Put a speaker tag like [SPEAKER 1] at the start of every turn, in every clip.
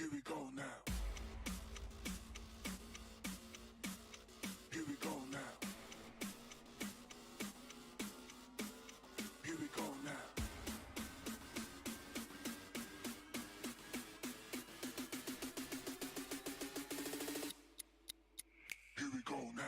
[SPEAKER 1] Here we go now. Here we go now. Here we go now. Here we go now.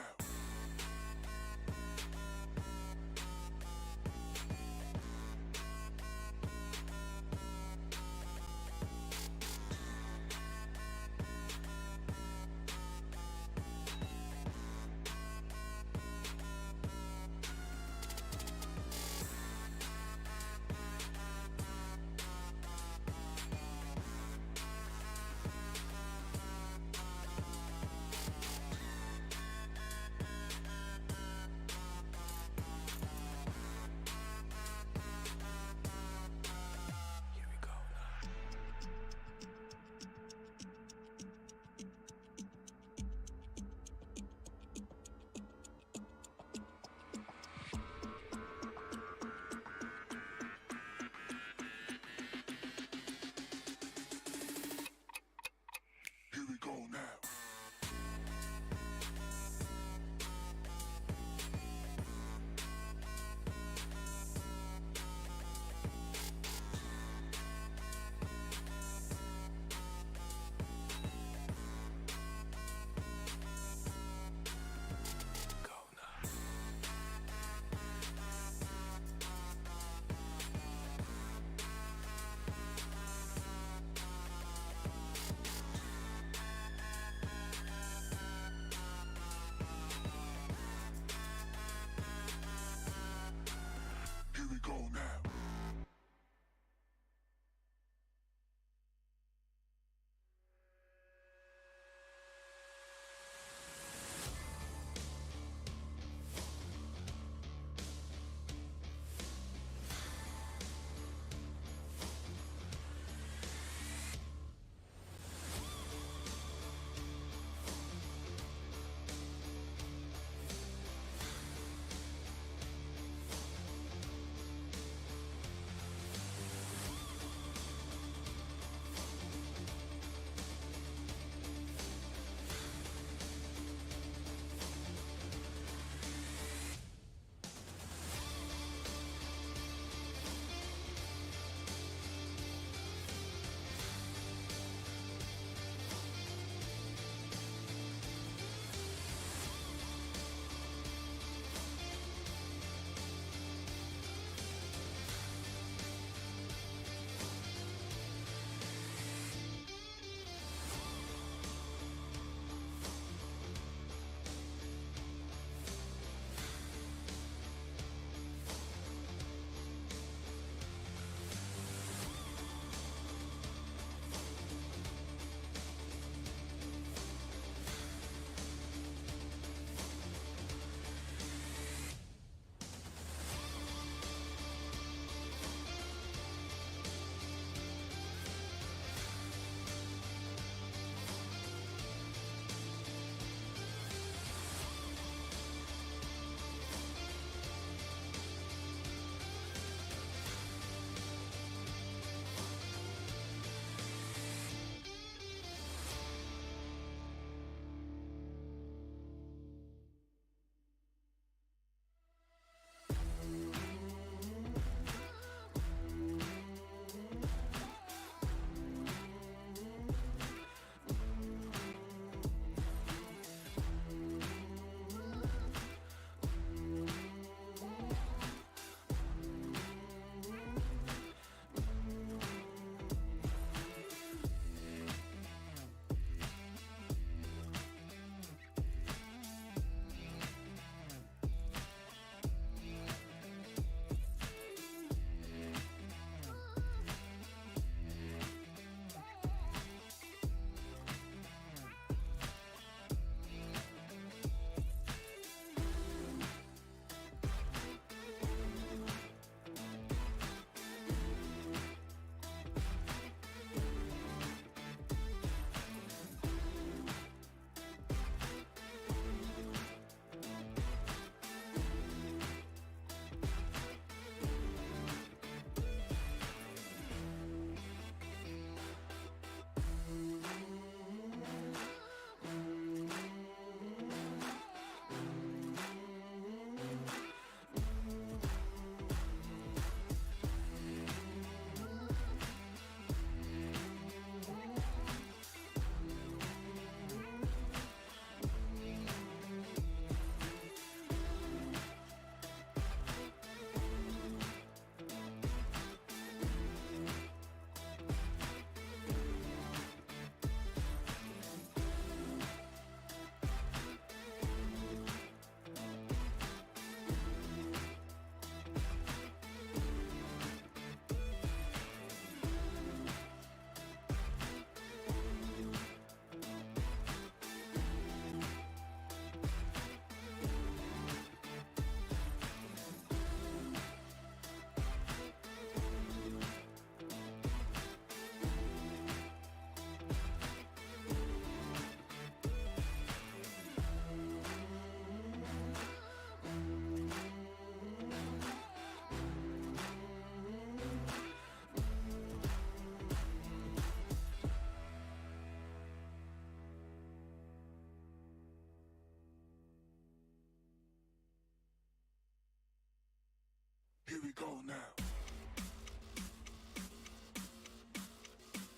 [SPEAKER 1] Here we go now.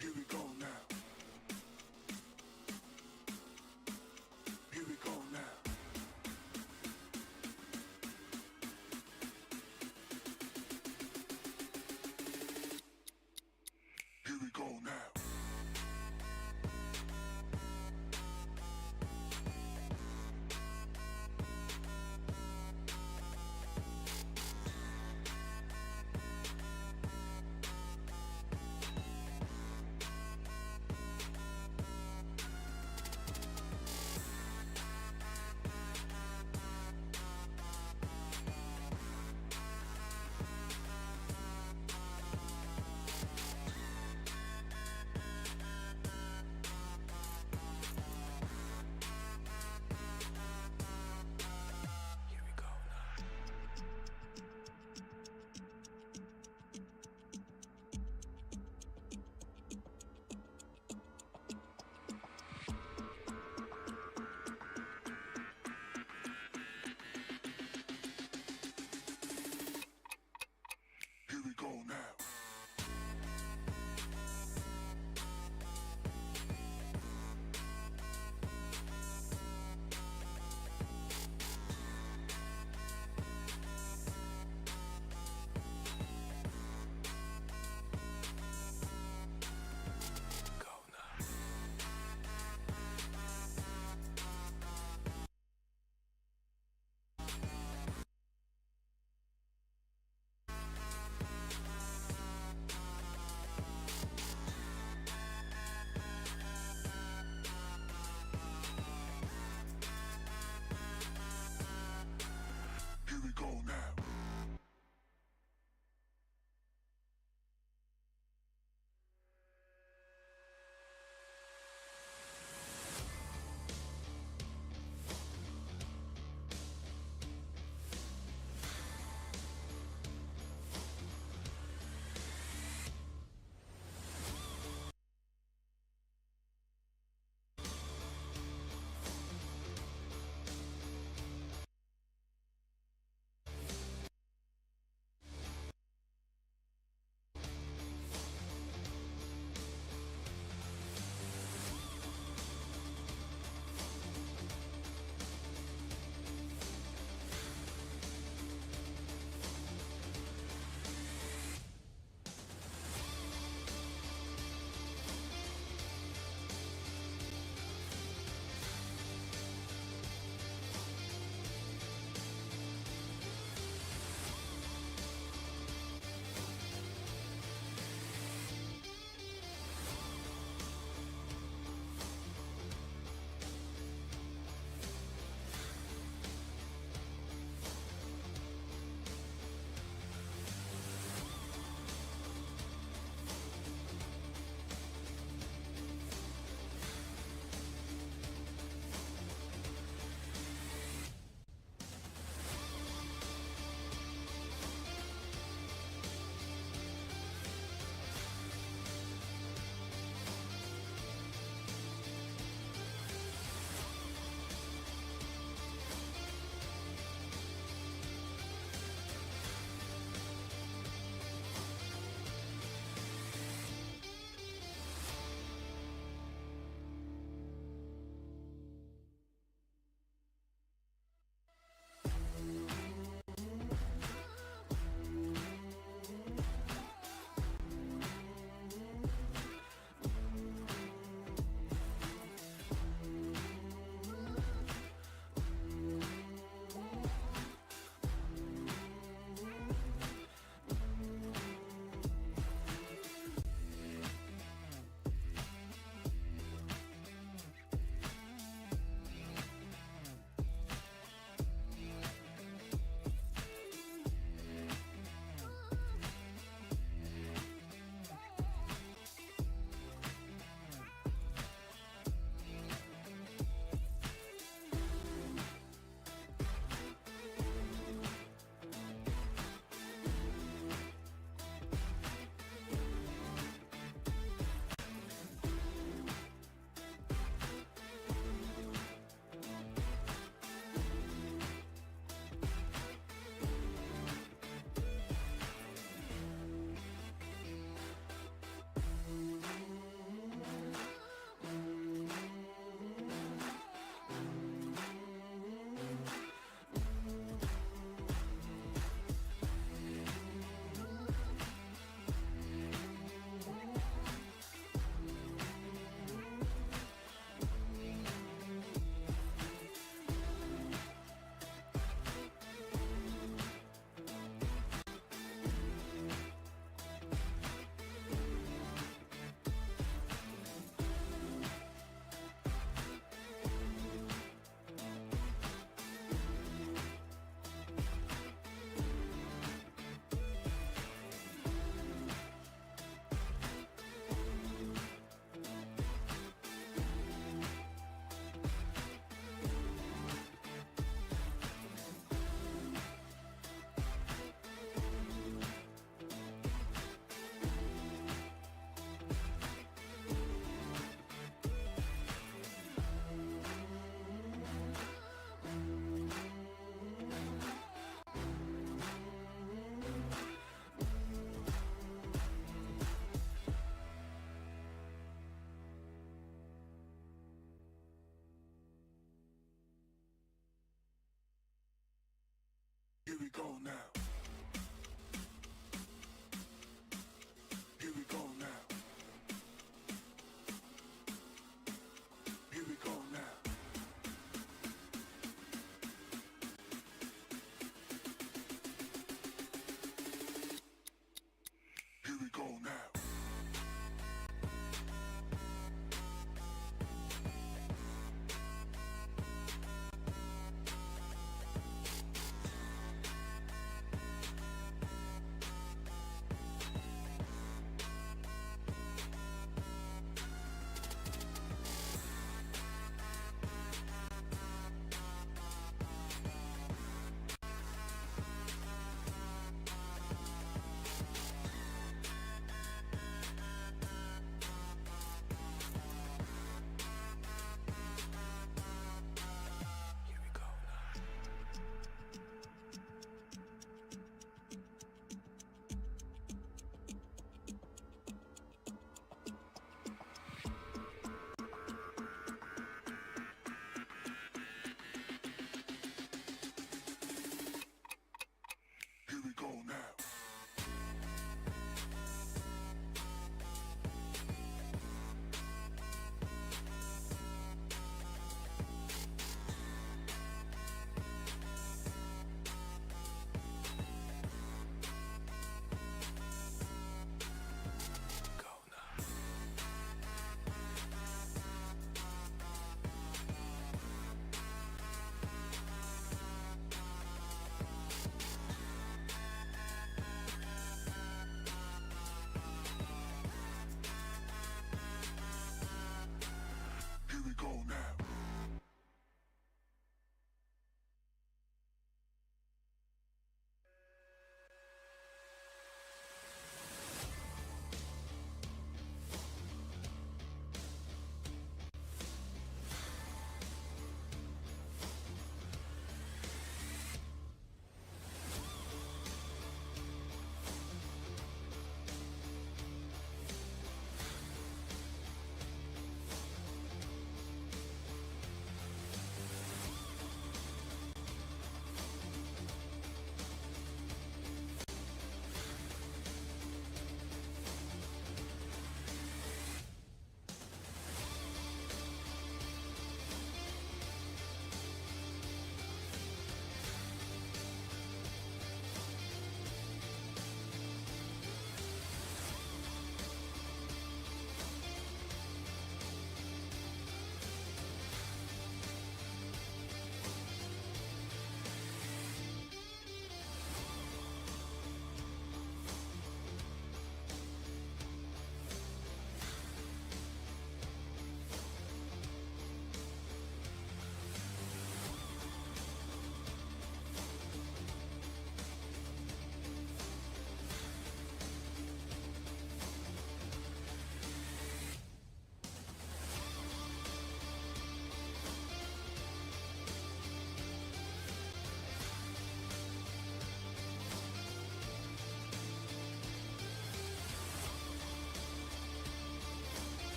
[SPEAKER 1] Here we go now. Here we go now. Here we go now.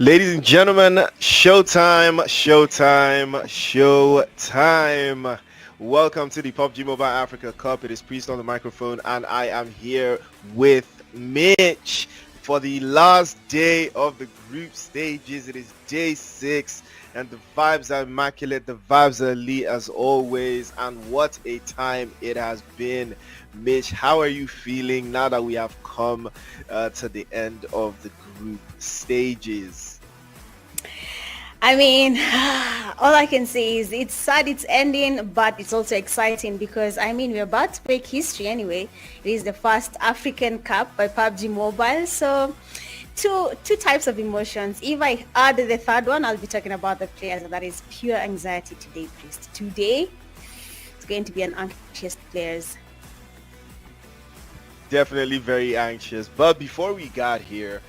[SPEAKER 2] Ladies and gentlemen, showtime, showtime, showtime. Welcome to the Pubg Mobile Africa Cup. It is Priest on the microphone and I am here with Mitch for the last day of the group stages. It is day 6 and the vibes are immaculate, the vibes are elite as always, and what a time it has been. Mitch, how are you feeling now that we have come to the end of the group stages?
[SPEAKER 3] I mean, all I can say is it's sad it's ending, but it's also exciting because, we're about to break history anyway. It is the first African Cup by Pubg Mobile. So two types of emotions. If I add the third one, I'll be talking about the players. That is pure anxiety today, Priest. Today, it's going to be an anxious players.
[SPEAKER 2] Definitely very anxious. But before we got here,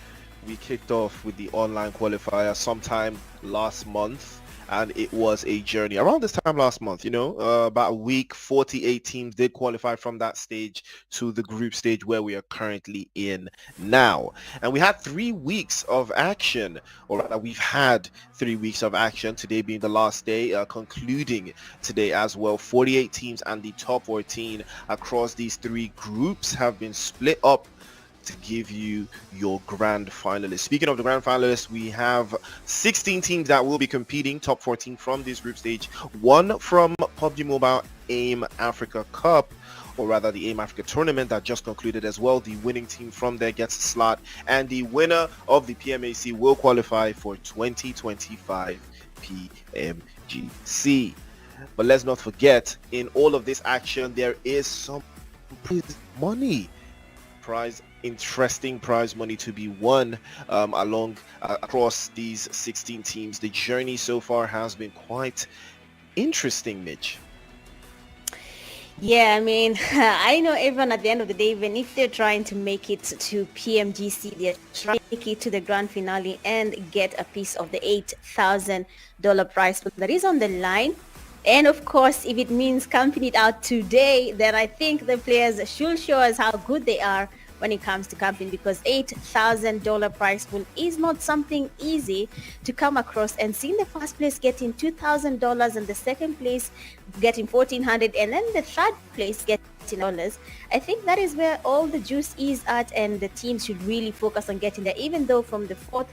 [SPEAKER 2] we kicked off with the online qualifier sometime last month, and it was a journey around this time last month, about a week. 48 teams did qualify from that stage to the group stage where we are currently in now, and we had 3 weeks of action, or rather we've had 3 weeks of action, today being the last day, concluding today as well. 48 teams and the top 14 across these 3 groups have been split up to give you your grand finalists. Speaking of the grand finalists, we have 16 teams that will be competing, top 14 from this group stage, 1 from Pubg Mobile AIM Africa Cup, or rather the AIM Africa tournament that just concluded as well. The winning team from there gets a slot, and the winner of the PMAC will qualify for 2025 PMGC. But let's not forget, in all of this action, there is some money. Interesting prize money to be won across these 16 teams. The journey so far has been quite interesting, Mitch.
[SPEAKER 3] Yeah, I know everyone at the end of the day, even if they're trying to make it to PMGC, they're trying to make it to the grand finale and get a piece of the $8,000 prize that is on the line. And of course, if it means camping it out today, then I think the players should show us how good they are when it comes to camping, because $8,000 prize pool is not something easy to come across. And seeing the first place getting $2,000 and the second place getting $1,400 and then the third place getting $10, I think that is where all the juice is at, and the teams should really focus on getting there. Even though from the 4th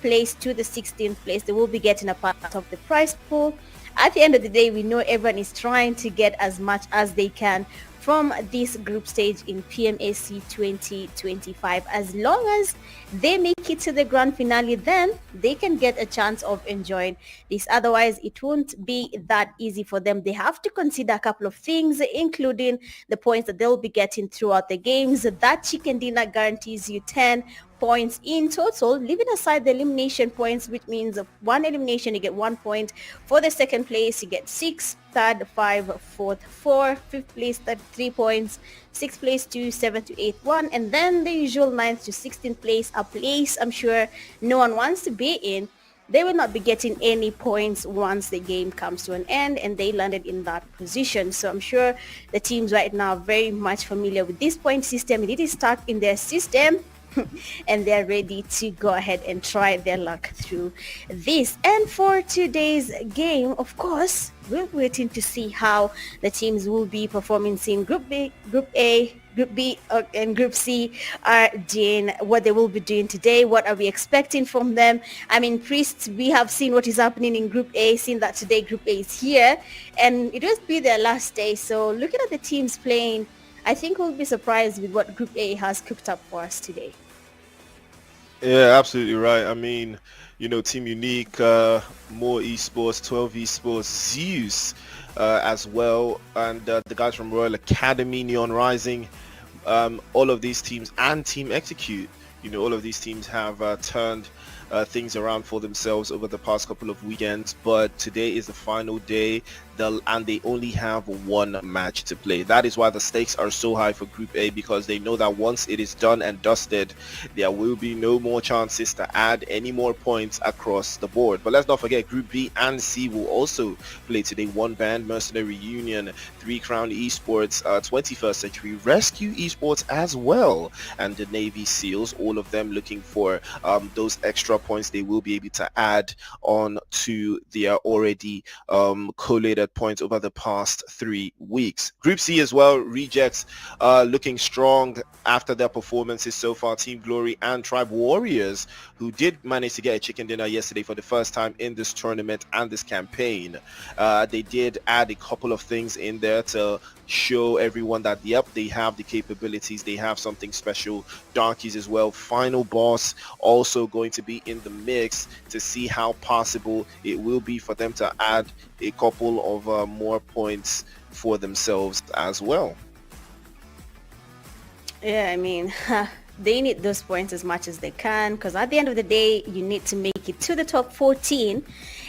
[SPEAKER 3] place to the 16th place, they will be getting a part of the prize pool. At the end of the day, we know everyone is trying to get as much as they can from this group stage in PMAC 2025. As long as they make it to the grand finale, then they can get a chance of enjoying this. Otherwise, it won't be that easy for them. They have to consider a couple of things, including the points that they'll be getting throughout the games. That chicken dinner guarantees you 10 points in total, leaving aside the elimination points, which means one elimination you get 1 point. For the second place you get 6, third 5, fourth 4, fifth place 3 points, sixth place 2, 7 to 8 1, and then the usual 9th to 16th place, a place I'm sure no one wants to be in. They will not be getting any points once the game comes to an end and they landed in that position. So I'm sure the teams right now are very much familiar with this point system. It is stuck in their system and they're ready to go ahead and try their luck through this. And for today's game, of course, we're waiting to see how the teams will be performing, seeing Group B, Group A, Group B, and Group C are doing, what they will be doing today. What are we expecting from them? Priests, we have seen what is happening in Group A, seen that today Group A is here, and it will be their last day. So looking at the teams playing, I think we'll be surprised with what Group A has cooked up for us today.
[SPEAKER 2] Yeah, absolutely right. Team Unique, more eSports, 12 eSports, Zeus as well, and the guys from Royal Academy, Neon Rising, all of these teams, and Team Execute. All of these teams have turned things around for themselves over the past couple of weekends, but today is the final day, and they only have one match to play. That is why the stakes are so high for Group A, because they know that once it is done and dusted, there will be no more chances to add any more points across the board. But let's not forget, Group B and C will also play today. One Band, Mercenary Union, 3 Crown Esports, 21st Century Rescue Esports as well, and the Navy SEALs, all of them looking for those extra extra points they will be able to add on to their already collated points over the past 3 weeks. Group C as well, Rejects looking strong after their performances so far. Team Glory and Tribe Warriors, who did manage to get a chicken dinner yesterday for the first time in this tournament and this campaign. They did add a couple of things in there to show everyone that, yep, they have the capabilities, they have something special. Donkeys as well, Final Boss also going to be in the mix to see how possible it will be for them to add a couple of more points for themselves as well.
[SPEAKER 3] Yeah, I mean, they need those points as much as they can, because at the end of the day, you need to make it to the top 14.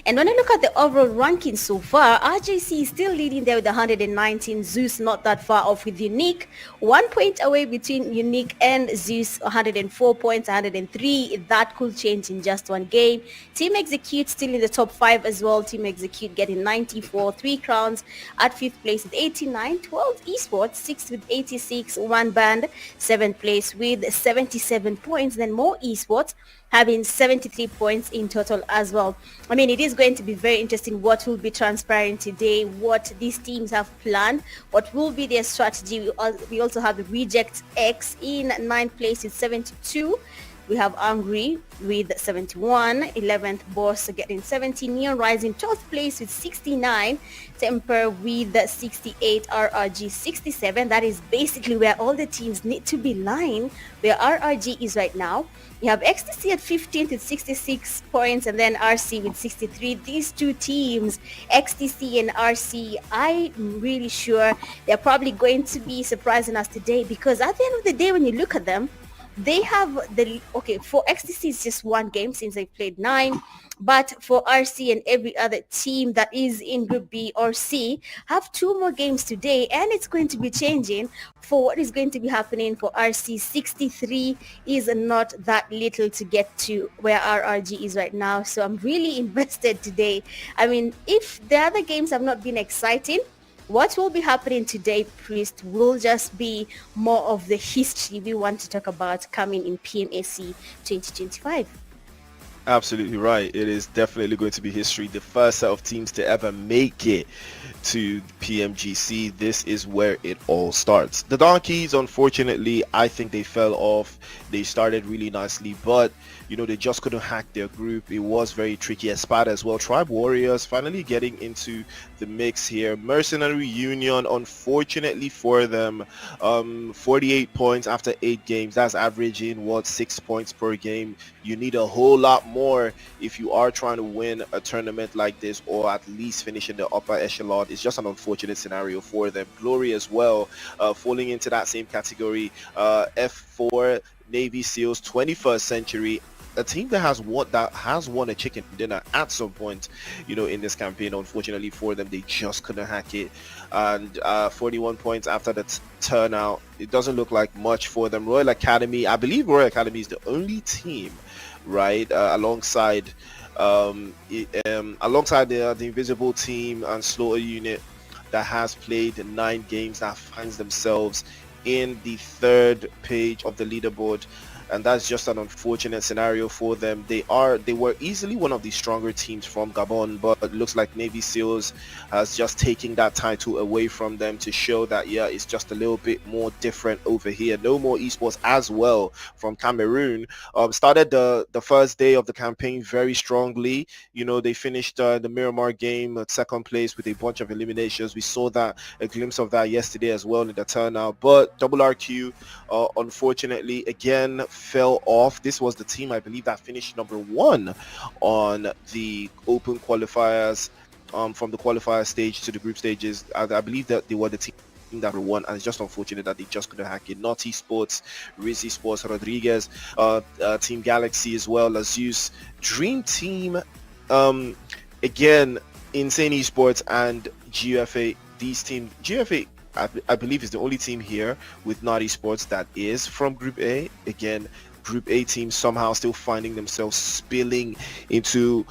[SPEAKER 3] And when I look at the overall ranking so far, RJC is still leading there with 119. Zeus not that far off with Unique. 1 point away between Unique and Zeus, 104 points, 103. That could change in just one game. Team Execute still in the top 5 as well. Team Execute getting 94, 3 crowns at 5th place with 89. 12 eSports, 6th with 86. One Band, 7th place with 77 points. Then more eSports having 73 points in total as well. I mean, it is going to be very interesting what will be transpiring today, what these teams have planned, what will be their strategy. We also have the Reject X in 9th place with 72. We have Angry with 71, 11th Boss getting 70, Neon Rising 12th place with 69, Temper with 68, RRG 67. That is basically where all the teams need to be lying, where RRG is right now. You have XTC at 15th with 66 points, and then RC with 63. These two teams, XTC and RC, I'm really sure they're probably going to be surprising us today, because at the end of the day, when you look at them, they have for XTC it's just one game since they played 9, but for RC and every other team that is in Group B or C have 2 more games today, and it's going to be changing for what is going to be happening for RC. 63 is not that little to get to where RRG is right now, so I'm really invested today. I mean, if the other games have not been exciting, what will be happening today, Priest, will just be more of the history we want to talk about coming in PMAC 2025.
[SPEAKER 2] Absolutely right. It is definitely going to be history. The first set of teams to ever make it to PMGC. This is where it all starts. The Donkeys, unfortunately, I think they fell off. They started really nicely, but they just couldn't hack their group. It was very tricky. Espada as well. Tribe Warriors finally getting into the mix here. Mercenary Union, unfortunately for them, 48 points after 8 games. That's averaging 6 points per game. You need a whole lot more if you are trying to win a tournament like this, or at least finish in the upper echelon. It's just an unfortunate scenario for them. Glory as well, falling into that same category. F4 Navy SEALs, 21st Century, a team that has won a chicken dinner at some point, in this campaign. Unfortunately for them, they just couldn't hack it. And 41 points after the turnout. It doesn't look like much for them. Royal Academy, I believe Royal Academy is the only team, right, alongside the Invisible Team and Slaughter Unit, that has played 9 games, that finds themselves in the 3rd page of the leaderboard. And that's just an unfortunate scenario for them. They were easily one of the stronger teams from Gabon, but it looks like Navy SEALs has just taken that title away from them to show that, yeah, it's just a little bit more different over here. No more esports as well from Cameroon. Started the first day of the campaign very strongly. They finished the Miramar game at 2nd place with a bunch of eliminations. We saw a glimpse of that yesterday as well in the turnout. But Double RQ, unfortunately, again, fell off. This was the team, I believe, that finished number 1 on the Open Qualifiers, from the qualifier stage to the group stages. I believe that they were the team that won, and it's just unfortunate that they just couldn't hack it. Naughty Sports, Rizzi Sports, Rodriguez, Team Galaxy as well, Zeus, Dream Team, again, Insane Esports and GUFA. These teams, GUFA, I believe, is the only team here with Naughty Sports that is from Group A. Again, Group A teams somehow still finding themselves spilling into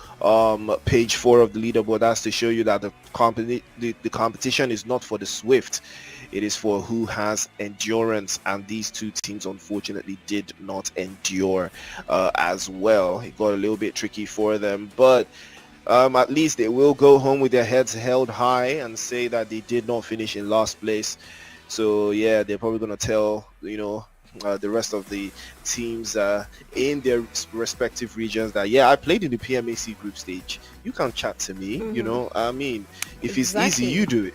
[SPEAKER 2] page 4 of the leaderboard. That's to show you that the competition is not for the swift. It is for who has endurance, and these two teams unfortunately did not endure as well. It got a little bit tricky for them, but at least they will go home with their heads held high and say that they did not finish in last place. So yeah, they're probably going to tell, the rest of the teams in their respective regions that, yeah, I played in the PMAC group stage. You can chat to me, I mean, if it's easy,
[SPEAKER 3] Exactly.
[SPEAKER 2] you do it.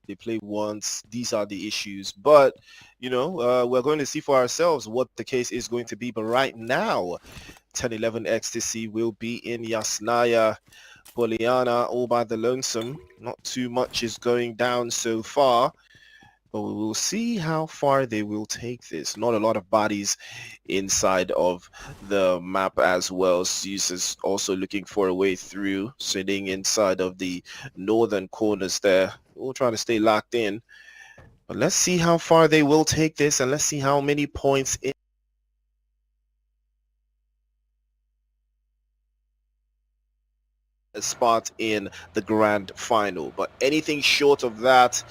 [SPEAKER 2] They play once. These are the issues. But, we're going to see for ourselves what the case is going to be. But right now, 10-11 Ecstasy will be in Yasnaya Poliana all by the lonesome. Not too much is going down so far. But we will see how far they will take this. Not a lot of bodies inside of the map as well. Zeus is also looking for a way through, sitting inside of the northern corners there. We'll try to stay locked in. But let's see how far they will take this, and let's see how many points in a spot in the grand final. But anything short of that,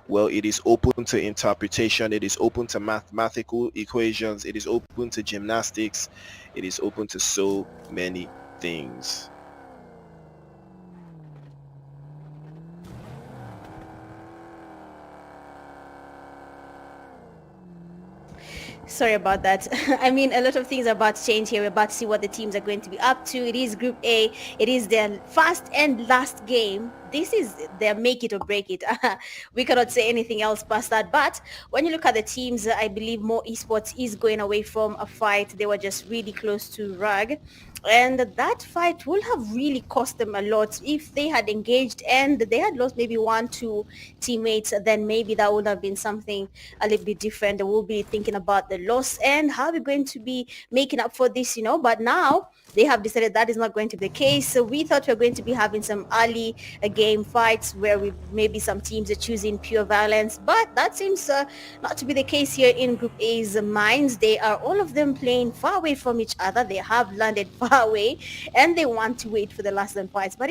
[SPEAKER 2] well, it is open to interpretation. It is open to mathematical equations. It is open to gymnastics. It is open to so many things.
[SPEAKER 3] Sorry about that. I mean, a lot of things are about to change here. We're about to see what the teams are going to be up to. It is Group A. It is their first and last game. This is their make it or break it. We cannot say anything else past that. But when you look at the teams, I believe more esports is going away from a fight. They were just really close to RAG. And that fight will have really cost them a lot. If they had engaged and they had lost maybe 1-2 teammates, then maybe that would have been something a little bit different. We'll be thinking about the loss and how we're going to be making up for this, But now they have decided that is not going to be the case. So we thought we were going to be having some early game fights where maybe some teams are choosing pure violence, but that seems not to be the case here in Group A's minds. They are all of them playing far away from each other. They have landed far away and they want to wait for the last stand fights. But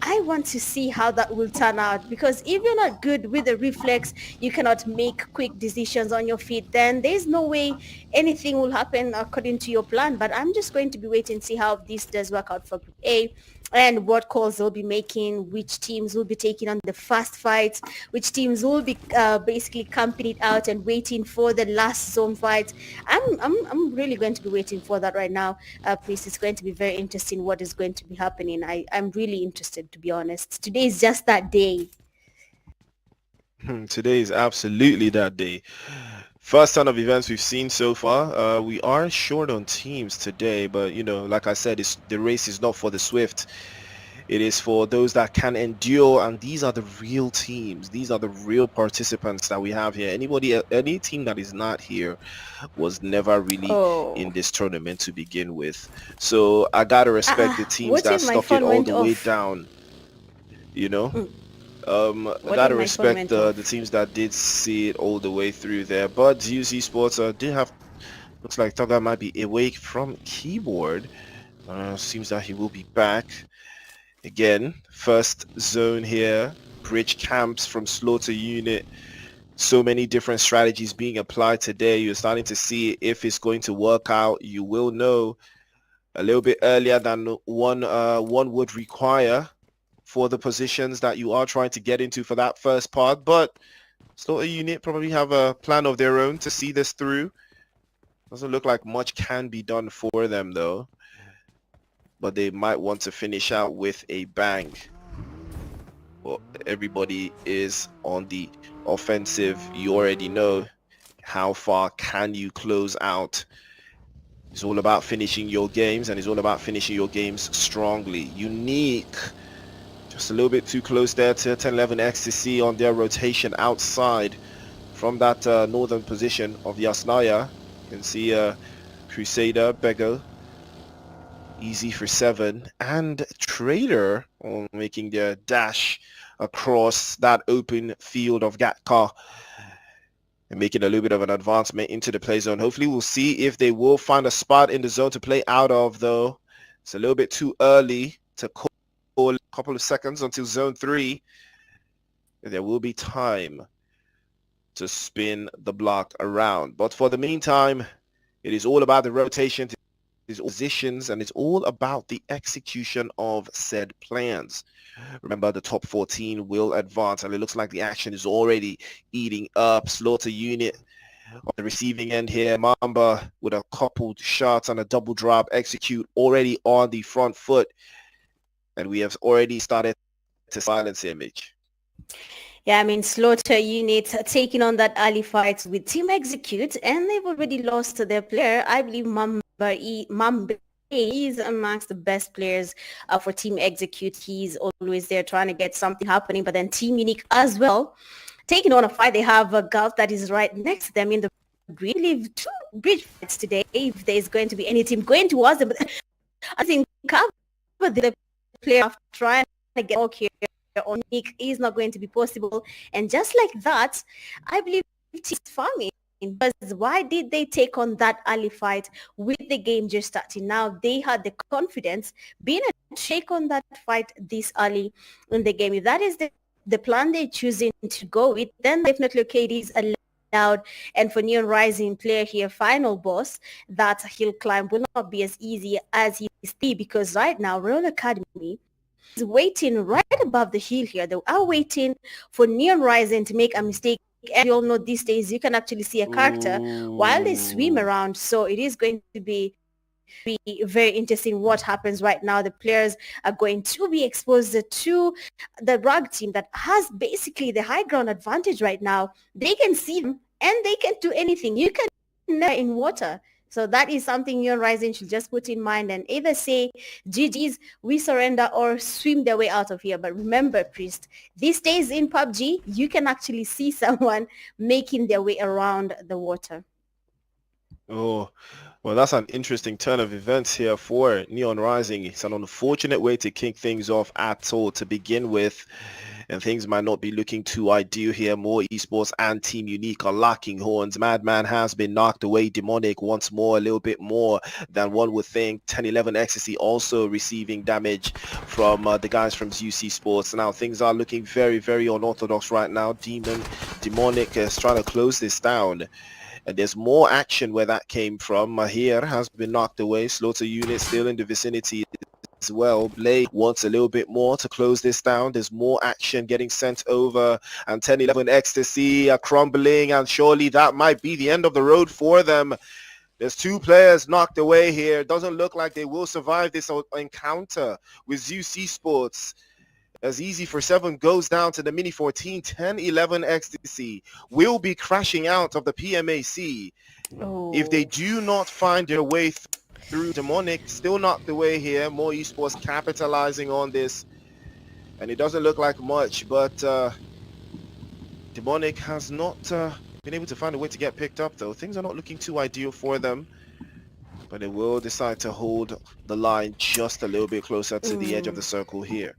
[SPEAKER 3] I want to see how that will turn out, because if you're not good with the reflex, you cannot make quick decisions on your feet, then there's no way anything will happen according to your plan. But I'm just going to be waiting and see how this does work out for Group A and what calls they'll be making, which teams will be taking on the fast fights, which teams will be basically camping it out and waiting for the last zone fight. I'm really going to be waiting for that right now. Please, it's going to be very interesting what is going to be happening. I'm really interested, to be honest. Today is just that day.
[SPEAKER 2] Today is absolutely that day. First ton of events we've seen so far. We are short on teams today, but like I said, the race is not for the swift. It is for those that can endure, and these are the real teams. These are the real participants that we have here. Any team that is not here was never really in this tournament to begin with. So I gotta respect the teams that stuck it all the way down. I gotta respect the teams that did see it all the way through there. But Zeus eSports did have, looks like Toga might be away from keyboard. Seems that he will be back. Again, first zone here, bridge camps from slaughter unit. So many different strategies being applied today. You're starting to see if it's going to work out. You will know a little bit earlier than one would require for the positions that you are trying to get into for that first part. But slaughter unit probably have a plan of their own to see this through. Doesn't look like much can be done for them though. But they might want to finish out with a bang. Well, everybody is on the offensive. You already know how far can you close out. It's all about finishing your games, and it's all about finishing your games strongly. Unique. Just a little bit too close there to 10-11 Ecstasy on their rotation outside from that northern position of Yasnaya. You can see Crusader, Bego, Easy for 7, and Trader making their dash across that open field of Gatka and making a little bit of an advancement into the play zone. Hopefully we'll see if they will find a spot in the zone to play out of, though. It's a little bit too early to call. A couple of seconds until zone 3. There will be time to spin the block around. But for the meantime, it is all about the rotation, these positions, and it's all about the execution of said plans. Remember, the top 14 will advance, and it looks like the action is already eating up. Slaughter unit on the receiving end here. Mamba with a couple shots and a double drop. Execute already on the front foot. And we have already started to silence image.
[SPEAKER 3] Yeah, I mean, Slaughter unit taking on that early fight with Team Execute, and they've already lost their player. I believe Mamba is amongst the best players for Team Execute. He's always there trying to get something happening, but then Team Unique as well. Taking on a fight, they have a GUF that is right next to them in the bridge. I believe two bridge fights today, if there's going to be any team going towards them. But I think cover the player trying to get more here on Nick is not going to be possible. And just like that, I believe it's farming. Because why did they take on that early fight with the game just starting? Now they had the confidence being a take on that fight this early in the game. If that is the plan they're choosing to go with, then definitely okay, it is allowed. And for Neon Rising player here, final boss, that hill climb will not be as easy as he is, because right now Royal Academy is waiting right above the hill here. They are waiting for Neon Rising to make a mistake. And you all know these days you can actually see a character while they swim around. So it is going to be very interesting what happens right now. The players are going to be exposed to the rug team that has basically the high ground advantage right now. They can see them and they can do anything. You can never in water. So that is something Neon Rising should just put in mind and either say, GG's, we surrender, or swim their way out of here. But remember, Priest, these days in PUBG, you can actually see someone making their way around the water.
[SPEAKER 2] Oh, well, that's an interesting turn of events here for Neon Rising. It's an unfortunate way to kick things off at all to begin with. And things might not be looking too ideal here. More esports and Team Unique are locking horns. Madman has been knocked away. Demonic once more, a little bit more than one would think. 10-11 Ecstasy also receiving damage from the guys from Zeus Esports. Now things are looking very, very unorthodox right now. Demonic is trying to close this down. And there's more action where that came from. Mahir has been knocked away. Slaughter unit still in the vicinity as well. Blade wants a little bit more to close this down. There's more action getting sent over, and 10-11 Ecstasy are crumbling, and surely that might be the end of the road for them. There's two players knocked away here. Doesn't look like they will survive this encounter with Zeus Esports. As Easy for 7 goes down to the Mini 14, 10-11 Ecstasy will be crashing out of the PMAC. If they do not find their way through. Demonic still knocked away here. More esports capitalizing on this, and it doesn't look like much, but Demonic has not been able to find a way to get picked up, though. Things are not looking too ideal for them, but they will decide to hold the line just a little bit closer to the edge of the circle here.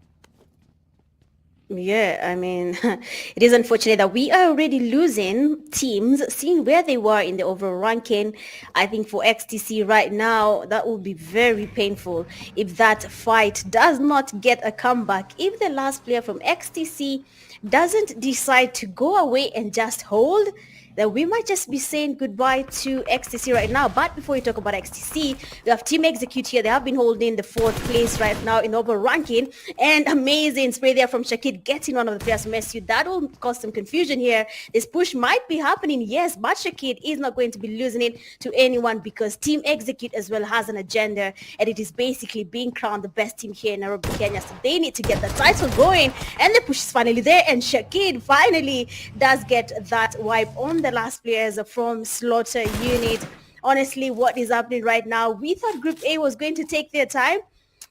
[SPEAKER 3] Yeah, I mean, it is unfortunate that we are already losing teams, seeing where they were in the overall ranking. I think for XTC right now, that will be very painful if that fight does not get a comeback. If the last player from XTC doesn't decide to go away and just hold, then we might just be saying goodbye to XTC right now. But before we talk about XTC, we have Team Execute here. They have been holding the 4th place right now in overall ranking. And amazing spray there from Shakid getting one of the players from SU. That will cause some confusion here. This push might be happening, yes, but Shakid is not going to be losing it to anyone because Team Execute as well has an agenda, and it is basically being crowned the best team here in Nairobi, Kenya. So they need to get the title going, and the push is finally there, and Shakid finally does get that wipe on the last players from Slaughter unit. Honestly, what is happening right now? We thought Group A was going to take their time,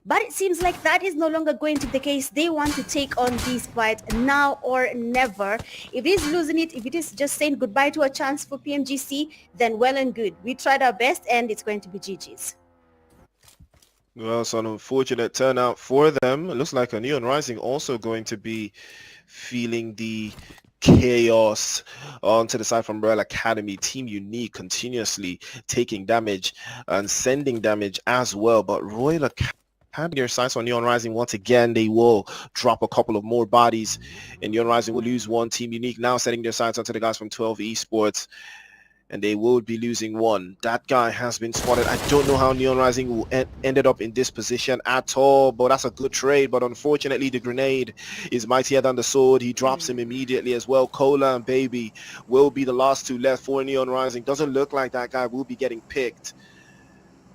[SPEAKER 3] but it seems like that is no longer going to be the case. They want to take on this fight now or never. If it is losing it, if it is just saying goodbye to a chance for PMGC, then well and good. We tried our best, and it's going to be GG's.
[SPEAKER 2] Well, it's an unfortunate turnout for them. It looks like a Neon Rising also going to be feeling the chaos onto the side from Royal Academy. Team Unique continuously taking damage and sending damage as well, but Royal Academy their sights on Neon Rising once again. They will drop a couple of more bodies, and Neon Rising will lose one. Team Unique now setting their sights onto the guys from 12 Esports, and they will be losing one. That guy has been spotted. I don't know how Neon Rising ended up in this position at all, but that's a good trade. But unfortunately, the grenade is mightier than the sword. He drops him immediately as well. Cola and Baby will be the last two left for Neon Rising. Doesn't look like that guy will be getting picked.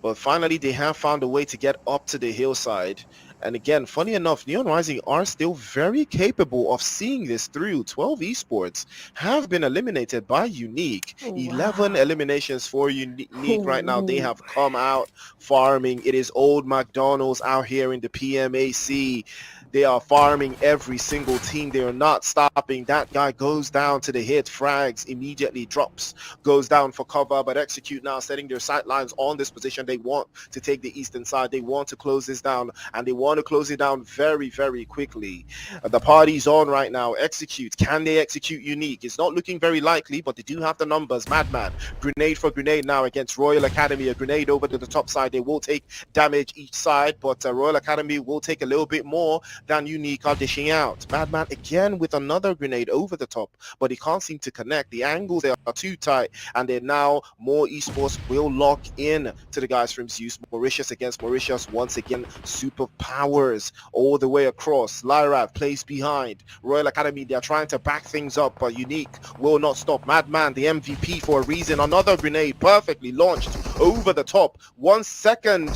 [SPEAKER 2] But finally, they have found a way to get up to the hillside. And again, funny enough, Neon Rising are still very capable of seeing this through. 12 esports have been eliminated by Unique. 11
[SPEAKER 3] Wow.
[SPEAKER 2] eliminations for Unique right now. They
[SPEAKER 3] Ooh.
[SPEAKER 2] have come out farming. It is old McDonald's out here in the PMAC. They are farming every single team. They are not stopping. That guy goes down to the hit, frags, immediately drops, goes down for cover, but Execute now setting their sight lines on this position. They want to take the eastern side. They want to close this down, and they want to close it down very, very quickly. The party's on right now. Execute. Can they execute Unique? It's not looking very likely, but they do have the numbers. Madman. Grenade for grenade now against Royal Academy. A grenade over to the top side. They will take damage each side, but Royal Academy will take a little bit more than Unique are dishing out. Madman again with another grenade over the top, but he can't seem to connect. The angles they are too tight, and then now more esports will lock in to the guys from Zeus. Mauritius against Mauritius once again. Superpowers all the way across. Lyrav plays behind. Royal Academy, they're trying to back things up, but Unique will not stop. Madman, the MVP for a reason. Another grenade perfectly launched over the top. 1 second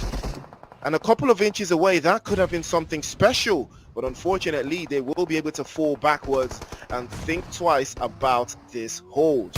[SPEAKER 2] and a couple of inches away. That could have been something special, but unfortunately they will be able to fall backwards and think twice about this hold.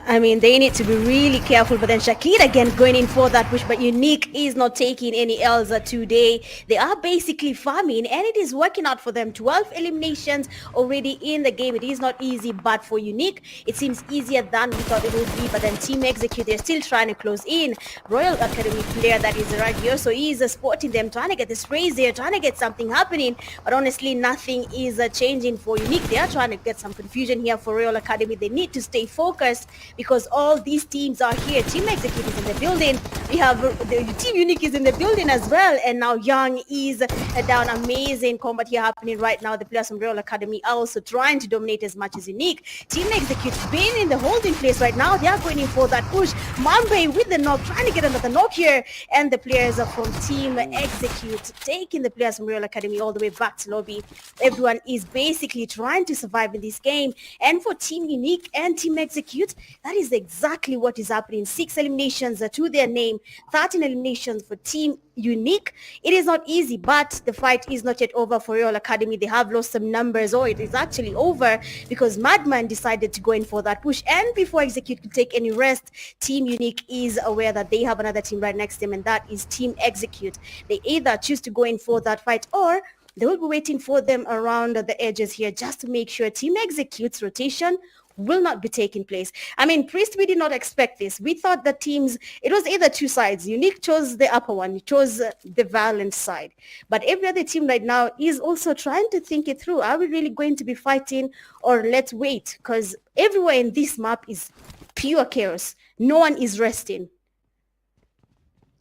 [SPEAKER 3] I mean, they need to be really careful, but then Shakir again going in for that push, but Unique is not taking any L's today. They are basically farming, and it is working out for them. 12 eliminations already in the game. It is not easy, but for Unique, it seems easier than we thought it would be, but then Team Execute, they're still trying to close in. Royal Academy player that is right here, so he is supporting them, trying to get the sprays there, trying to get something happening, but honestly, nothing is changing for Unique. They are trying to get some confusion here for Royal Academy. They need to stay focused, because all these teams are here. Team Execute is in the building. We have the Team Unique is in the building as well. And now Young is down. Amazing combat here happening right now. The players from Royal Academy are also trying to dominate as much as Unique. Team Execute being in the holding place right now. They are going in for that push. Mambe with the knock, trying to get another knock here. And the players are from Team Execute taking the players from Royal Academy all the way back to lobby. Everyone is basically trying to survive in this game. And for Team Unique and Team Execute, that is exactly what is happening. 6 eliminations to their name, 13 eliminations for Team Unique. It is not easy, but the fight is not yet over for Royal Academy. They have lost some numbers, or it is actually over because Madman decided to go in for that push. And before Execute could take any rest, Team Unique is aware that they have another team right next to them, and that is Team Execute. They either choose to go in for that fight, or they will be waiting for them around the edges here just to make sure Team Execute's rotation will not be taking place. I mean, Priest, we did not expect this. We thought the teams, it was either two sides. Unique chose the upper one. It chose the violent side. But every other team right now is also trying to think it through. Are we really going to be fighting, or let's wait? Because everywhere in this map is pure chaos. No one is resting.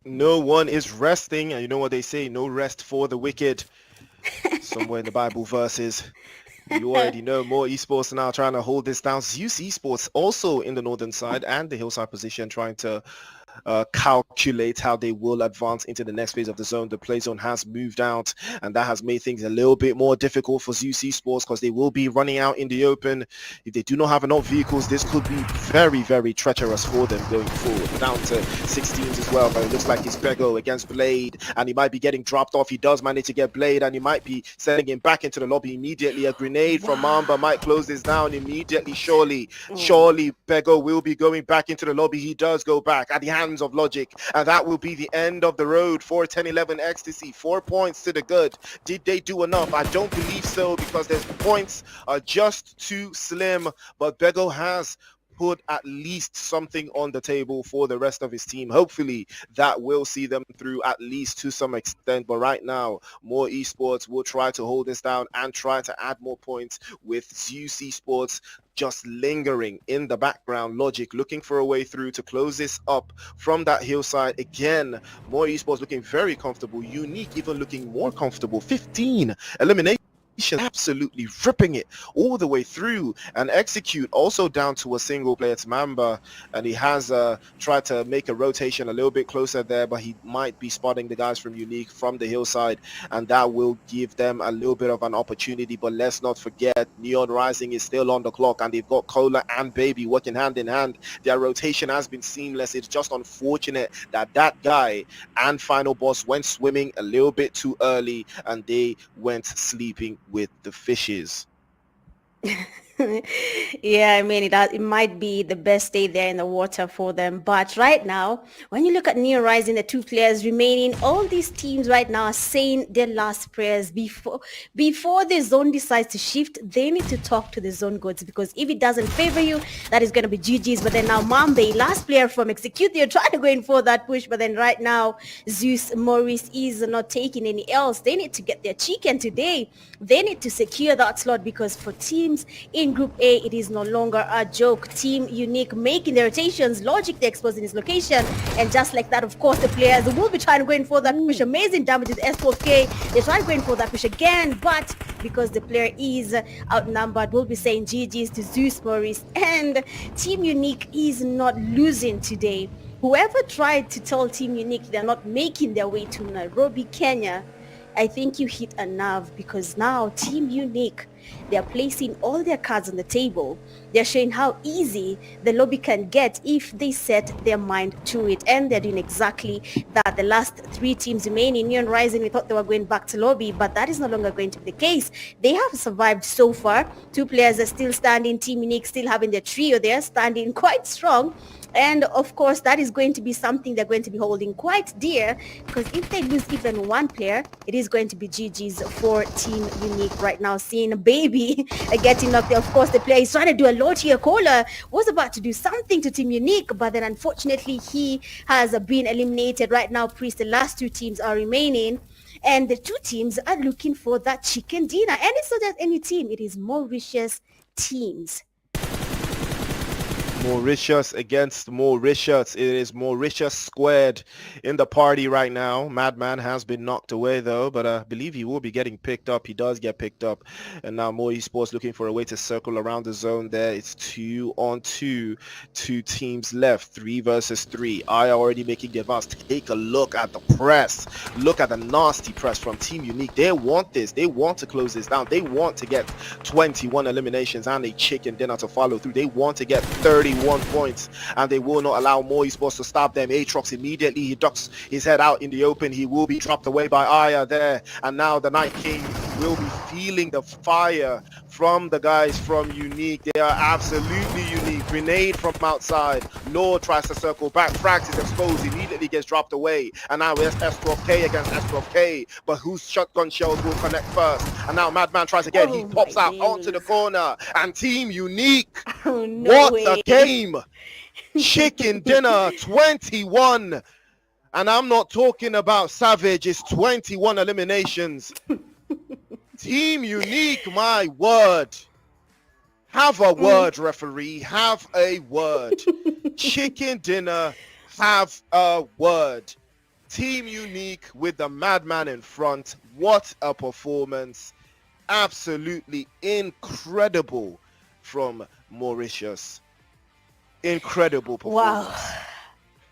[SPEAKER 2] No one is resting, and you know what they say, no rest for the wicked. Somewhere in the Bible verses. You already know. More esports now trying to hold this down. Zeus esports also in the northern side and the hillside position, trying to calculate how they will advance into the next phase of the zone. The play zone has moved out, and that has made things a little bit more difficult for Zeus esports because they will be running out in the open. If they do not have enough vehicles, this could be very, very treacherous for them going forward. Down to 16s as well, but it looks like it's Bego against Blade, and he might be getting dropped off. He does manage to get Blade, and he might be sending him back into the lobby immediately. A grenade from Mamba might close this down immediately. Surely Bego will be going back into the lobby. He does go back at the hand of Logic, and that will be the end of the road for 1011 Ecstasy. 4 points to the good. Did they do enough? I don't believe so, because their points are just too slim, but Bego has put at least something on the table for the rest of his team. Hopefully that will see them through at least to some extent, but right now more esports will try to hold this down and try to add more points, with Zeus esports just lingering in the background. Logic looking for a way through to close this up from that hillside. Again, more esports looking very comfortable. Unique even looking more comfortable. 15 eliminations absolutely ripping it all the way through, and Execute also down to a single player to Mamba, and he has tried to make a rotation a little bit closer there, but he might be spotting the guys from Unique from the hillside, and that will give them a little bit of an opportunity. But let's not forget, Neon Rising is still on the clock, and they've got Cola and Baby working hand in hand. Their rotation has been seamless. It's just unfortunate that that guy and Final Boss went swimming a little bit too early, and they went sleeping with the fishes.
[SPEAKER 3] Yeah, I mean, it might be the best day there in the water for them. But right now, when you look at Neo Rising, the two players remaining, all these teams right now are saying their last prayers before the zone decides to shift. They need to talk to the zone gods, because if it doesn't favor you, that is going to be GG's. But then now Mambe, last player from Execute, they're trying to go in for that push. But then right now, Zeus Moris is not taking any else. They need to get their chicken today. They need to secure that slot, because for teams in Group A, it is no longer a joke. Team Unique making their rotations, Logic they're exposing his location, and just like that, of course, the players will be trying to go in for that push. Amazing damage with S4K. They try to go in for that push again, but because the player is outnumbered, we'll be saying GG's to Zeus Moris, and Team Unique is not losing today. Whoever tried to tell Team Unique they're not making their way to Nairobi, Kenya, I think you hit a nerve, because now Team Unique, they're placing all their cards on the table. They're showing how easy the lobby can get if they set their mind to it. And they're doing exactly that. The last three teams remaining, Neon Rising, we thought they were going back to lobby, but that is no longer going to be the case. They have survived so far. Two players are still standing. Team Unique still having their trio there, standing quite strong. And of course, that is going to be something they're going to be holding quite dear, because if they lose even one player, it is going to be GG's for Team Unique right now. Seeing Baby getting knocked there. Of course, the player is trying to do a lot here. Cola was about to do something to Team Unique, but then unfortunately, he has been eliminated. Right now, Priest, the last two teams are remaining, and the two teams are looking for that chicken dinner. And it's not just any team, it is Mauritius teams.
[SPEAKER 2] Mauritius against Mauritius. It is Mauritius squared in the party right now. Madman has been knocked away though, but I believe he will be getting picked up. He does get picked up. And now More eSports looking for a way to circle around the zone there. It's 2-on-2. Two teams left. 3 versus 3. I already making the advance. Take a look at the press. Look at the nasty press from Team Unique. They want this. They want to close this down. They want to get 21 eliminations and a chicken dinner to follow through. They want to get 31 points, and they will not allow More eSports to stop them. Aatrox immediately, he ducks his head out in the open. He will be dropped away by Aya there, and now the Night King will be feeling the fire from the guys from Unique. They are absolutely unique. Grenade from outside. Lord tries to circle back. Frax is exposed, immediately gets dropped away, and now it's S12K against S12K, but whose shotgun shells will connect first? And now Madman tries again. He pops out onto the corner, and Team Unique, what a game! Chicken dinner 21, and I'm not talking about Savage. It's 21 eliminations. Team Unique, my word. Have a word, referee. Have a word. Chicken dinner, have a word. Team Unique with the Madman in front. What a performance. Absolutely incredible from Mauritius. Incredible performance.
[SPEAKER 3] Wow.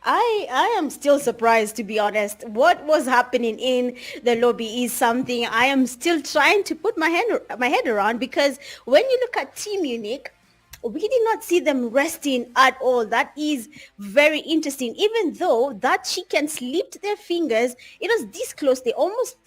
[SPEAKER 3] I am still surprised, to be honest. What was happening in the lobby is something I am still trying to put my head around, because when you look at Team Unique, we did not see them resting at all. That is very interesting. Even though that chicken slipped their fingers, it was this close. They almost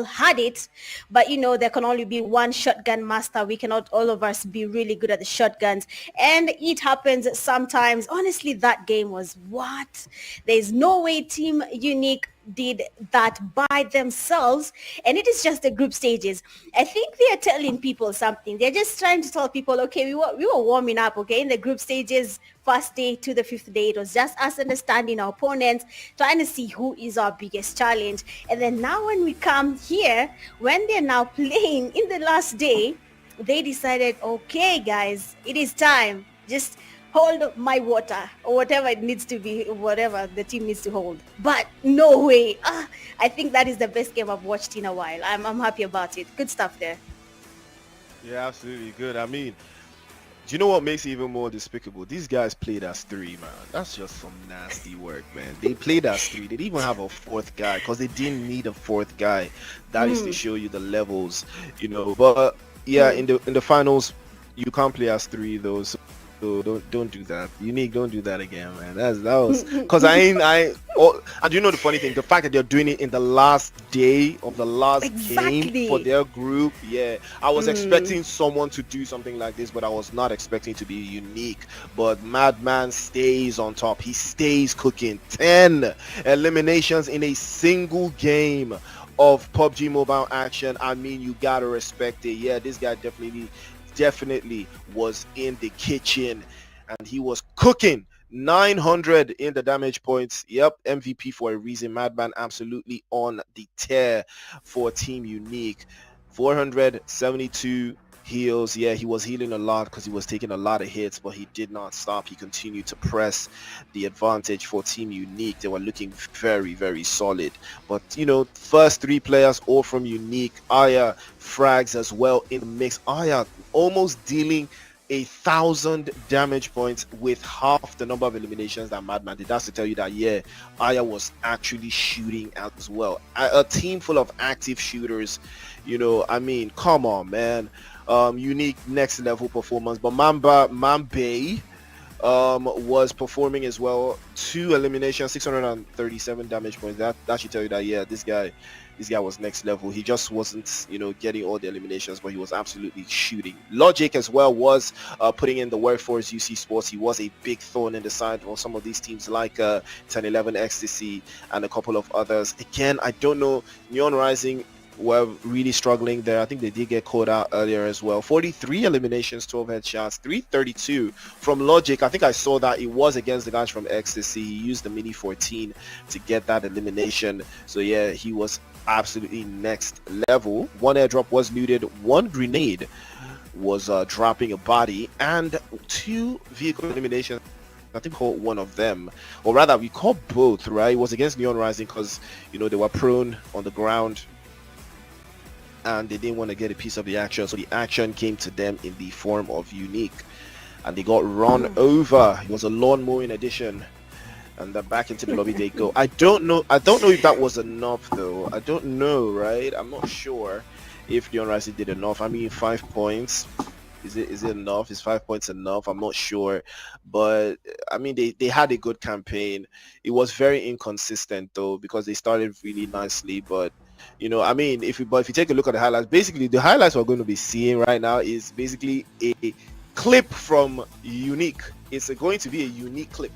[SPEAKER 3] had it, but there can only be one shotgun master. We cannot all of us be really good at the shotguns, and it happens sometimes. Honestly, that game was what? There's no way Team Unique did that by themselves, and it is just the group stages. I think they are telling people something. They're just trying to tell people, okay, we were warming up, okay, in the group stages, first day to the 5th day. It was just us understanding our opponents, trying to see who is our biggest challenge. And then now when we come here, when they're now playing in the last day, they decided, okay guys, it is time. Just hold my water, or whatever it needs to be, whatever the team needs to hold. But no way. I think that is the best game I've watched in a while. I'm happy about it. Good stuff there.
[SPEAKER 2] Yeah, absolutely good. I mean, do you know what makes it even more despicable? These guys played as three, man. That's just some nasty work, man. They played as three. They didn't even have a fourth guy because they didn't need a fourth guy. That is to
[SPEAKER 3] Mm,
[SPEAKER 2] show you the levels, you know. But yeah,
[SPEAKER 3] mm.
[SPEAKER 2] in the finals, you can't play as three though. So don't do that. Unique, don't do that again, man. That was because I ain't I. Oh, and you know the funny thing, the fact that they're doing it in the last day of the last game for
[SPEAKER 3] Exactly.
[SPEAKER 2] their group, yeah. I was
[SPEAKER 3] Mm.
[SPEAKER 2] expecting someone to do something like this, but I was not expecting to be unique. But Madman stays on top. He stays cooking. 10 eliminations in a single game of PUBG Mobile action. I mean, you gotta respect it. Yeah, this guy definitely was in the kitchen and he was cooking. 900 in the damage points. Yep, MVP for a reason. Madman absolutely on the tear for Team Unique. 472 heals. Yeah, he was healing a lot because he was taking a lot of hits, but he did not stop. He continued to press the advantage for Team Unique. They were looking very, very solid. But, you know, first three players all from Unique. Aya frags as well in the mix. Aya almost dealing 1,000 damage points with half the number of eliminations that Madman did. That's to tell you that, yeah, Aya was actually shooting as well. A team full of active shooters, you know, I mean, come on, man. Unique next level performance. But Mambe was performing as well. 2 eliminations, 637 damage points. That should tell you that, yeah, this guy was next level. He just wasn't, you know, getting all the eliminations, but he was absolutely shooting. Logic as well was putting in the work for his UC Sports. He was a big thorn in the side for some of these teams like 1011 Ecstasy and a couple of others. Again, I don't know. Neon Rising were really struggling there. I think they did get caught out earlier as well. 43 eliminations, 12 headshots, 332 from Logic. I think I saw that it was against the guys from Ecstasy. He used the Mini 14 to get that elimination. So yeah, he was absolutely next level. One airdrop was looted, one grenade was dropping a body, and 2 vehicle eliminations. I think we caught one of them, or rather we caught both, right? It was against Neon Rising because, you know, they were prone on the ground and they didn't want to get a piece of the action, so the action came to them in the form of Unique, and they got run over. It was a lawn mowing edition, and then back into the lobby they go. I don't know if that was enough though. I don't know, right? I'm not sure if Leon Rising did enough. I mean, 5 points, is it enough? Is 5 points enough? I'm not sure, but I mean, they had a good campaign. It was very inconsistent though, because they started really nicely, but you know, I mean, if you take a look at the highlights, basically the highlights we're going to be seeing right now is basically a clip from Unique. It's going to be a unique clip.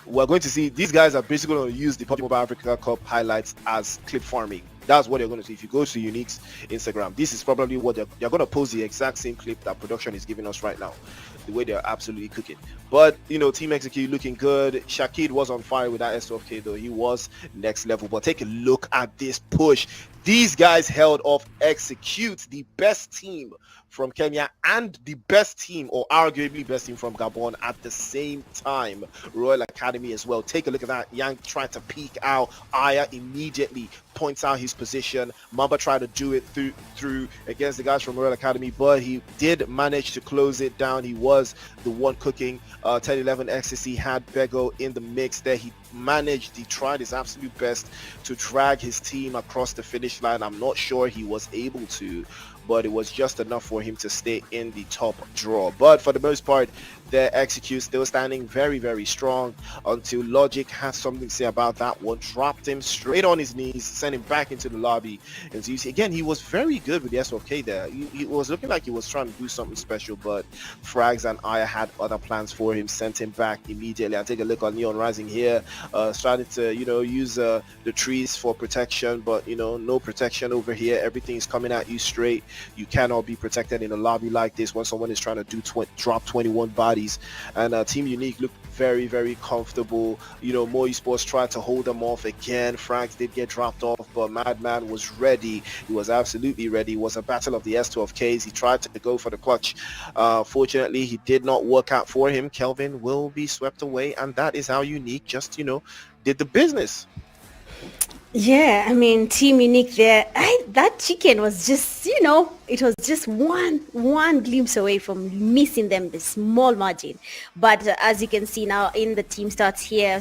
[SPEAKER 2] We're going to see these guys are basically going to use the Pubg Mobile Africa Cup highlights as clip farming. That's what you're going to see. If you go to Unique's Instagram, this is probably what they're going to post the exact same clip that production is giving us right now, the way they're absolutely cooking. But, you know, Team Execute looking good. Shakid was on fire with that S12K, though. He was next level. But take a look at this push. These guys held off Execute, the best team from Kenya and the best team, or arguably best team from Gabon at the same time. Royal Academy as well. Take a look at that. Yang trying to peek out. Aya immediately points out his position. Mamba tried to do it through against the guys from Royal Academy, but he did manage to close it down. He was the one cooking. 1011 Ecstasy had Bego in the mix there. He tried his absolute best to drag his team across the finish line. I'm not sure he was able to, but it was just enough for him to stay in the top draw. But for the most part, their Execute still standing very, very strong until Logic had something to say about that one. Dropped him straight on his knees, sent him back into the lobby. And so you see, again, he was very good with the S12K there. He was looking like he was trying to do something special, but Frags and Aya had other plans for him, sent him back immediately. I'll take a look on Neon Rising here, starting to, you know, use the trees for protection, but, you know, no protection over here. Everything is coming at you straight. You cannot be protected in a lobby like this when someone is trying to do drop 21 bodies. And Team Unique looked very, very comfortable. You know, Mo eSports tried to hold them off again. Frags did get dropped off, but Madman was ready. He was absolutely ready. It was a battle of the S12Ks. He tried to go for the clutch. Fortunately, he did not work out for him. Kelvin will be swept away, and that is how Unique just, you know, did the business.
[SPEAKER 3] Yeah, I mean, Team Unique there. That chicken was just, it was just one glimpse away from missing them the small margin. But as you can see now in the team stats here,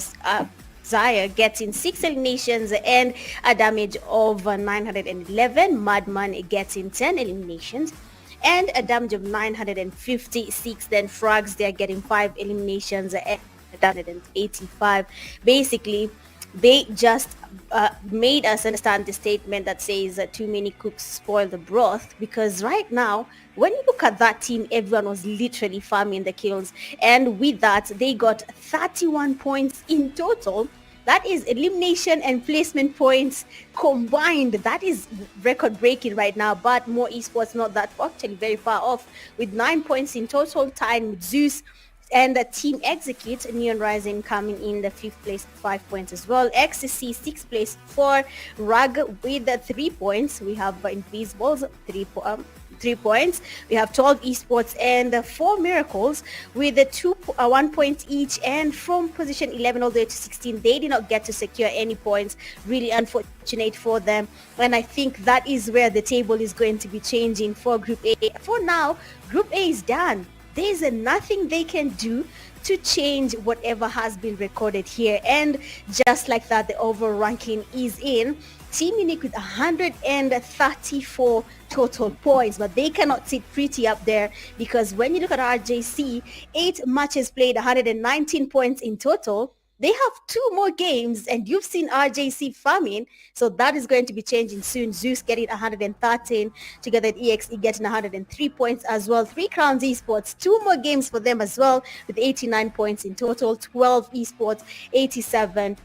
[SPEAKER 3] Zaya getting 6 eliminations and a damage of 911. Madman getting 10 eliminations and a damage of 956. Then Frags, they're getting 5 eliminations and 185. Basically, they just made us understand the statement that says that too many cooks spoil the broth, because right now when you look at that team, everyone was literally farming the kills, and with that they got 31 points in total. That is elimination and placement points combined. That is record breaking right now. But more esports not that actually very far off with 9 points in total, tied with Zeus and the team execute. Neon Rising coming in the fifth place, 5 points as well. XCC sixth place for Rag with the 3 points. We have Invisibles 3 points. We have 12 esports and 4 miracles with the 1 point each. And from position 11 all the way to 16, they did not get to secure any points. Really unfortunate for them. And I think that is where the table is going to be changing for Group A. For now, Group A is done. There's nothing they can do to change whatever has been recorded here. And just like that, the overall ranking is in. Team Unique with 134 total points, but they cannot sit pretty up there, because when you look at RJC, 8 matches played, 119 points in total. They have 2 more games, and you've seen RJC farming, so that is going to be changing soon. Zeus getting 113, together with EXE getting 103 points as well. 3 Crowns Esports, 2 more games for them as well, with 89 points in total. 12 Esports, 87.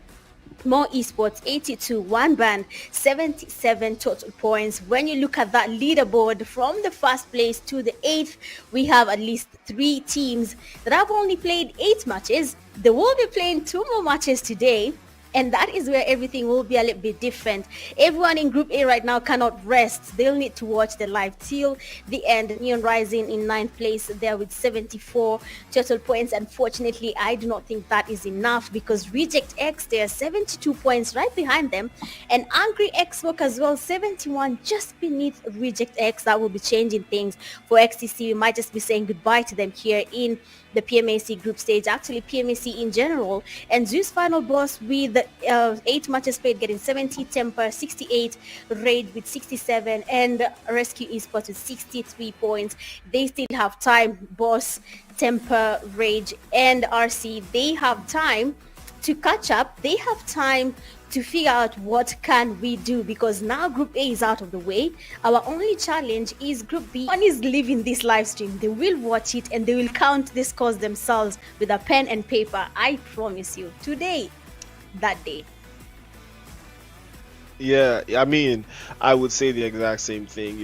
[SPEAKER 3] More esports 82, one band 77 total points. When you look at that leaderboard from the first place to the 8th, we have at least 3 teams that have only played 8 matches. They will be playing 2 more matches today, and that is where everything will be a little bit different. Everyone in Group A right now cannot rest. They'll need to watch the live till the end. Neon Rising in 9th place there with 74 total points. Unfortunately, I do not think that is enough, because Reject X, there are 72 points right behind them, and Angry Xbox as well, 71 just beneath Reject X. That will be changing things for XTC. We might just be saying goodbye to them here in the PMAC group stage, actually PMAC in general. And Zeus Final Boss with 8 matches played getting 70, Temper 68, Raid with 67, and Rescue Esports with 63 points. They still have time. Boss, Temper, Rage, and RC, they have time to catch up. They have time to figure out what can we do, because now Group A is out of the way. Our only challenge is Group B. One is leaving this live stream. They will watch it and they will count the scores themselves with a pen and paper. I promise you, today, that day.
[SPEAKER 2] Yeah, I mean, I would say the exact same thing.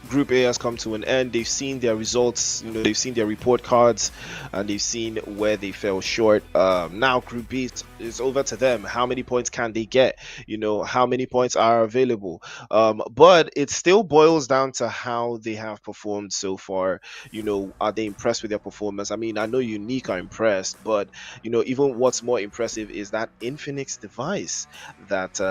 [SPEAKER 2] Group A has come to an end. They've seen their results, they've seen their report cards, and they've seen where they fell short. Now Group B is over to them. How many points can they get? How many points are available? But it still boils down to how they have performed so far. Are they impressed with their performance? I mean, I know Unique are impressed, but even what's more impressive is that Infinix device that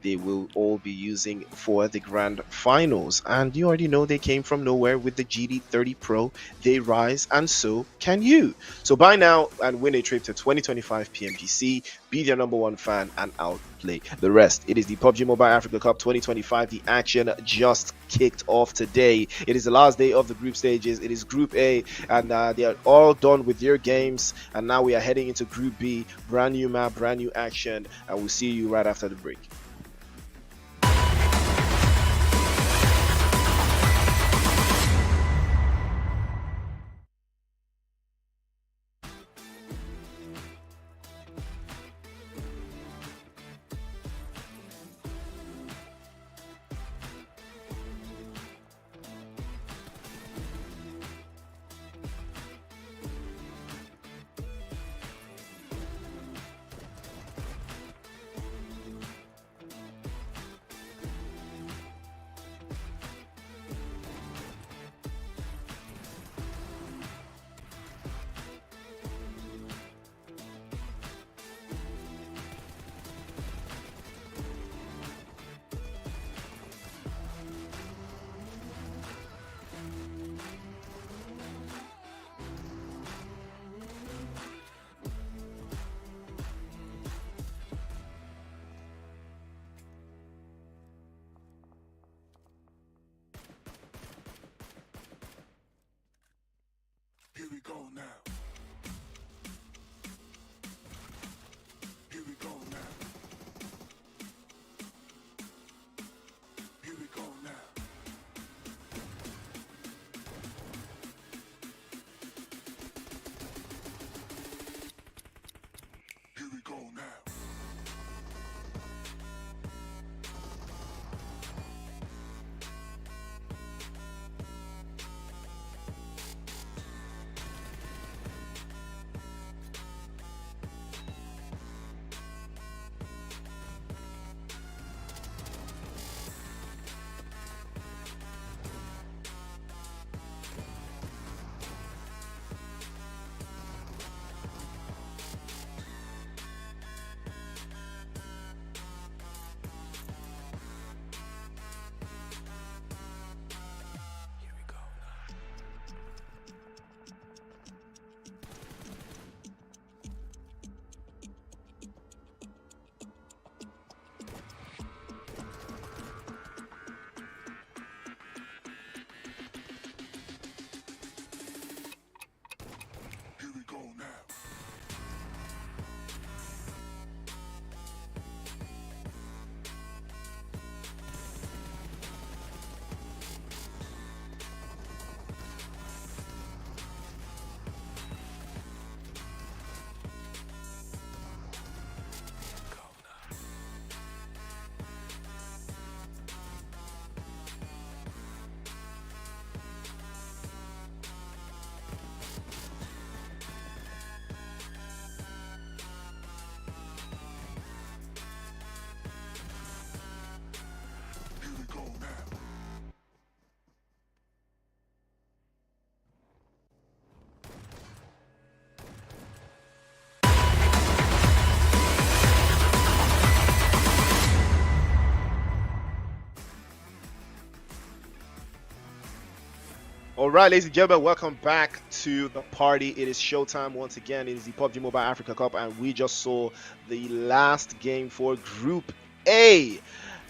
[SPEAKER 2] they will all be using for the Grand Finals. And you already know they came from nowhere with the GD30 Pro. They rise, and so can you. So buy now and win a trip to 2025 PMGC. Be their #1 fan and outplay the rest. It is the Pubg Mobile Africa Cup 2025. The action just kicked off today. It is the last day of the group stages. It is Group A, and they are all done with their games. And now we are heading into Group B. Brand new map, brand new action, and we'll see you right after the break. All right, ladies and gentlemen, welcome back to the party. It is showtime once again. It is the Pubg Mobile Africa Cup, and we just saw the last game for Group A.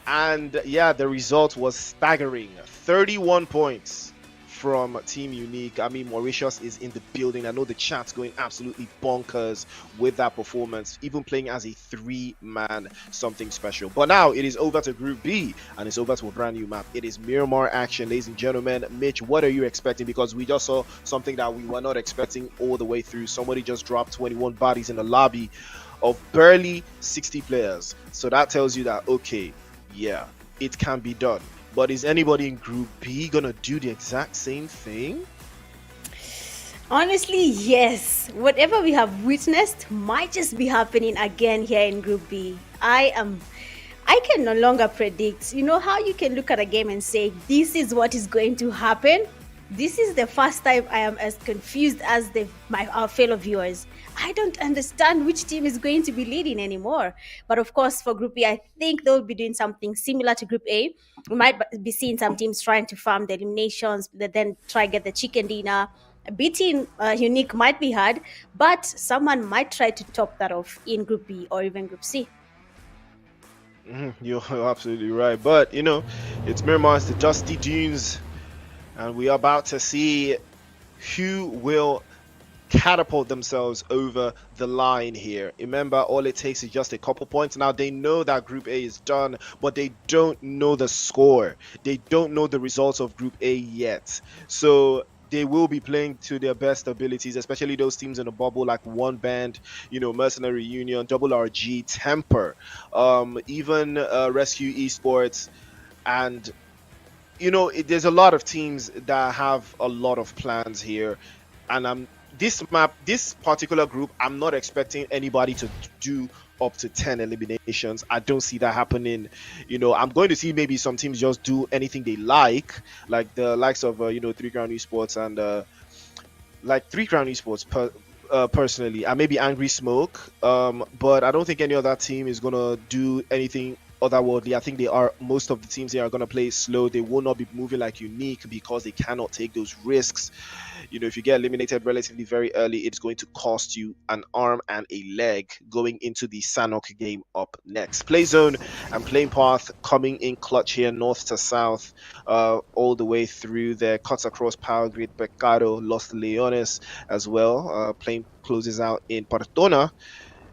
[SPEAKER 2] And yeah, the result was staggering. 31 points from Team Unique. I mean, Mauritius is in the building. I know the chat's going absolutely bonkers with that performance, even playing as a three-man something special. But now it is over to Group B, and it's over to a brand new map. It is Miramar action, ladies and gentlemen. Mitch, what are you expecting? Because we just saw something that we were not expecting all the way through. Somebody just dropped 21 bodies in the lobby of barely 60 players. So that tells you that, okay, yeah, it can be done. But is anybody in Group B gonna do the exact same thing?
[SPEAKER 3] Honestly, yes. Whatever we have witnessed might just be happening again here in Group B. I can no longer predict. You know how you can look at a game and say, this is what is going to happen? This is the first time I am as confused as our fellow viewers. I don't understand which team is going to be leading anymore. But of course, for Group B, I think they'll be doing something similar to Group A. We might be seeing some teams trying to farm the eliminations, then try get the chicken dinner. Beating Unique might be hard, but someone might try to top that off in Group B or even Group C.
[SPEAKER 2] You're absolutely right. But, you know, it's Miramar, it's the Dusty Dunes, and we are about to see who will catapult themselves over the line here. Remember, all it takes is just a couple points. Now they know that Group A is done, but they don't know the score. They don't know the results of Group A yet. So they will be playing to their best abilities, especially those teams in the bubble like One Band, you know, Mercenary Union, Double RG, Temper, even Rescue Esports, and you know, there's a lot of teams that have a lot of plans here, and this particular group, I'm not expecting anybody to do up to 10 eliminations. I don't see that happening. You know, I'm going to see maybe some teams just do anything they like the likes of you know, 3 Crown Esports and like 3 Crown Esports personally, and maybe Angry Smoke. But I don't think any other team is gonna do anything otherworldly. I think most of the teams here are going to play slow. They will not be moving like Unique because they cannot take those risks. You know, if you get eliminated relatively very early, it's going to cost you an arm and a leg going into the Sanok game up next. Play zone and playing path coming in clutch here, north to south, all the way through there. Cuts across Power Grid, Pecado, Los Leones as well. Playing closes out in Partona.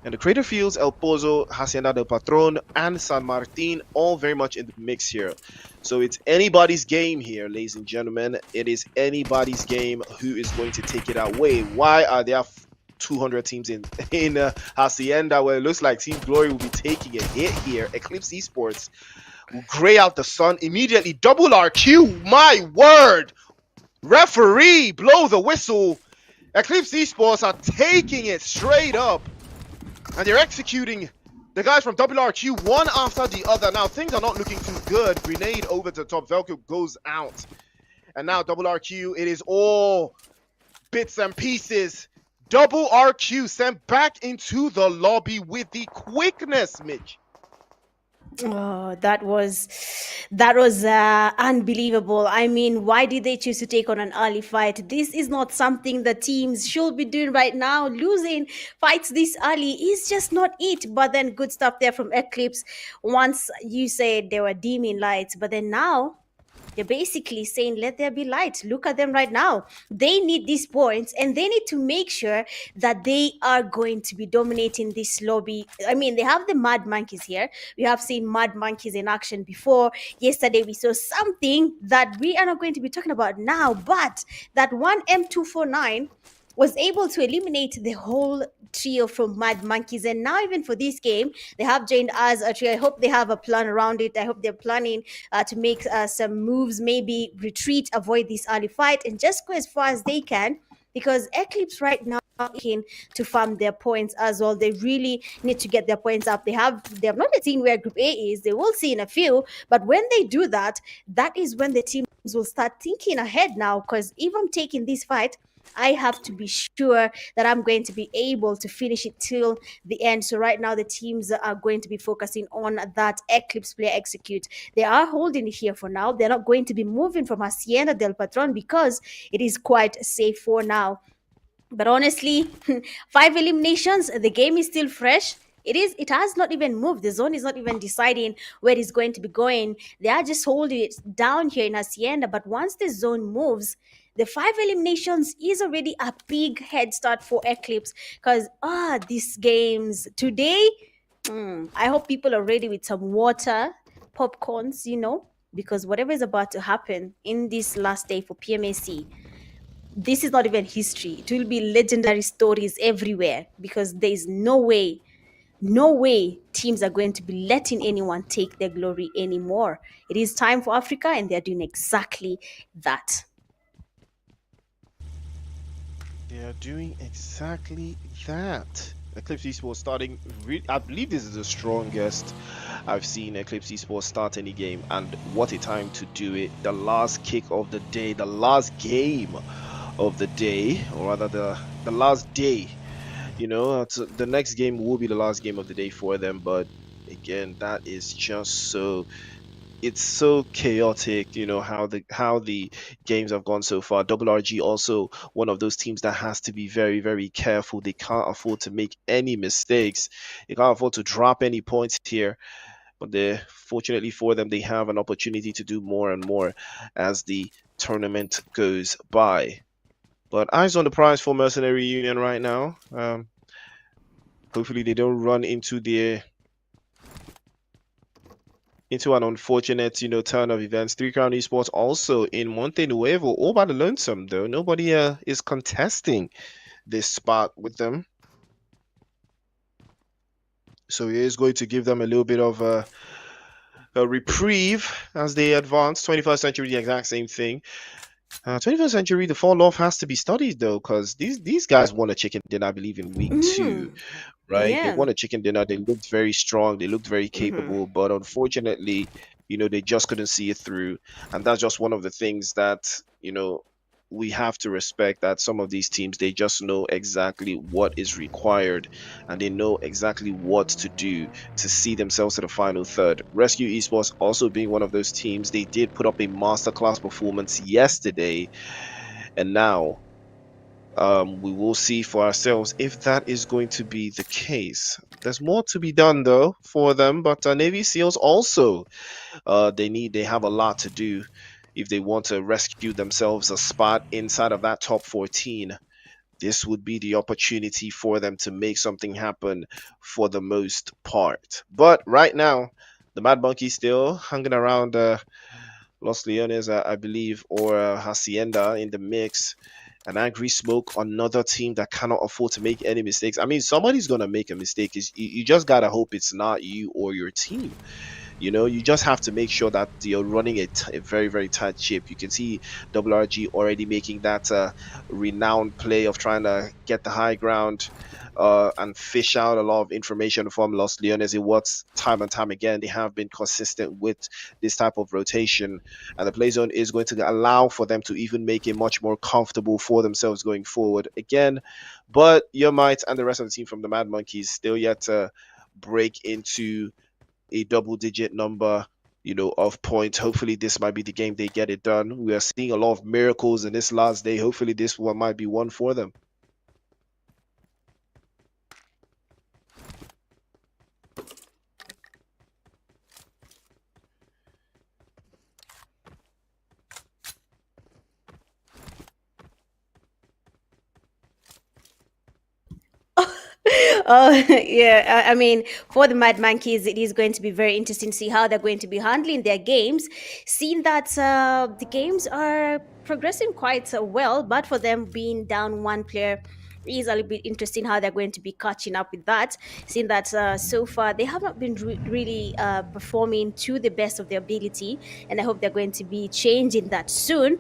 [SPEAKER 2] And the Crater Fields, El Pozo, Hacienda del Patron, and San Martin, all very much in the mix here. So it's anybody's game here, ladies and gentlemen. It is anybody's game who is going to take it away. Why are there 200 teams in Hacienda, where it looks like Team Glory will be taking a hit here? Eclipse Esports will gray out the sun immediately. Double RQ, my word! Referee, blow the whistle. Eclipse Esports are taking it straight up. And they're executing the guys from WRQ one after the other. Now, things are not looking too good. Grenade over to the top. Velcro goes out. And now, WRQ, it is all bits and pieces. WRQ sent back into the lobby with the quickness, Mitch.
[SPEAKER 3] Oh, that was unbelievable. I mean, why did they choose to take on an early fight? This is not something the teams should be doing right now. Losing fights this early is just not it. But then good stuff there from Eclipse. Once you said they were dimming lights, but then now they're basically saying, let there be light. Look at them right now. They need these points and they need to make sure that they are going to be dominating this lobby. I mean, they have the Mad Monkeys here. We have seen Mad Monkeys in action before. Yesterday, we saw something that we are not going to be talking about now, but that one M249 was able to eliminate the whole trio from Mad Monkeys. And now even for this game, they have joined as a trio. I hope they have a plan around it. I hope they're planning to make some moves, maybe retreat, avoid this early fight, and just go as far as they can, because Eclipse right now looking to farm their points as well. They really need to get their points up. They have not seen where Group A is. They will see in a few, but when they do that, that is when the teams will start thinking ahead now, because even taking this fight, I have to be sure that I'm going to be able to finish it till the end. So right now the teams are going to be focusing on that Eclipse player execute. They are holding it here for now. They're not going to be moving from Hacienda del Patron because it is quite safe for now. But honestly, five eliminations, the game is still fresh. It has not even moved. The zone is not even deciding where it's going to be going. They are just holding it down here in Hacienda. But once the zone moves, the five eliminations is already a big head start for Eclipse. Because these games today, I hope people are ready with some water, popcorns, because whatever is about to happen in this last day for PMAC, this is not even history. It will be legendary stories everywhere because there is no way teams are going to be letting anyone take their glory anymore. It is time for Africa, and they're doing exactly that.
[SPEAKER 2] They are doing exactly that. Eclipse Esports starting, I believe this is the strongest I've seen Eclipse Esports start any game, and what a time to do it. The last kick of the day, the last game of the day, or rather the last day. The next game will be the last game of the day for them, but again, that is just it's so chaotic, how the games have gone so far. WRG also one of those teams that has to be very, very careful. They can't afford to make any mistakes. They can't afford to drop any points here. But fortunately for them, they have an opportunity to do more and more as the tournament goes by. But eyes on the prize for Mercenary Union right now. Hopefully they don't run into an unfortunate, turn of events. Three Crown Esports also in Monte Nuevo, all by the lonesome though. Nobody is contesting this spot with them. So it is going to give them a little bit of a reprieve as they advance. 21st Century, the exact same thing. 21st Century, the fall off has to be studied though, because these guys won a chicken dinner, I believe, in week 2. Right? They
[SPEAKER 3] Yeah.
[SPEAKER 2] won a chicken dinner. They looked very strong. They looked very capable, but unfortunately, they just couldn't see it through. And that's just one of the things that, we have to respect, that some of these teams, they just know exactly what is required and they know exactly what to do to see themselves to the final third. Rescue Esports also being one of those teams, they did put up a masterclass performance yesterday, and now we will see for ourselves if that is going to be the case. There's more to be done though for them, but Navy SEALs also they have a lot to do if they want to rescue themselves a spot inside of that top 14. This would be the opportunity for them to make something happen for the most part. But right now, the Mad Monkey still hanging around Los Leones, I believe, or Hacienda in the mix. An angry smoke, another team that cannot afford to make any mistakes. I mean, somebody's gonna make a mistake. You just gotta hope it's not you or your team. You just have to make sure that you're running a very, very tight ship. You can see WRG already making that renowned play of trying to get the high ground and fish out a lot of information from Los Leones. It works time and time again. They have been consistent with this type of rotation, and the play zone is going to allow for them to even make it much more comfortable for themselves going forward again. But your might and the rest of the team from the Mad Monkeys still yet to break into a double-digit number, of points. Hopefully, this might be the game they get it done. We are seeing a lot of miracles in this last day. Hopefully, this one might be one for them.
[SPEAKER 3] Oh, yeah. I mean, for the Mad Monkeys, it is going to be very interesting to see how they're going to be handling their games, seeing that the games are progressing quite well, but for them being down one player is a little bit interesting how they're going to be catching up with that, seeing that so far they have not been really performing to the best of their ability, and I hope they're going to be changing that soon.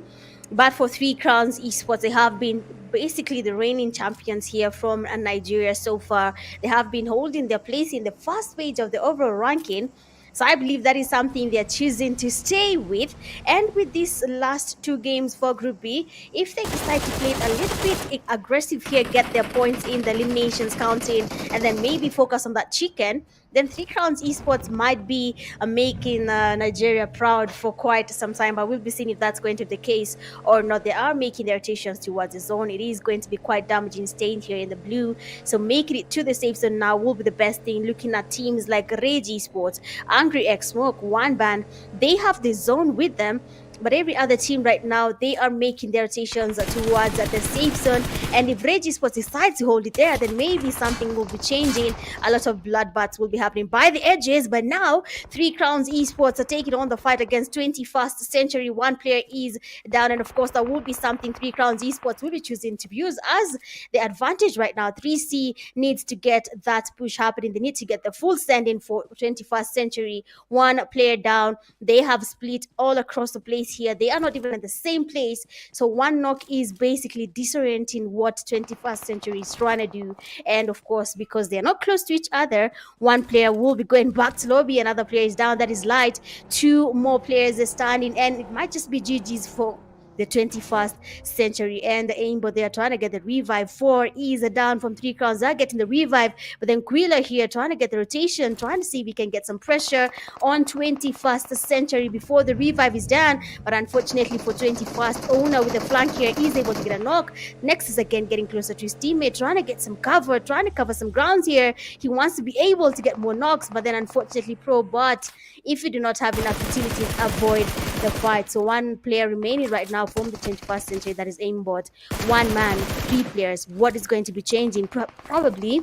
[SPEAKER 3] But for Three Crowns Esports, they have been basically the reigning champions here from Nigeria so far. They have been holding their place in the first page of the overall ranking. So I believe that is something they're choosing to stay with. And with these last two games for Group B, if they decide to play it a little bit aggressive here, get their points in the eliminations counting, and then maybe focus on that chicken, then Three Crowns Esports might be making Nigeria proud for quite some time. But we'll be seeing if that's going to be the case or not. They are making their rotations towards the zone. It is going to be quite damaging staying here in the blue. So making it to the safe zone now will be the best thing. Looking at teams like Rage Esports, Angry X Smoke, One Band, they have the zone with them. But every other team right now, they are making their rotations towards the safe zone. And if Rage Esports decides to hold it there, then maybe something will be changing. A lot of bloodbaths will be happening by the edges. But now, Three Crowns Esports are taking on the fight against 21st Century. One player is down. And of course, that will be something Three Crowns Esports will be choosing to use as the advantage right now. 3C needs to get that push happening. They need to get the full stand-in for 21st Century. One player down. They have split all across the place here. They are not even in the same place. So one knock is basically disorienting what 21st Century is trying to do. And of course, because they're not close to each other, one player will be going back to lobby, another player is down. That is Light. Two more players are standing, and it might just be GG's for the 21st Century. And the aimbot, they are trying to get the revive. 4 is down from 3 crowns. They're getting the revive, but then Quila here trying to get the rotation, trying to see if we can get some pressure on 21st Century before the revive is done. But unfortunately for 21st, Owner with the flank here is able to get a knock. Next is again getting closer to his teammate, trying to get some cover, trying to cover some grounds here. He wants to be able to get more knocks, but then unfortunately but if you do not have enough utilities, avoid the fight. So one player remaining right now from the 21st Century, that is aimbot. One man, 3 players. What is going to be changing? Probably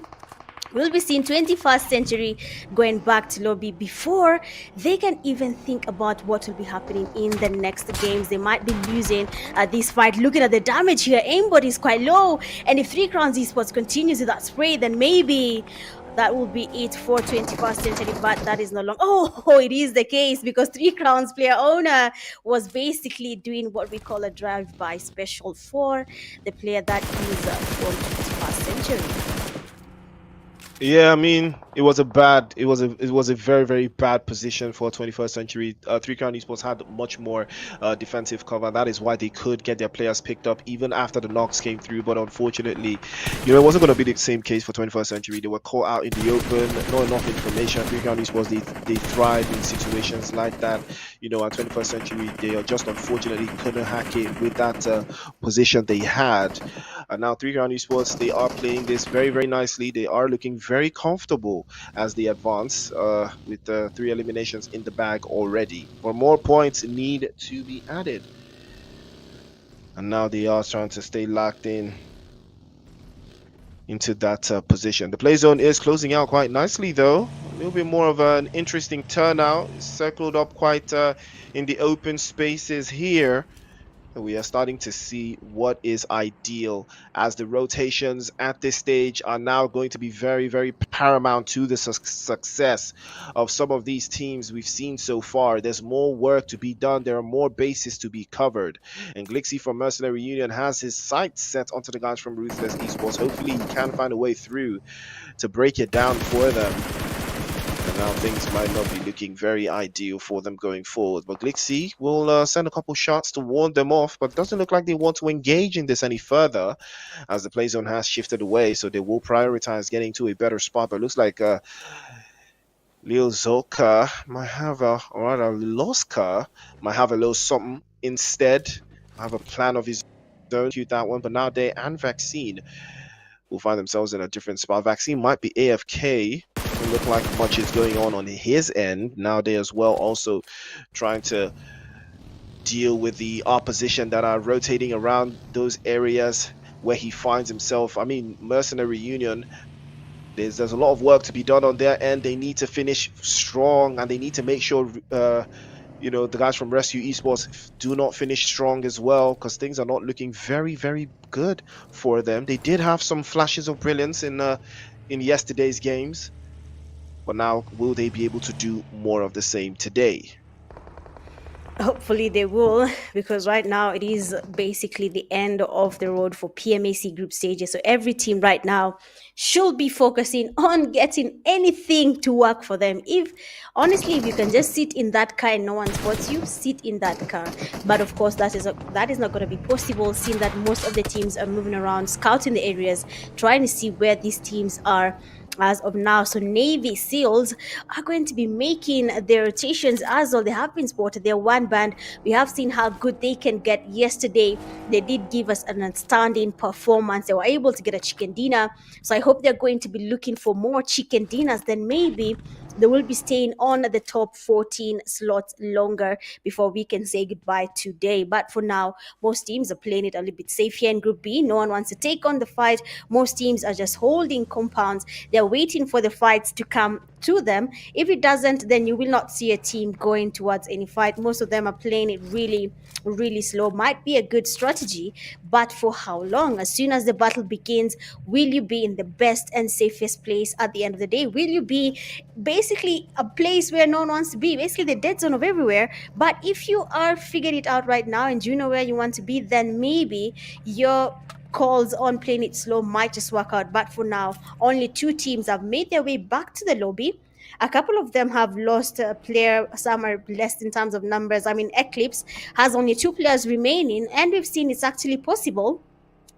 [SPEAKER 3] we'll be seeing 21st Century going back to lobby before they can even think about what will be happening in the next games. They might be losing this fight. Looking at the damage here, aimbot is quite low, and if 3 crowns esports continues with that spray, then maybe that will be it for 21st Century, but that is no longer. Oh, it is the case, because 3 crowns player Owner was basically doing what we call a drive-by special for the player that is from 21st Century.
[SPEAKER 2] Yeah, I mean, it was a very, very bad position for 21st Century. 3 Crown Esports had much more defensive cover. That is why they could get their players picked up even after the knocks came through. But unfortunately, it wasn't going to be the same case for 21st Century. They were caught out in the open, not enough information. 3 Crown Esports, they thrive in situations like that. At 21st Century, they just unfortunately couldn't hack it with that position they had. And now 3 Crown Esports, they are playing this very, very nicely. They are looking very comfortable as they advance with 3 eliminations in the bag already. But more points need to be added. And now they are trying to stay locked into that position. The play zone is closing out quite nicely though. A little bit more of an interesting turnout. It's circled up quite in the open spaces here. We are starting to see what is ideal, as the rotations at this stage are now going to be very, very paramount to the success of some of these teams we've seen so far. There's more work to be done. There are more bases to be covered. And Glixie from Mercenary Union has his sights set onto the guys from Ruthless Esports. Hopefully he can find a way through to break it down for them. And now things might not be looking very ideal for them going forward. But Glixie will send a couple shots to warn them off, but it doesn't look like they want to engage in this any further, as the play zone has shifted away. So they will prioritize getting to a better spot. But it looks like Lil Zoka might have Loska might have a little something instead. Have a plan of his own. Cute that one. But Nowday and Vaccine will find themselves in a different spot. Vaccine might be AFK. Doesn't look like much is going on his end. Nowadays as well, also trying to deal with the opposition that are rotating around those areas where he finds himself. I mean, Mercenary Union, there's a lot of work to be done on their end. They need to finish strong, and they need to make sure the guys from Rescue Esports do not finish strong as well, because things are not looking very, very good for them. They did have some flashes of brilliance in yesterday's games, but now will they be able to do more of the same today?
[SPEAKER 3] Hopefully they will, because right now it is basically the end of the road for PMAC group stages. So every team right now should be focusing on getting anything to work for them. If honestly, if you can just sit in that car and no one spots you, sit in that car. But of course, that is not going to be possible, seeing that most of the teams are moving around, scouting the areas, trying to see where these teams are as of now. So Navy SEALs are going to be making their rotations as well. They have been spotted. They're one band. We have seen how good they can get yesterday. They did give us an outstanding performance. They were able to get a chicken dinner. So I hope they're going to be looking for more chicken dinners. Then maybe they will be staying on the top 14 slots longer before we can say goodbye today. But for now, most teams are playing it a little bit safe here in Group B. No one wants to take on the fight. Most teams are just holding compounds. They're waiting for the fights to come to them. If it doesn't, then you will not see a team going towards any fight. Most of them are playing it really slow. Might be a good strategy, but for how long? As soon as the battle begins, will you be in the best and safest place at the end of the day? Will you be basically a place where no one wants to be, basically the dead zone of everywhere? But if you are figured it out right now and you know where you want to be, then maybe your calls on playing it slow might just work out. But for now, only two teams have made their way back to the lobby. A couple of them have lost a player. Some are less in terms of numbers. I mean, Eclipse has only two players remaining, and we've seen it's actually possible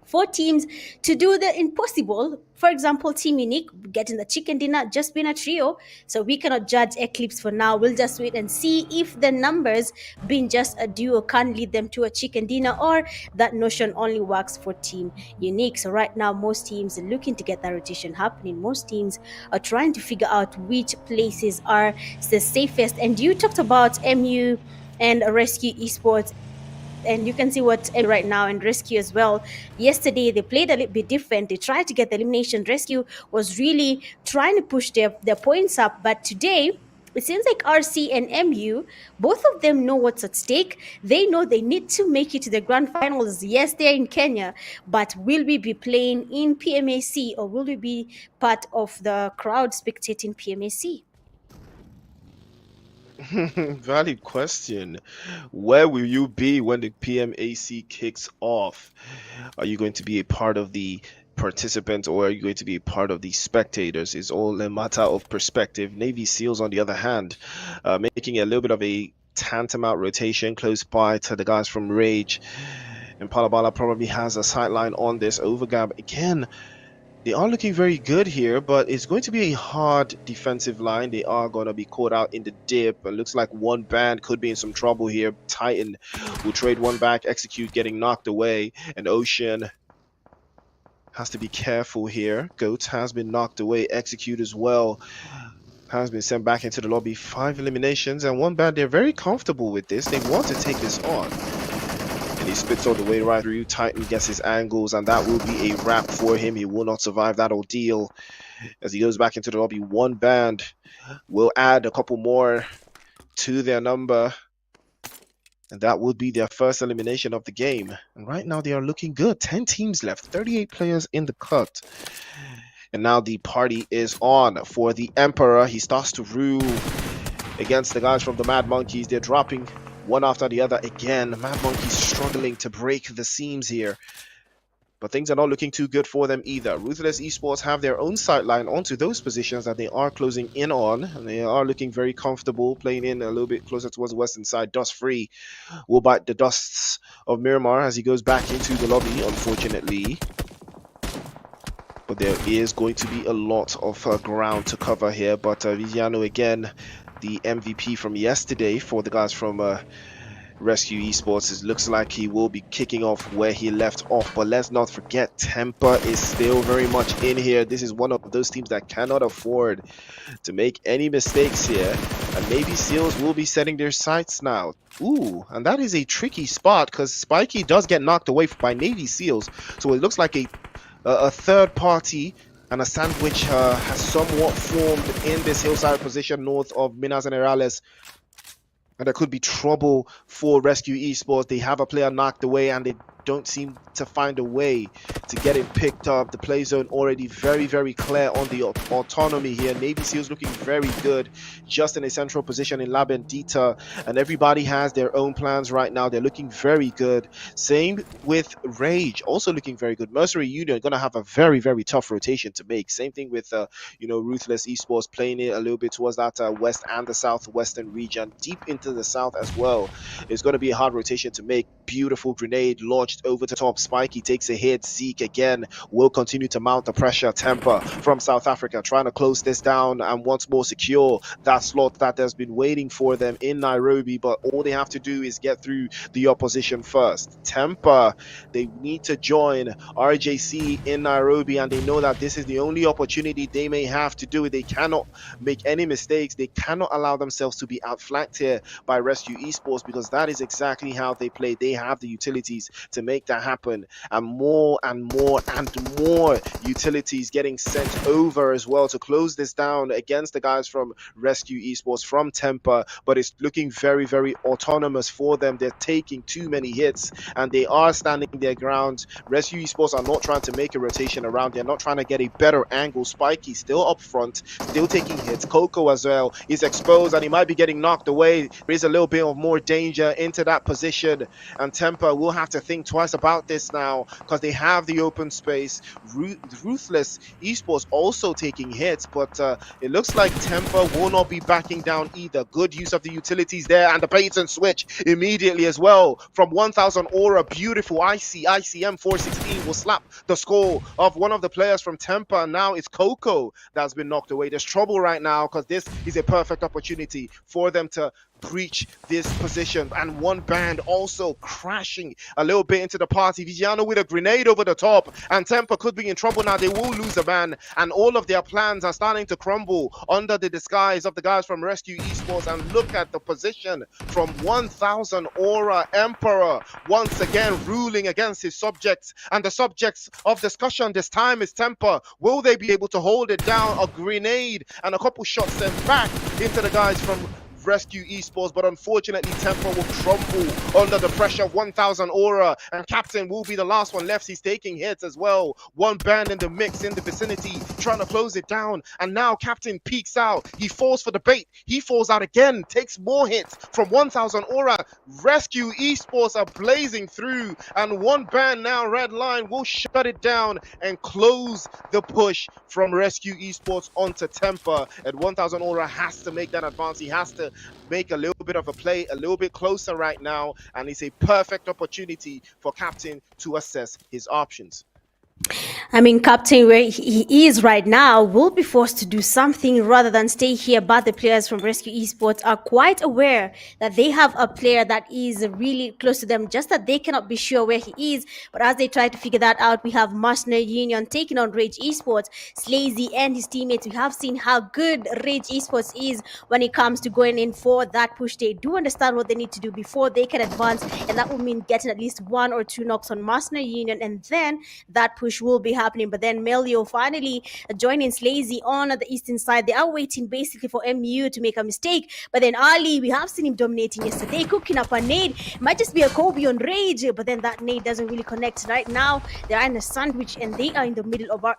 [SPEAKER 3] for teams to do the impossible. For example, Team Unique getting the chicken dinner, just being a trio. So we cannot judge Eclipse for now. We'll just wait and see if the numbers being just a duo can lead them to a chicken dinner, or that notion only works for Team Unique. So right now, most teams are looking to get that rotation happening. Most teams are trying to figure out which places are the safest. And you talked about MU and Rescue Esports, and you can see what right now in Rescue as well. Yesterday they played a little bit different. They tried to get the elimination. Rescue was really trying to push their points up, but today it seems like RC and MU, both of them know what's at stake. They know they need to make it to the grand finals. Yes, they're in Kenya, but will we be playing in PMAC, or will we be part of the crowd spectating PMAC?
[SPEAKER 2] Valid question. Where will you be when the PMAC kicks off? Are you going to be a part of the participants, or are you going to be a part of the spectators? It's all a matter of perspective. Navy SEALs, on the other hand, making a little bit of a tantamount rotation close by to the guys from Rage. And Palabala probably has a sideline on this. Overgab again. They are looking very good here, but it's going to be a hard defensive line. They are going to be caught out in the dip. It looks like one band could be in some trouble here. Titan will trade one back, Execute getting knocked away, and Ocean has to be careful here. Goat has been knocked away, Execute as well has been sent back into the lobby. 5 eliminations, and one band, they're very comfortable with this. They want to take this on. And he spits all the way right through. Titan gets his angles, and that will be a wrap for him. He will not survive that ordeal. As he goes back into the lobby, one band will add a couple more to their number, and that would be their first elimination of the game. And right now they are looking good. 10 teams left, 38 players in the cut. And now the party is on for the Emperor. He starts to rule against the guys from the Mad Monkeys. They're dropping one after the other again. Mad Monkeys struggling to break the seams here, but things are not looking too good for them either. Ruthless Esports have their own sightline onto those positions that they are closing in on, and they are looking very comfortable, playing in a little bit closer towards the western side. Dust Free will bite the dusts of Miramar as he goes back into the lobby, unfortunately. But there is going to be a lot of ground to cover here. But Vigiano again, the MVP from yesterday for the guys from Rescue Esports, it looks like he will be kicking off where he left off. But let's not forget, Temper is still very much in here. This is one of those teams that cannot afford to make any mistakes here, and maybe Seals will be setting their sights now. Ooh, and that is a tricky spot because Spiky does get knocked away by Navy Seals, so it looks like a third party and a sandwich has somewhat formed in this hillside position north of Minas Generales. And there could be trouble for Rescue Esports. They have a player knocked away, and they don't seem to find a way to getting picked up. The play zone already very, very clear on the autonomy here. Navy SEALs looking very good, just in a central position in La Bendita, and everybody has their own plans right now. They're looking very good. Same with Rage, also looking very good. Mercenary Union going to have a very, very tough rotation to make. Same thing with, Ruthless Esports playing it a little bit towards that west and the southwestern region, deep into the south as well. It's going to be a hard rotation to make. Beautiful grenade launched over the top. Spiky takes a hit. Zeke again will continue to mount the pressure. Temper from South Africa trying to close this down and once more secure that slot that has been waiting for them in Nairobi, but all they have to do is get through the opposition first. Temper, they need to join RJC in Nairobi, and they know that this is the only opportunity they may have to do it. They cannot make any mistakes. They cannot allow themselves to be outflanked here by Rescue Esports, because that is exactly how they play. They have the utilities to make that happen, and more utilities getting sent over as well to close this down against the guys from Rescue Esports, from Temper. But it's looking very, very autonomous for them. They're taking too many hits and they are standing their ground. Rescue Esports are not trying to make a rotation around. They're not trying to get a better angle. Spiky still up front, still taking hits. Coco as well is exposed and he might be getting knocked away. There is a little bit of more danger into that position, and Temper will have to think twice about this now because they have the open space. Ruthless Esports also taking hits, but it looks like Temper will not be backing down either. Good use of the utilities there, and the bait and switch immediately as well from 1000 Aura. Beautiful ICM 416 will slap the skull of one of the players from Temper. Now it's Coco that's been knocked away. There's trouble right now because this is a perfect opportunity for them to breach this position, and one band also crashing a little bit into the party. Vigiano with a grenade over the top, and Temper could be in trouble now. They will lose a man, and all of their plans are starting to crumble under the disguise of the guys from Rescue Esports. And look at the position from 1000 Aura. Emperor once again ruling against his subjects, and the subjects of discussion this time is Temper. Will they be able to hold it down? A grenade and a couple shots sent back into the guys from Rescue Esports, but unfortunately Temper will crumble under the pressure of 1000 Aura, and Captain will be the last one left. He's taking hits as well. One band in the mix in the vicinity trying to close it down, and now Captain peeks out. He falls for the bait. He falls out again, takes more hits from 1000 Aura. Rescue Esports are blazing through, and one band now, Red Line, will shut it down and close the push from Rescue Esports onto Temper. And 1000 Aura has to make that advance. He has to make a little bit of a play a little bit closer right now, and it's a perfect opportunity for Captain to assess his options.
[SPEAKER 3] I mean, Captain, where he is right now, will be forced to do something rather than stay here. But the players from Rescue Esports are quite aware that they have a player that is really close to them, just that they cannot be sure where he is. But as they try to figure that out, we have Mercenary Union taking on Rage Esports. Slazy and his teammates, we have seen how good Rage Esports is when it comes to going in for that push. They do understand what they need to do before they can advance, and that will mean getting at least 1 or 2 knocks on Mercenary Union, and then that push will be happening. But then Melio finally joining Slazy on the eastern side. They are waiting basically for MU to make a mistake, but then Ali, we have seen him dominating yesterday, cooking up a nade. Might just be a Kobe on Rage, but then that nade doesn't really connect. Right now they are in a sandwich, and they are in the middle of our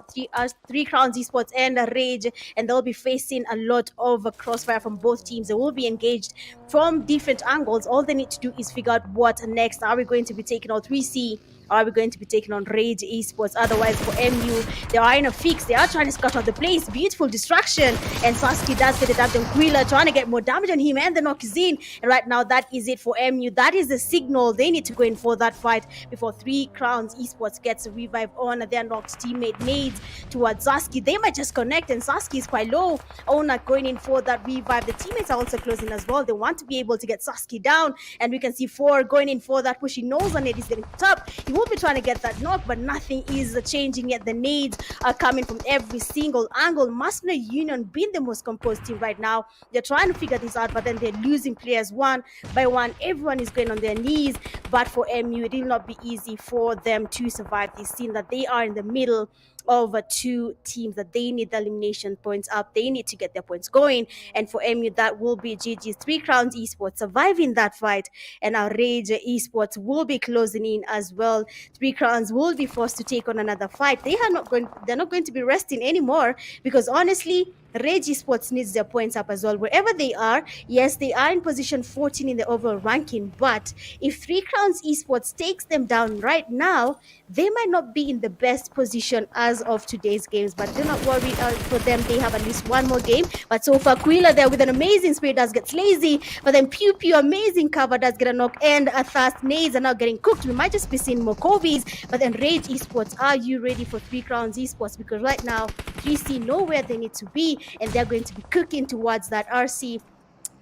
[SPEAKER 3] three Crowns Esports and Rage, and they'll be facing a lot of crossfire from both teams. They will be engaged from different angles. All they need to do is figure out what next. Are we going to be taking out 3C? Are we going to be taking on Rage Esports? Otherwise, for MU, they are in a fix. They are trying to scatter out the place. Beautiful distraction. And Sasuke does get it up. Then Grilla trying to get more damage on him. And the knock is in. And right now, that is it for MU. That is the signal. They need to go in for that fight before 3 Crowns Esports gets a revive on their knocked teammate nades towards Sasuke. They might just connect, and Sasuke is quite low. Ona going in for that revive. The teammates are also closing as well. They want to be able to get Sasuke down. And we can see 4 going in for that push. He knows the nade is getting put up. He will be trying to get that knock, but nothing is changing yet. The nades are coming from every single angle. Mercenary Union being the most composed team right now. They're trying to figure this out, but then they're losing players one by one. Everyone is going on their knees, but for MU, it will not be easy for them to survive this scene that they are in the middle of two teams that they need the elimination points up. They need to get their points going. And for MU, that will be GG's Three Crowns Esports surviving that fight. And our Rage Esports will be closing in as well. Three Crowns will be forced to take on another fight. They're not going to be resting anymore, because honestly, Rage Esports needs their points up as well. Wherever they are, yes, they are in position 14 in the overall ranking, but if Three Crowns Esports takes them down right now, they might not be in the best position as of today's games. But do not worry, for them, they have at least one more game. But so far, Quilla there with an amazing spray does get lazy, but then Pew Pew, amazing cover, does get a knock, and a fast nades are now getting cooked. We might just be seeing more Kobe's, but then Rage Esports, are you ready for Three Crowns Esports? Because right now, 3C know where they need to be, and they're going to be cooking towards that RC.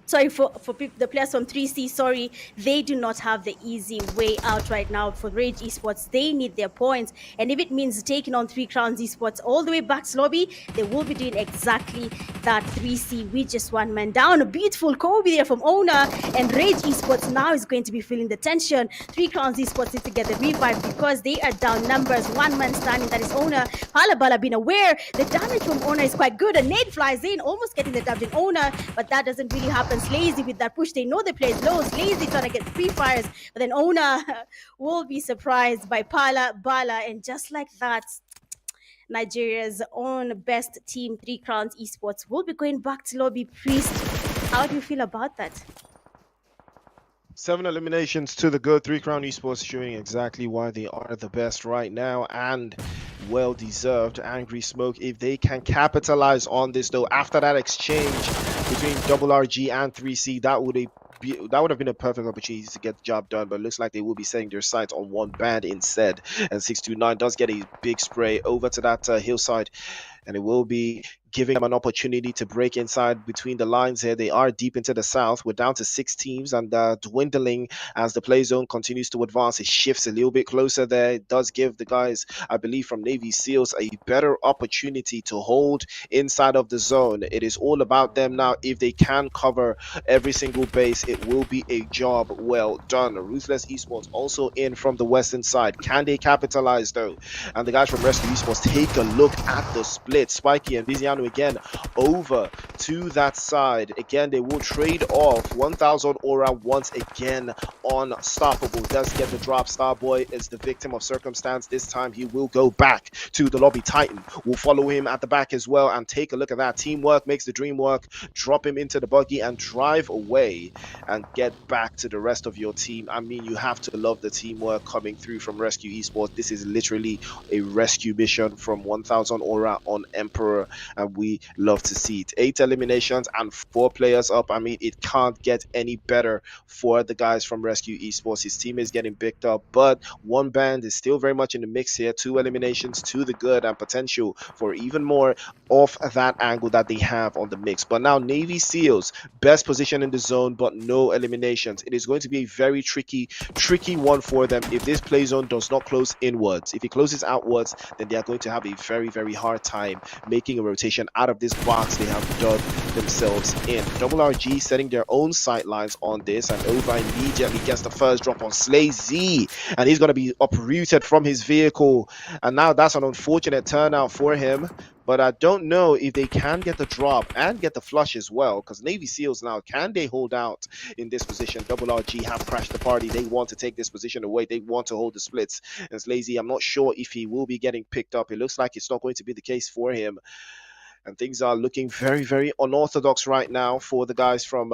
[SPEAKER 3] Sorry for the players from 3C, sorry, they do not have the easy way out right now. For Rage Esports, they need their points, and if it means taking on Three Crowns Esports all the way back to lobby, they will be doing exactly that. 3C with just one man down. A beautiful Kobe there from Owner, and Rage Esports now is going to be feeling the tension. Three Crowns Esports need to get the revive because they are down numbers. One man standing, that is Owner. Palabala being aware, the damage from Owner is quite good. A nade flies in, almost getting the damage in Owner, but that doesn't really happen. Lazy with that push, they know they play low. Lazy trying to get free fires, but then Owner will be surprised by Bala, and just like that, Nigeria's own best team, Three Crowns Esports, will be going back to lobby. Priest, how do you feel about that?
[SPEAKER 2] 7 eliminations to the good. Three Crown Esports showing exactly why they are the best right now, and well deserved. Angry Smoke, if they can capitalize on this though, after that exchange between Double RG and 3C, that would have been a perfect opportunity to get the job done, but it looks like they will be setting their sights on one band instead. And 629 does get a big spray over to that hillside, and it will be giving them an opportunity to break inside between the lines here. They are deep into the south. We're down to 6 teams and dwindling as the play zone continues to advance. It shifts a little bit closer there. It does give the guys, I believe, from Navy SEALs a better opportunity to hold inside of the zone. It is all about them now. If they can cover every single base, it will be a job well done. Ruthless Esports also in from the western side. Can they capitalize though? And the guys from Rescue Esports take a look at the split. Spiky and Viziano again over to that side. Again, they will trade off 1000 aura once again. Unstoppable does get the drop. Starboy is the victim of circumstance. This time he will go back to the lobby. Titan will follow him at the back as well, and take a look at that. Teamwork makes the dream work. Drop him into the buggy and drive away and get back to the rest of your team. I mean, you have to love the teamwork coming through from Rescue Esports. This is literally a rescue mission from 1000 aura on Emperor, and we love to see it. 8 eliminations and 4 players up. I mean, it can't get any better for the guys from Rescue Esports. His team is getting picked up, but one band is still very much in the mix here. 2 eliminations to the good, and potential for even more off that angle that they have on the mix. But now Navy SEALs, best position in the zone, but no eliminations. It is going to be a very tricky one for them if this play zone does not close inwards. If it closes outwards, then they are going to have a very, very hard time making a rotation out of this box they have dug themselves in. Double RG setting their own sightlines on this, and over immediately gets the first drop on Slay Z, and he's going to be uprooted from his vehicle. And now that's an unfortunate turnout for him, but I don't know if they can get the drop and get the flush as well, because Navy SEALs now, can they hold out in this position? Double RG have crashed the party. They want to take this position away. They want to hold the splits. And Slazy, I'm not sure if he will be getting picked up. It looks like it's not going to be the case for him. And things are looking very, very unorthodox right now for the guys from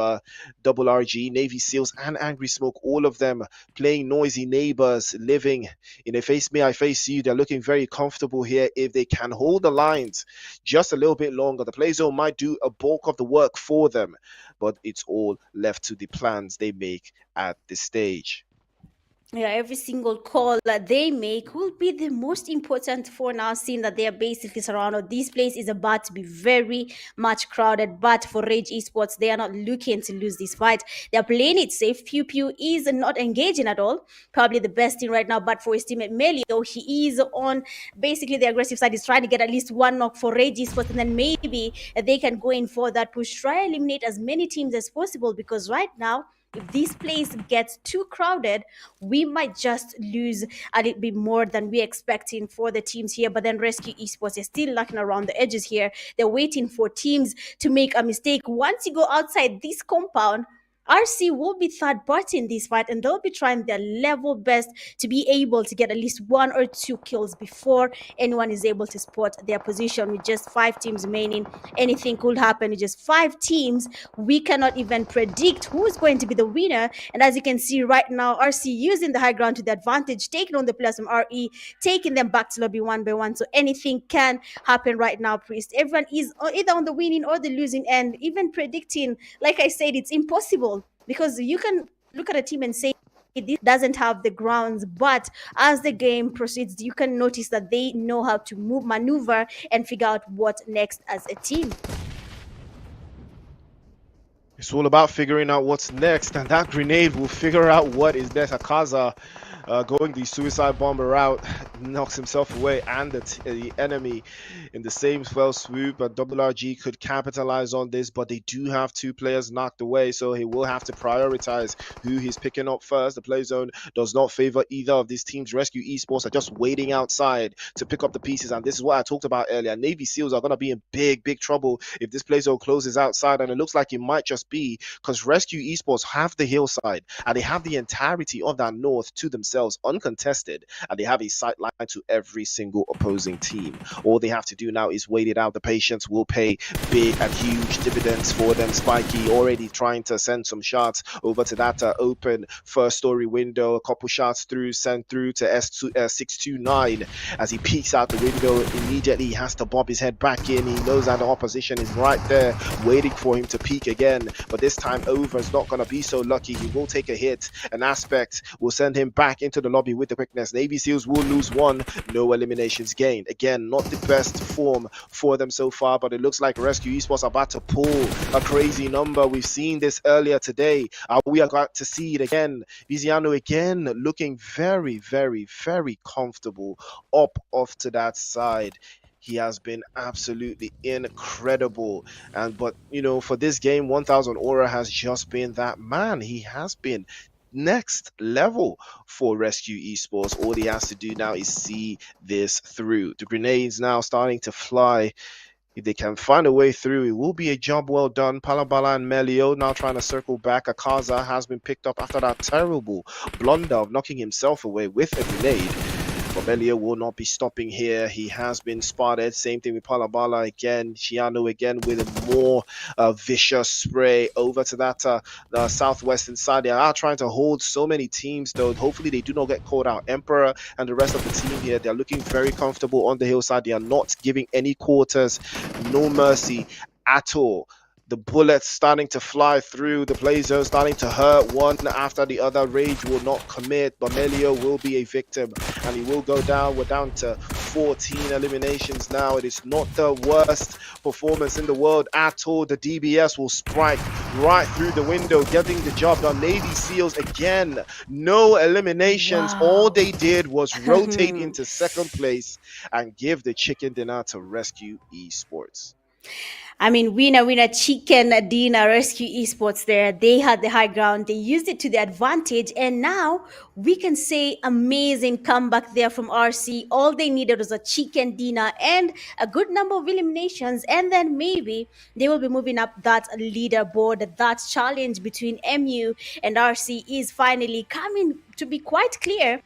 [SPEAKER 2] Double RG, Navy SEALs, and Angry Smoke. All of them playing noisy neighbors, living in a face me, I face you. They're looking very comfortable here. If they can hold the lines just a little bit longer, the play zone might do a bulk of the work for them. But it's all left to the plans they make at this stage.
[SPEAKER 3] Yeah, every single call that they make will be the most important for now, seeing that they are basically surrounded. This place is about to be very much crowded, but for Rage Esports, they are not looking to lose this fight. They are playing it safe. Pew Pew is not engaging at all. Probably the best thing right now, but for his teammate Melly, though, he is on basically the aggressive side. He's trying to get at least one knock for Rage Esports, and then maybe they can go in for that push, try eliminate as many teams as possible, because right now, if this place gets too crowded, we might just lose a little bit more than we're expecting for the teams here. But then Rescue Esports is still lacking around the edges here. They're waiting for teams to make a mistake. Once you go outside this compound, RC will be third party in this fight, and they'll be trying their level best to be able to get at least 1 or 2 kills before anyone is able to spot their position. With just 5 teams remaining, anything could happen. With just 5 teams, we cannot even predict who is going to be the winner. And as you can see right now, RC using the high ground to the advantage, taking on the players from RE, taking them back to lobby one by one. So anything can happen right now, Priest. Everyone is either on the winning or the losing end. Even predicting, like I said, it's impossible, because you can look at a team and say this doesn't have the grounds, but as the game proceeds, you can notice that they know how to maneuver and figure out what next as a team.
[SPEAKER 2] It's all about figuring out what's next, and that grenade will figure out what is next. Akaza going the suicide bomber route, knocks himself away and the enemy in the same fell swoop. But RG could capitalize on this, but they do have 2 players knocked away, so he will have to prioritize who he's picking up first. The play zone does not favor either of these teams. Rescue Esports are just waiting outside to pick up the pieces, and this is what I talked about earlier. Navy SEALs are going to be in big trouble if this play zone closes outside, and it looks like it might just be because Rescue Esports have the hillside and they have the entirety of that north to themselves, uncontested, and they have a sight line to every single opposing team. All they have to do now is wait it out. The patience will pay big and huge dividends for them. Spiky already trying to send some shots over to that open first story window. A couple shots through, sent through to S629. As he peeks out the window, immediately he has to bob his head back in. He knows that the opposition is right there waiting for him to peek again, but this time Over is not going to be so lucky. He will take a hit. An Aspect will send him back into the lobby with the quickness. Navy SEALs will lose 1, no eliminations gained. Again, not the best form for them so far, but it looks like Rescue Esports are about to pull a crazy number. We've seen this earlier today. We are going to see it again. Viziano again looking very comfortable up off to that side. He has been absolutely incredible. But you know, for this game, 1000 Aura has just been that man. He has been next level for Rescue Esports. All he has to do now is see this through. The grenades now starting to fly. If they can find a way through, it will be a job well done. Palabala and Melio now trying to circle back. Akaza has been picked up after that terrible blunder of knocking himself away with a grenade. But Melio will not be stopping here. He has been spotted. Same thing with Palabala again. Shiano again with a more vicious spray over to that southwestern side. They are trying to hold so many teams, though. Hopefully they do not get caught out. Emperor and the rest of the team here, they're looking very comfortable on the hillside. They are not giving any quarters, no mercy at all. The bullets starting to fly through the play zone, starting to hurt one after the other. Rage will not commit, but Melio will be a victim and he will go down. We're down to 14 eliminations now. It is not the worst performance in the world at all. The DBS will strike right through the window, getting the job done. Navy SEALs again, no eliminations.
[SPEAKER 3] Wow.
[SPEAKER 2] All they did was rotate into second place and give the chicken dinner to Rescue Esports.
[SPEAKER 3] I mean, winner, chicken dinner, Rescue Esports there. They had the high ground. They used it to their advantage. And now we can say amazing comeback there from RC. All they needed was a chicken dinner and a good number of eliminations. And then maybe they will be moving up that leaderboard. That challenge between MU and RC is finally coming to be quite clear.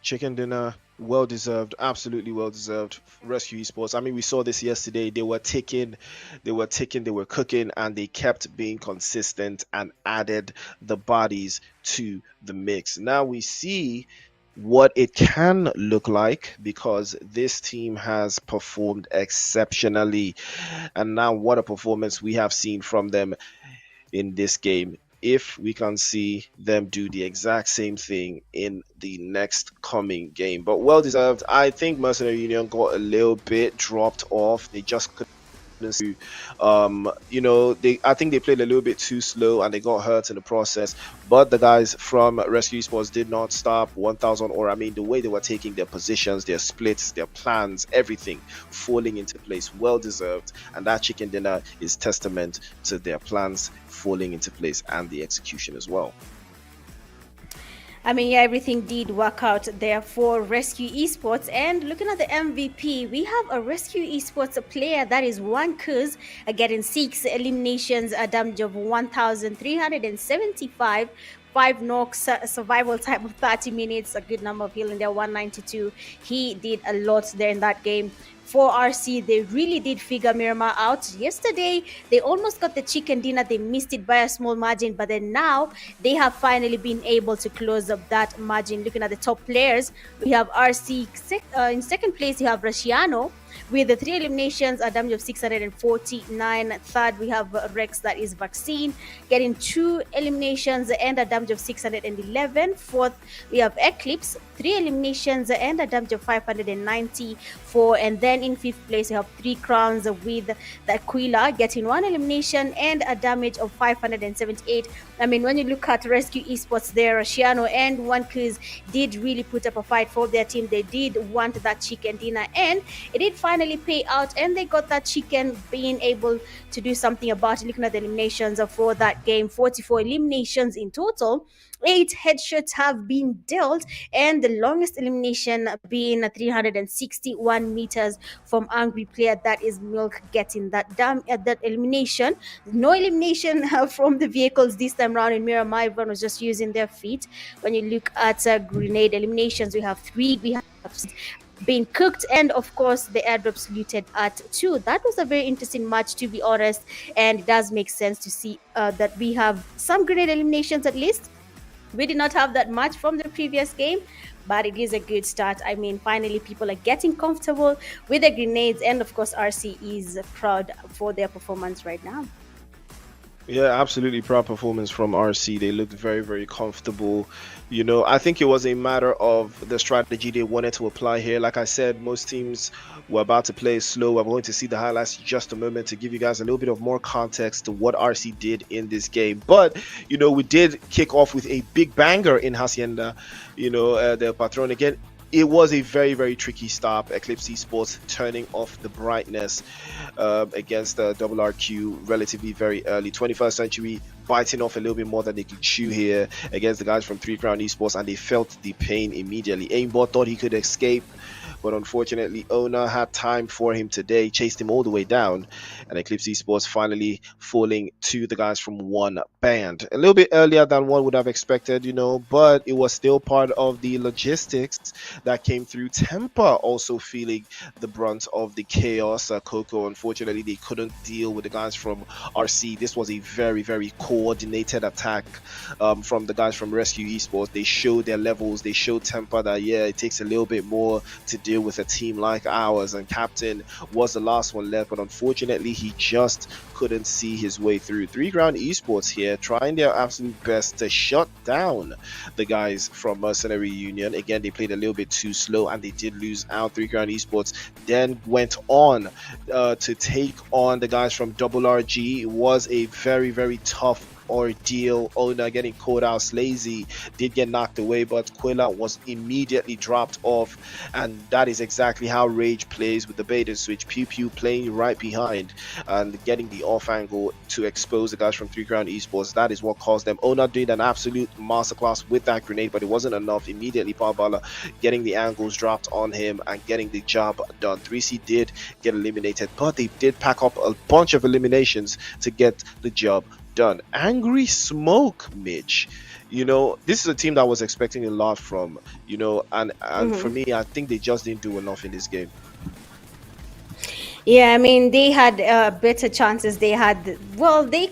[SPEAKER 2] Chicken dinner, well deserved, absolutely well deserved. Rescue Esports, I mean, we saw this yesterday. They were ticking, they were cooking, and they kept being consistent and added the bodies to the mix. Now we see what it can look like, because this team has performed exceptionally, and now what a performance we have seen from them in this game. If we can see them do the exact same thing in the next coming game. But well deserved. I think Mercenary Union got a little bit dropped off. They just could I think they played a little bit too slow and they got hurt in the process. But the guys from Rescue Esports did not stop. 1,000 or I mean, the way they were taking their positions, their splits, their plans, everything falling into place, well deserved. And that chicken dinner is testament to their plans falling into place and the execution as well.
[SPEAKER 3] I mean, yeah, everything did work out there for Rescue Esports. And looking at the MVP, we have a Rescue Esports player that is one Kuz, getting 6 eliminations, a damage of 1,375. 5 knocks, survival time of 30 minutes, a good number of healing there, 192. He did a lot there in that game. For RC, they really did figure Miramar out. Yesterday, they almost got the chicken dinner. They missed it by a small margin, but then now they have finally been able to close up that margin. Looking at the top players, we have RC in second place. You have Rusciano with the 3 eliminations, a damage of 649. Third, we have Rex, that is Vaccine, getting 2 eliminations and a damage of 611. Fourth, we have Eclipse, 3 eliminations and a damage of 594. And then in fifth place, you have 3 crowns with the Aquila, getting 1 elimination and a damage of 578. I mean, when you look at Rescue Esports there, Rusciano and One Quiz did really put up a fight for their team. They did want that chicken dinner, and it did finally pay out, and they got that chicken, being able to do something about it. Looking at the eliminations for that game, 44 eliminations in total. 8 headshots have been dealt, and the longest elimination being 361 meters from Angry Player. That is Milk getting that elimination. No elimination from the vehicles this time around in Miramar. Everyone was just using their feet. When you look at grenade eliminations, we have 3. We have being cooked, and of course the airdrops looted at 2. That was a very interesting match, to be honest, and it does make sense to see that we have some grenade eliminations at least. We did not have that much from the previous game, but it is a good start. I mean, finally people are getting comfortable with the grenades, and of course RC is proud for their performance right now.
[SPEAKER 2] Yeah, absolutely proud performance from RC. They looked very, very comfortable. I think it was a matter of the strategy they wanted to apply here. Like I said, most teams were about to play slow. We're going to see the highlights in just a moment to give you guys a little bit of more context to what RC did in this game. But, we did kick off with a big banger in Hacienda, the Patron again. It was a very, very tricky stop. Eclipse Esports turning off the brightness against the RRQ relatively very early. 21st Century biting off a little bit more than they could chew here against the guys from 3 Crown Esports, and they felt the pain immediately. Aimbot thought he could escape, but unfortunately Ona had time for him today, chased him all the way down, and Eclipse Esports finally falling to the guys from one band. A little bit earlier than one would have expected, but it was still part of the logistics that came through. Temper also feeling the brunt of the chaos. Coco, unfortunately, they couldn't deal with the guys from RC. This was a very, very coordinated attack from the guys from Rescue Esports. They showed their levels. They showed Temper that, yeah, it takes a little bit more to deal with a team like ours, and Captain was the last one left, but unfortunately he just couldn't see his way through. 3 Ground Esports here trying their absolute best to shut down the guys from Mercenary Union. Again, they played a little bit too slow and they did lose out. 3 Ground Esports then went on to take on the guys from RRG. It was a very, very tough ordeal. Ona getting caught out. Slazy did get knocked away, but Quilla was immediately dropped off, and that is exactly how Rage plays, with the bait and switch. Pew Pew playing right behind and getting the off angle to expose the guys from 3 Crown Esports. That is what caused them. Ona did an absolute masterclass with that grenade, but it wasn't enough. Immediately Parbala getting the angles dropped on him and getting the job done. 3C did get eliminated, but they did pack up a bunch of eliminations to get the job done. Angry Smoke, Mitch, this is a team that I was expecting a lot from, and for me, I think they just didn't do enough in this game.
[SPEAKER 3] Yeah, I mean, they had better chances. They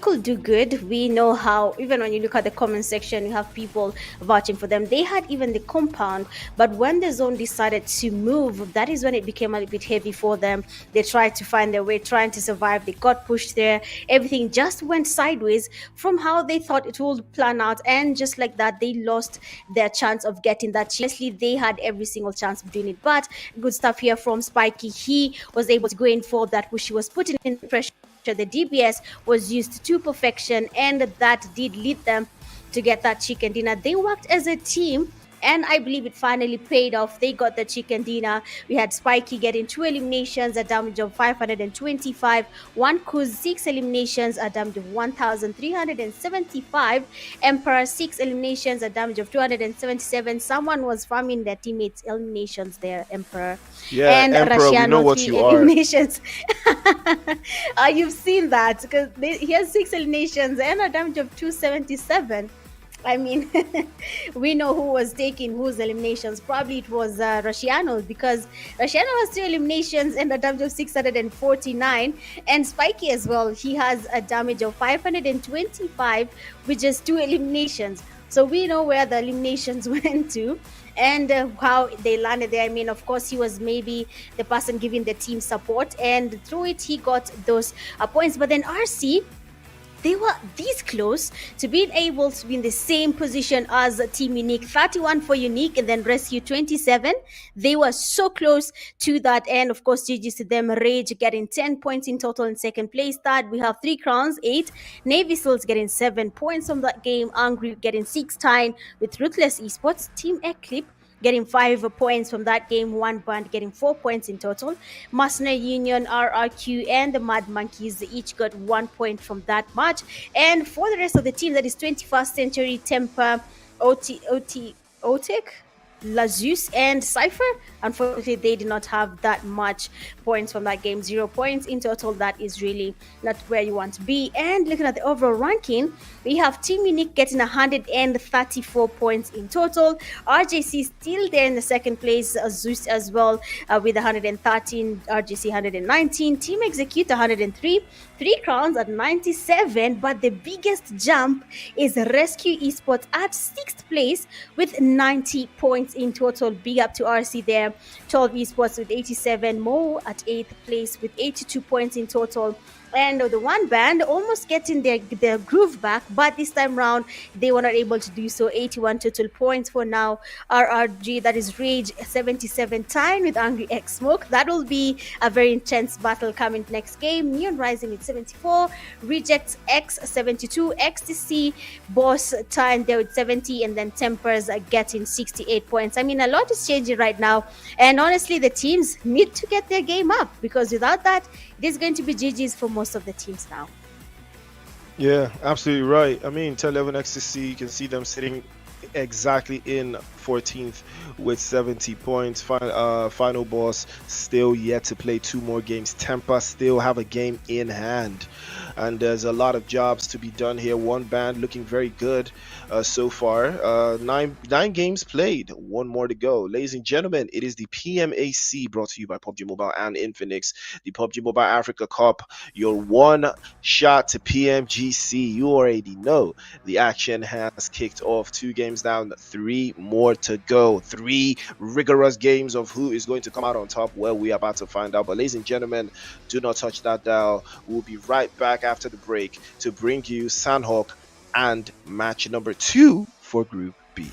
[SPEAKER 3] could do good. We know how, even when you look at the comment section, you have people vouching for them. They had even the compound, but when the zone decided to move, that is when it became a little bit heavy for them. They tried to find their way, trying to survive. They got pushed there. Everything just went sideways from how they thought it would plan out, and just like that, they lost their chance of getting that. Honestly, they had every single chance of doing it, but good stuff here from Spiky. He was able to go in for that, which she was putting in pressure. The DBS was used to perfection, and that did lead them to get that chicken dinner. They worked as a team, and I believe it finally paid off. They got the chicken dinner. We had Spiky getting 2 eliminations, a damage of 525. One Kuz 6 eliminations, a damage of 1,375. Emperor 6 eliminations, a damage of 277. Someone was farming their teammates' eliminations there, Emperor.
[SPEAKER 2] Yeah,
[SPEAKER 3] And
[SPEAKER 2] Emperor, we know
[SPEAKER 3] Rashiano
[SPEAKER 2] what
[SPEAKER 3] 3
[SPEAKER 2] you are.
[SPEAKER 3] eliminations. You've seen that because he has 6 eliminations and a damage of 277. I mean, we know who was taking whose eliminations. Probably it was Rashiano, because Rashiano has 2 eliminations and a damage of 649. And Spiky as well, he has a damage of 525 with just 2 eliminations. So we know where the eliminations went to and how they landed there. I mean, of course, he was maybe the person giving the team support, and through it, he got those points. But then RC, they were this close to being able to be in the same position as Team Unique. 31 for Unique and then Rescue 27. They were so close to that. And of course, GG's to them. Rage getting 10 points in total in second place. Third, we have 3 crowns, 8. Navy Seals getting 7 points from that game. Angry getting 6, tying with Ruthless Esports. Team Eclipse getting 5 points from that game. One band getting 4 points in total. Mercenary Union, RRQ, and the Mad Monkeys each got 1 point from that match. And for the rest of the team, that is 21st Century, Temper, Otek, Zeus, and Cypher. Unfortunately, they did not have that much points from that game. 0 points in total. That is really not where you want to be. And looking at the overall ranking, we have Team Unique getting 134 points in total. RJC still there in the second place. Zeus as well with 113. RJC 119. Team Execute 103. 3 crowns at 97. But the biggest jump is Rescue Esports at 6th place with 90 points in total. Big up to RC there. 12 Esports with 87. Mo at 8th place with 82 points in total. And the one band almost getting their groove back, but this time round they were not able to do so. 81 total points for now. RRG, that is Rage, 77, tying with Angry X Smoke. That will be a very intense battle coming next game. Neon Rising with 74, Rejects X 72, XTC Boss tying there with 70, and then Tempers are getting 68 points. I mean, a lot is changing right now, and honestly, the teams need to get their game up, because without that, it is going to be GG's for most of the teams now.
[SPEAKER 2] Yeah, absolutely right. I mean, 10-11 XTC, you can see them sitting exactly in 14th with 70 points. Final Boss still yet to play 2 more games. Tempa still have a game in hand, and there's a lot of jobs to be done here. One band looking very good so far. Nine games played, 1 more to go. Ladies and gentlemen, it is the PMAC, brought to you by Pubg Mobile and Infinix, the Pubg Mobile Africa Cup, your one shot to PMGC. You already know the action has kicked off. 2 games down, 3 more to go. 3 rigorous games of who is going to come out on top. Well, we are about to find out. But ladies and gentlemen, do not touch that dial. We'll be right back after the break to bring you Sandhawk and match number 2 for Group B.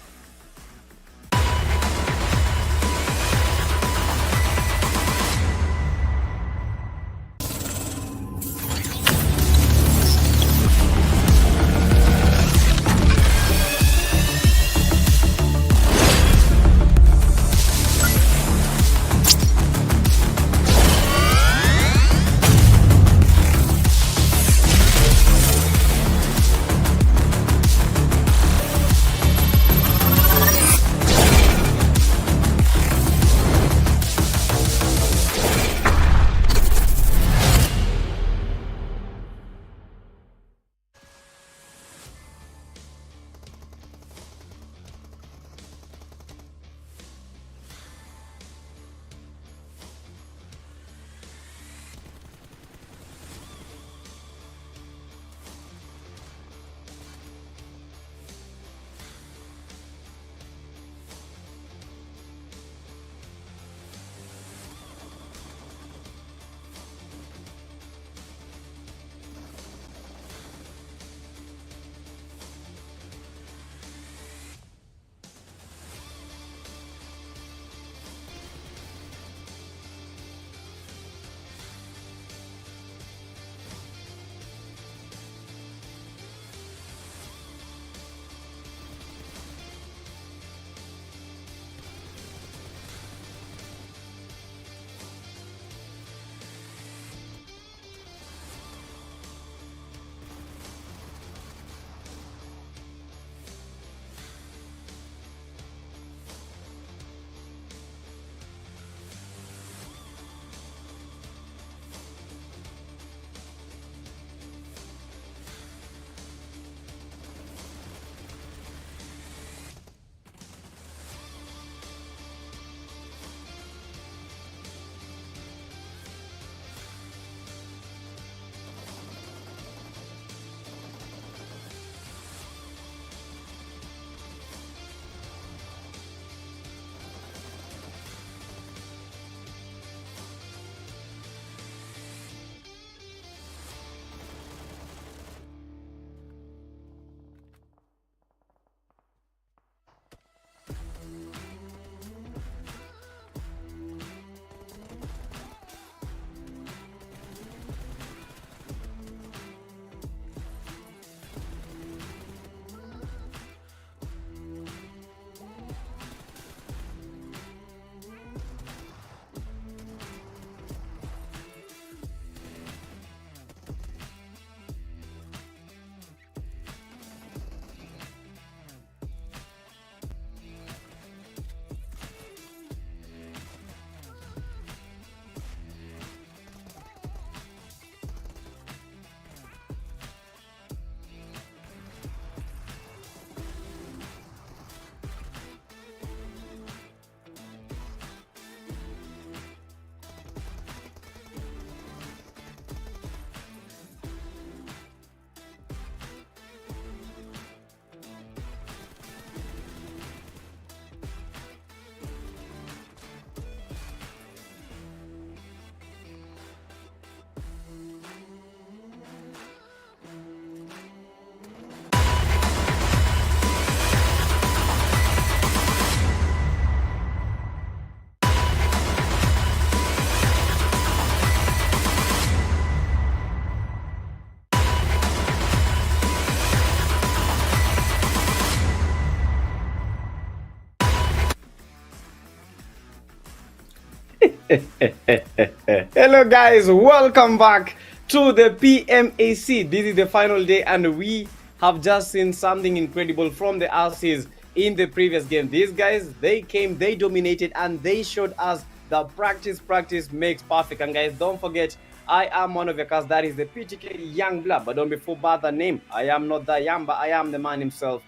[SPEAKER 4] Hello guys, welcome back to the PMAC. This is the final day and we have just seen something incredible from the RCs in the previous game. These guys, they came, they dominated and they showed us that practice makes perfect. And guys, don't forget, I am one of your cast, that is the PTK Young Blood. But don't be fooled by the name. I am not the young, but I am the man himself,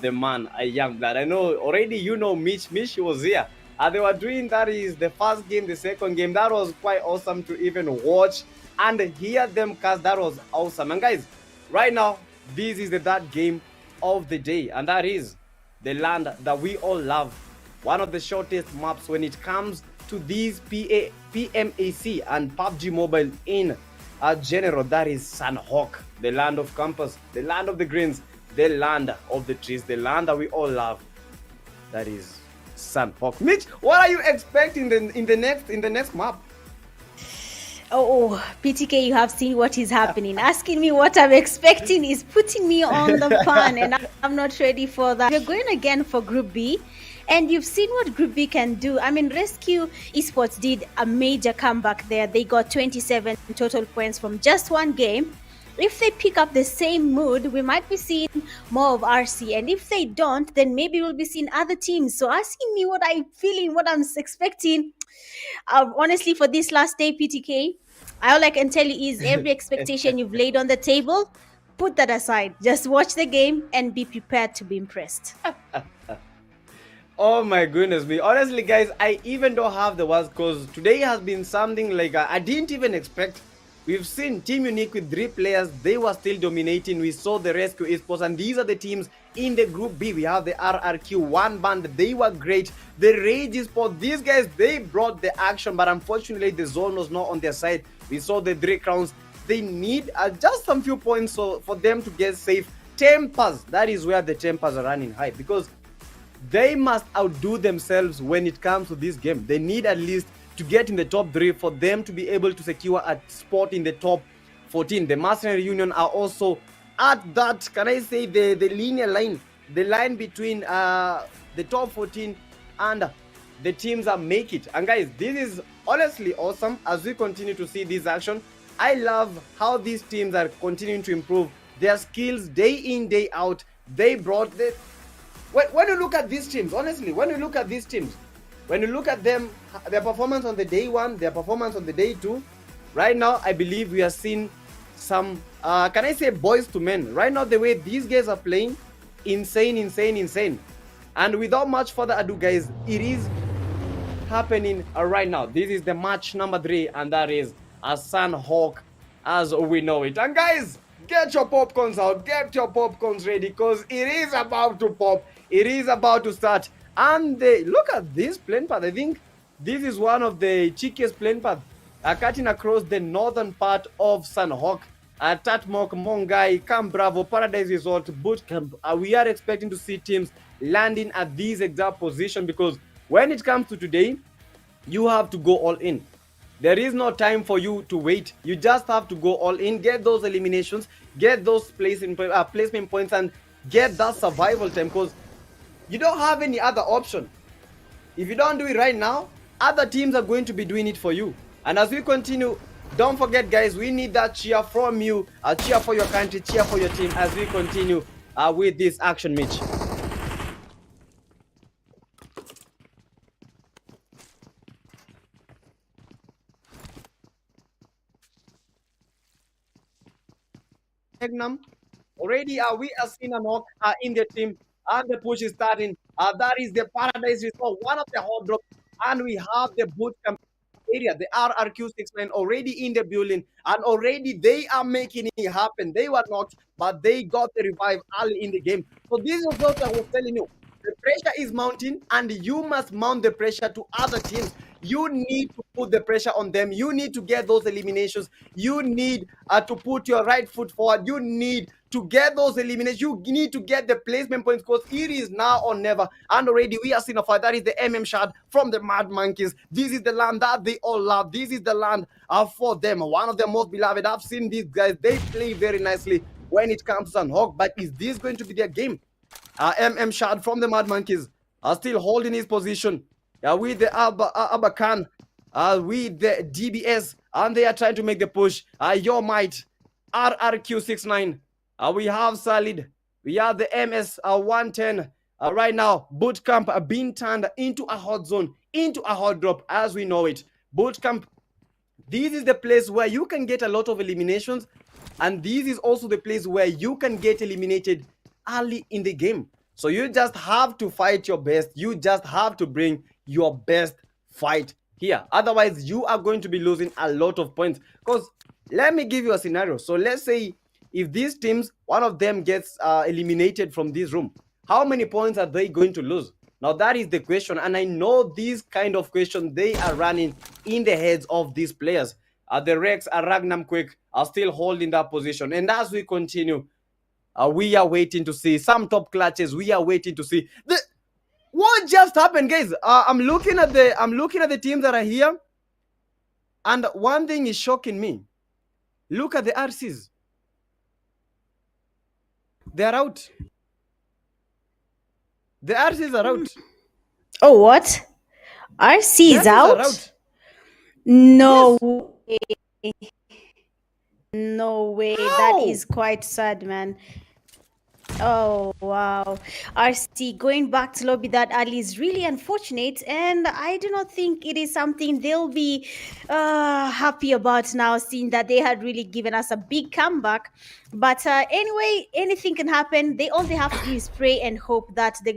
[SPEAKER 4] the man, a Young Blood. I know already you know Mitch was here. They were doing that is the first game, the second game. That was quite awesome to even watch and hear them cast. That was awesome. And guys, right now, this is the third game of the day, and that is the land that we all love. One of the shortest maps when it comes to these PMAC and PUBG Mobile in general. That is Sanhok, the land of campus, the land of the greens, the land of the trees, the land that we all love. That is Sanhok. Mitch, what are you expecting in the next map?
[SPEAKER 3] Oh, PTK, you have seen what is happening. Asking me what I'm expecting is putting me on the pan, and I'm not ready for that. We're going again for Group B, and you've seen what Group B can do. I mean, Rescue eSports did a major comeback there. They got 27 total points from just one game. If they pick up the same mood, we might be seeing more of RC. And if they don't, then maybe we'll be seeing other teams. So asking me what I'm feeling, what I'm expecting, honestly, for this last day, PTK, all I can tell you is every expectation you've laid on the table, put that aside. Just watch the game and be prepared to be impressed.
[SPEAKER 4] Oh my goodness me. Honestly, guys, I even don't have the words because today has been something like I didn't even expect. We've seen Team Unique with 3 players. They were still dominating. We saw the Rescue eSports, and these are the teams in the Group B. We have the RRQ, one band. They were great. The Rage eSports, these guys, they brought the action, but unfortunately, the zone was not on their side. We saw the 3 crowns. They need just some few points for them to get safe. Tempers, that is where the tempers are running high because they must outdo themselves when it comes to this game. They need at least to get in the top 3 for them to be able to secure a spot in the top 14. The Mercenary Union are also at that, can I say, the linear line, the line between the top 14 and the teams that make it. And guys, this is honestly awesome as we continue to see this action. I love how these teams are continuing to improve their skills day in, day out. They brought the... When you look at these teams, honestly, when you look at these teams, when you look at them, their performance on the day 1, their performance on the day 2, right now, I believe we are seeing some, can I say, boys to men. Right now, the way these guys are playing, insane. And without much further ado, guys, it is happening right now. This is the match number 3, and that is a Sanhok as we know it. And guys, get your popcorns out, get your popcorns ready, because it is about to pop. It is about to start. And look at this plane path. I think this is one of the cheekiest plane paths cutting across the northern part of Sanhok. Tatmok, Mongai, Camp Bravo, Paradise Resort, Bootcamp. We are expecting to see teams landing at these exact position because when it comes to today, you have to go all in. There is no time for you to wait. You just have to go all in, get those eliminations, get those placement points, and get that survival time because you don't have any other option. If you don't do it right now, other teams are going to be doing it for you. And as we continue, don't forget, guys, we need that cheer from you. Cheer for your country, cheer for your team as we continue with this action, Mitch. Already we are seeing a knock in the team. And the push is starting. That is the Paradise Resort, one of the hot drops. And we have the bootcamp area, the RRQ69 already in the building. And already they are making it happen. They were knocked, but they got the revive early in the game. So this is what I was telling you. The pressure is mounting, and you must mount the pressure to other teams. You need to put the pressure on them. You need to get those eliminations. You need to put your right foot forward. You need to get those eliminations. You need to get the placement points because it is now or never. And already we are seeing a fight. That is the shard from the Mad Monkeys. This is the land that they all love. This is the land for them. One of the most beloved. I've seen these guys. They play very nicely when it comes to Sanhok. But is this going to be their game? shard from the Mad Monkeys are still holding his position with the Abakan. with the DBS, and they are trying to make the push. Your might, RRQ69. We have Solid. We have the MS 110. Right now, Bootcamp being turned into a hot zone, into a hot drop as we know it. Bootcamp, this is the place where you can get a lot of eliminations, and this is also the place where you can get eliminated early in the game. So you just have to fight your best. You just have to bring your best fight here. Otherwise, you are going to be losing a lot of points. Because let me give you a scenario. So let's say if these teams, one of them gets eliminated from this room, how many points are they going to lose? Now that is the question, and I know these kind of questions, they are running in the heads of these players. The Rex and Ragnam Quick are still holding that position, and as we continue, we are waiting to see some top clutches. We are waiting to see what just happened, guys. I'm looking at the teams that are here, and one thing is shocking me. Look at the RCs. They are out. The RCs are out.
[SPEAKER 3] Oh, what? RC is
[SPEAKER 4] The RCs
[SPEAKER 3] out?
[SPEAKER 4] are out.
[SPEAKER 3] No way. No way. That
[SPEAKER 4] How?
[SPEAKER 3] is quite sad, man. Oh, wow. RC going back to lobby that early is really unfortunate, and I do not think it is something they'll be happy about now, seeing that they had really given us a big comeback. But anyway, anything can happen. All they have to do is pray and hope that the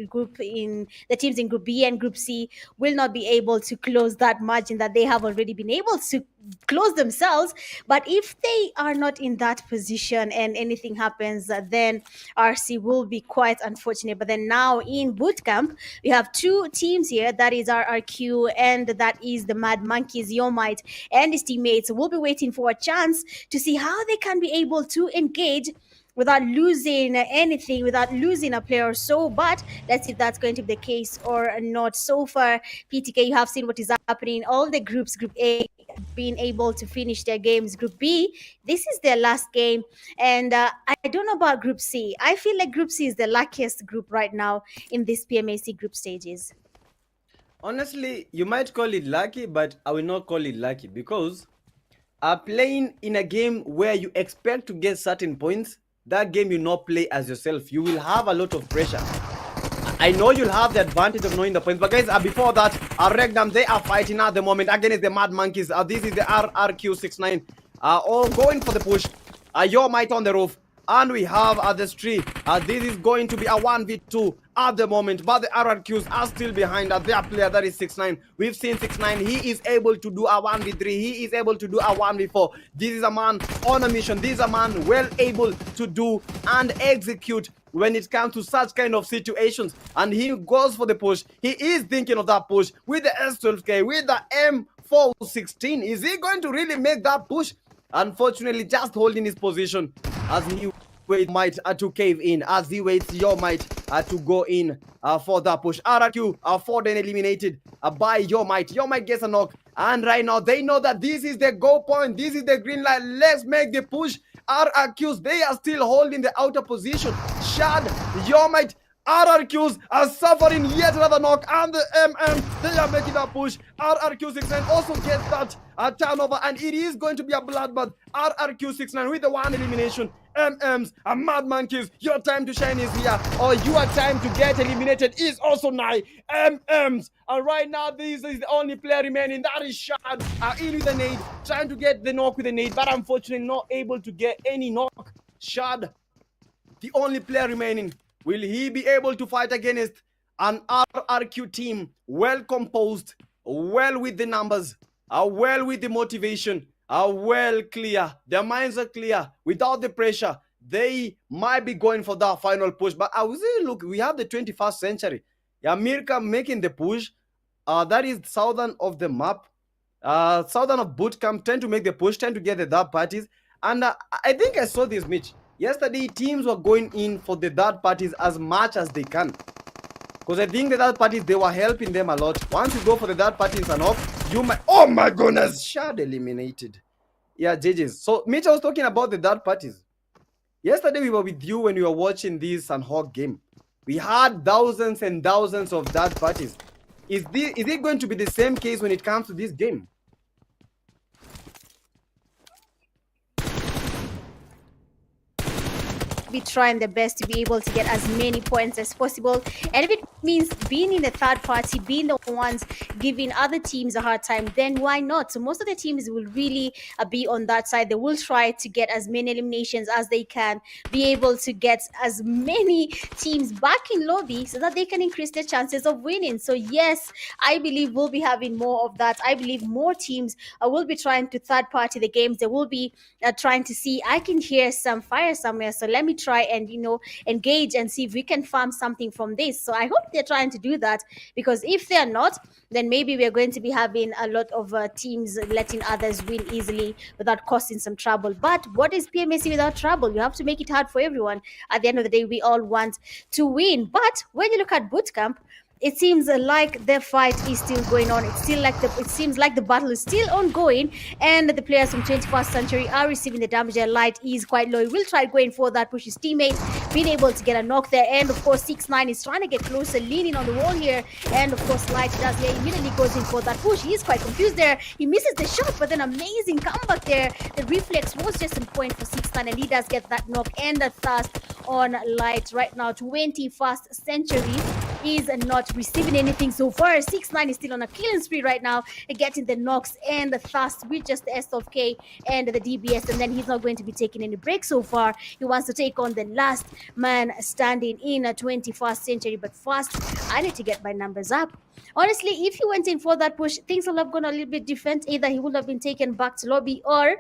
[SPEAKER 3] teams in Group B and Group C will not be able to close that margin that they have already been able to close themselves. But if they are not in that position and anything happens, then RC will be quite unfortunate. But then now in bootcamp, we have two teams here. That is RRQ and that is the Mad Monkeys. Yomite and his teammates will be waiting for a chance to see how they can be able to engage without losing anything, without losing a player or so. But let's see if that's going to be the case or not. So far, PTK, you have seen what is happening. All the groups, Group A, being able to finish their games. Group B, this is their last game. And I don't know about Group C. I feel like Group C is the luckiest group right now in this PMAC group stages.
[SPEAKER 4] Honestly, you might call it lucky, but I will not call it lucky because playing in a game where you expect to get certain points, that game you not play as yourself. You will have a lot of pressure. I know you'll have the advantage of knowing the points, but guys, before that, Regnam, they are fighting at the moment against the Mad Monkeys. This is the RRQ69. All going for the push. Your might on the roof. And we have the street. This is going to be a 1v2 at the moment, but the RRQs are still behind their player, that is 6ix9ine. We've seen 6ix9ine. He is able to do a 1v3. He is able to do a 1v4. This is a man on a mission. This is a man well able to do and execute when it comes to such kind of situations. And he goes for the push. He is thinking of that push with the S12K, with the M416. Is he going to really make that push? Unfortunately, just holding his position as he waits might to cave in, as he waits your might to go in for that push. RRQ for then eliminated by your might. Your might gets a knock, and right now they know that this is the goal point. This is the green light. Let's make the push. RRQs, they are still holding the outer position. Shad, your might. RRQs are suffering yet another knock, and the they are making that push. RRQ69 also gets that turnover, and it is going to be a bloodbath. RRQ69 with the one elimination. MMs and Mad Monkeys, your time to shine is here, or your time to get eliminated is also nigh. MMs, and right now this is the only player remaining, that is Shad, in with the nade, trying to get the knock with the nade, but unfortunately not able to get any knock. Shad, the only player remaining. Will he be able to fight against an RRQ team well composed, well with the numbers, well with the motivation, well clear? Their minds are clear without the pressure. They might be going for that final push. But I was saying, look, we have the 21st century. Mirka making the push. That is southern of the map. Southern of bootcamp, trying to make the push, trying to get the third parties. And I think I saw this, Mitch. Yesterday, teams were going in for the third parties as much as they can. Because I think the third parties, they were helping them a lot. Once you go for the third parties and off, you might... Oh my goodness! Shad eliminated. Yeah, JJ's. So, Mitch, I was talking about the third parties. Yesterday, we were with you when we were watching this Sunhawk game. We had thousands and thousands of third parties. Is it going to be the same case when it comes to this game?
[SPEAKER 3] be trying their best to be able to get as many points as possible. And if it means being in the third party, being the ones giving other teams a hard time, then why not? So most of the teams will really be on that side. They will try to get as many eliminations as they can, be able to get as many teams back in lobby so that they can increase their chances of winning. So yes, I believe we'll be having more of that. I believe more teams will be trying to third party the games. They will be trying to see, I can hear some fire somewhere, so let me try and engage and see if we can farm something from this. So I hope they're trying to do that, because if they're not, then maybe we're going to be having a lot of teams letting others win easily without causing some trouble. But what is PMAC without trouble? You have to make it hard for everyone. At the end of the day, we all want to win. But when you look at bootcamp, it seems like the fight is still going on. It seems like the battle is still ongoing, and the players from 21st Century are receiving the damage. Their light is quite low. He will try going for that, push his teammate, being able to get a knock there. And of course, 6ix9ine is trying to get closer, leaning on the wall here. And of course, Light does here, immediately goes in for that push. He is quite confused there. He misses the shot, but then amazing comeback there. The reflex was just in point for 6ix9ine, and he does get that knock and the thrust on Light. Right now, 21st Century is not receiving anything so far. 6ix9ine is still on a killing spree right now, getting the knocks and the thrust with just the S of K and the DBS, and then he's not going to be taking any breaks so far. He wants to take on the last man standing in a 21st Century, but first I need to get my numbers up. Honestly, if he went in for that push, things will have gone a little bit different. Either he would have been taken back to lobby, or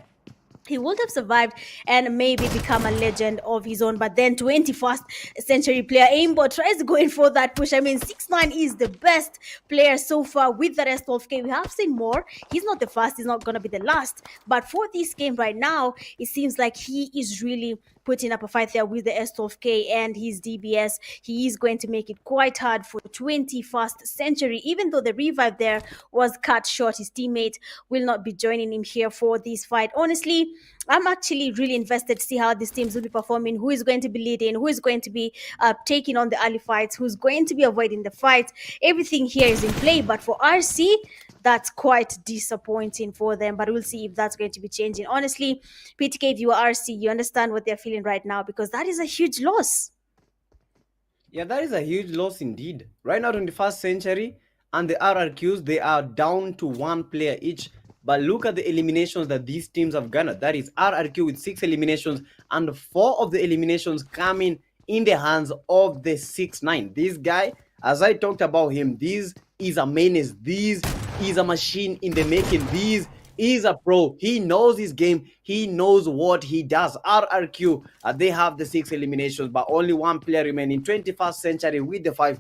[SPEAKER 3] he would have survived and maybe become a legend of his own. But then 21st Century player Aimbot tries to go in for that push. I mean, 6ix9ine is the best player so far with the rest of K. We have seen more. He's not the first. He's not going to be the last. But for this game right now, it seems like he is really putting up a fight there with the S12K and his DBS. He is going to make it quite hard for 21st Century. Even though the revive there was cut short, his teammate will not be joining him here for this fight. Honestly, I'm actually really invested to see how these teams will be performing, who is going to be leading, who is going to be taking on the early fights, who's going to be avoiding the fight. Everything here is in play, but for RC, that's quite disappointing for them, but we'll see if that's going to be changing. Honestly, PTK, if you are RC, you understand what they're feeling right now, because that is a huge loss.
[SPEAKER 4] Yeah, that is a huge loss indeed. Right now, 21st Century and the RRQs, they are down to 1 player each. But look at the eliminations that these teams have garnered. That is RRQ with 6 eliminations, and 4 of the eliminations coming in the hands of the 6ix9ine. This guy, as I talked about him, this is a menace. This is a machine in the making. This is a pro. He knows his game. He knows what he does. RRQ, they have the 6 eliminations, but only 1 player remaining. 21st Century with the 5.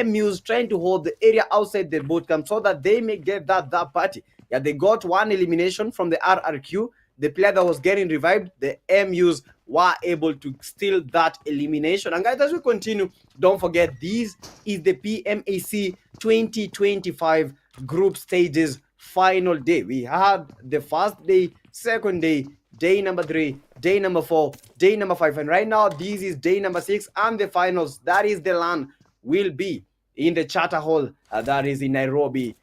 [SPEAKER 4] MUs trying to hold the area outside the bootcamp so that they may get that party. Yeah, they got 1 elimination from the RRQ. The player that was getting revived, the MUs were able to steal that elimination. And guys, as we continue, don't forget, this is the PMAC 2025 group stages final day. We had the first day, second day, day number 3, day number 4, day number 5, and right now this is day number 6, and the finals, that is the LAN, will be in the Charter Hall that is in Nairobi,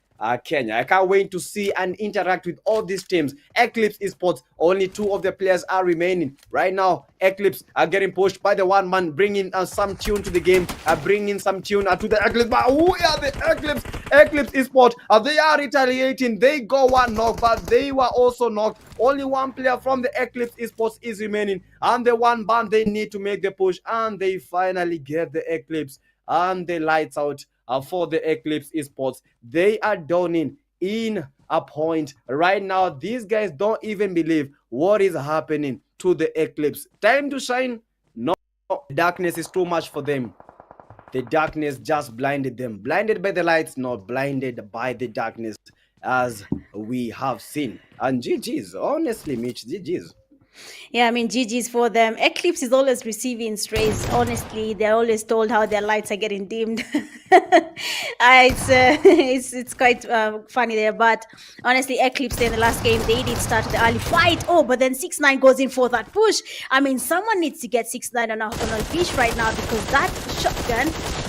[SPEAKER 4] Kenya. I can't wait to see and interact with all these teams. Eclipse eSports, only 2 of the players are remaining. Right now, Eclipse are getting pushed by the 1 man, bringing some tune to the game, bringing some tune to the Eclipse. But who are the Eclipse? Eclipse eSports, they are retaliating. They got 1 knock, but they were also knocked. Only 1 player from the Eclipse eSports is remaining, and the 1 band, they need to make the push, and they finally get the Eclipse, and the lights out for the Eclipse eSports. They are downing in a point right now. These guys don't even believe what is happening to the Eclipse. Time to shine? No, darkness is too much for them. The darkness just blinded them. Blinded by the lights, not blinded by the darkness, as we have seen. And GG's, honestly, Mitch, GG's.
[SPEAKER 3] Yeah, I mean, GG's for them. Eclipse is always receiving strays. Honestly, they're always told how their lights are getting dimmed. It's quite funny there. But honestly, Eclipse in the last game, they did start the early fight. Oh, but then 6ix9ine goes in for that push. I mean, someone needs to get 6ix9ine on a fish right now, because that shotgun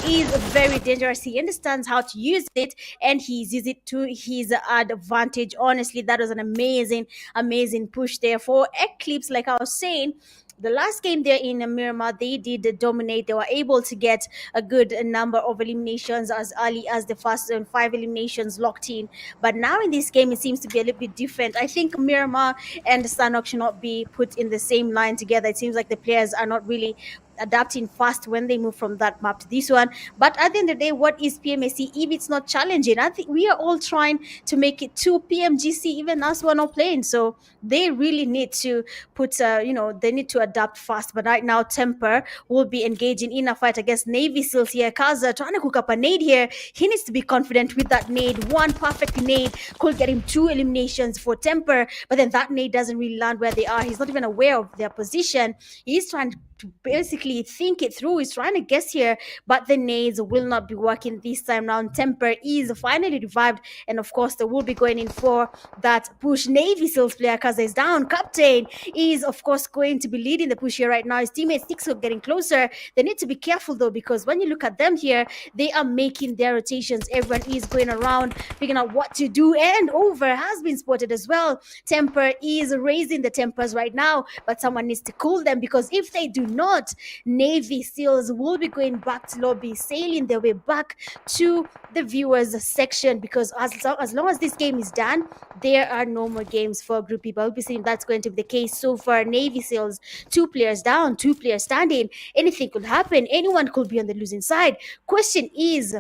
[SPEAKER 3] is very dangerous. He understands how to use it, and he uses it to his advantage. Honestly, that was an amazing push there for Eclipse. Like I was saying, The last game there in Miramar, they did dominate. They were able to get a good number of eliminations as early as the first 5 eliminations locked in. But now in this game, it seems to be a little bit different. I think Miramar and Sanok should not be put in the same line together. It seems like the players are not really adapting fast when they move from that map to this one. But at the end of the day, what is PMSC if it's not challenging? I think we are all trying to make it to PMGC, even us who are not playing. So they really need to put, they need to adapt fast. But right now, Temper will be engaging in a fight against Navy Seals here. Kaza trying to cook up a nade here. He needs to be confident with that nade. One perfect nade could get him 2 eliminations for Temper, but then that nade doesn't really land where they are. He's not even aware of their position. He's trying to basically think it through. He's trying to guess here, but the nades will not be working this time round. Temper is finally revived, and of course they will be going in for that push. Navy Seals player Kaza is down. Captain is of course going to be leading the push here right now. His teammates Six are getting closer. They need to be careful though, because when you look at them here, they are making their rotations. Everyone is going around figuring out what to do, and over has been spotted as well. Temper is raising the tempers right now, but someone needs to cool them, because if they do not, Navy Seals will be going back to lobby, sailing their way back to the viewers section, because as long as this game is done, there are no more games for Group B. I'll be saying that's going to be the case so far. Navy Seals, 2 players down, 2 players standing. Anything could happen. Anyone could be on the losing side. Question is,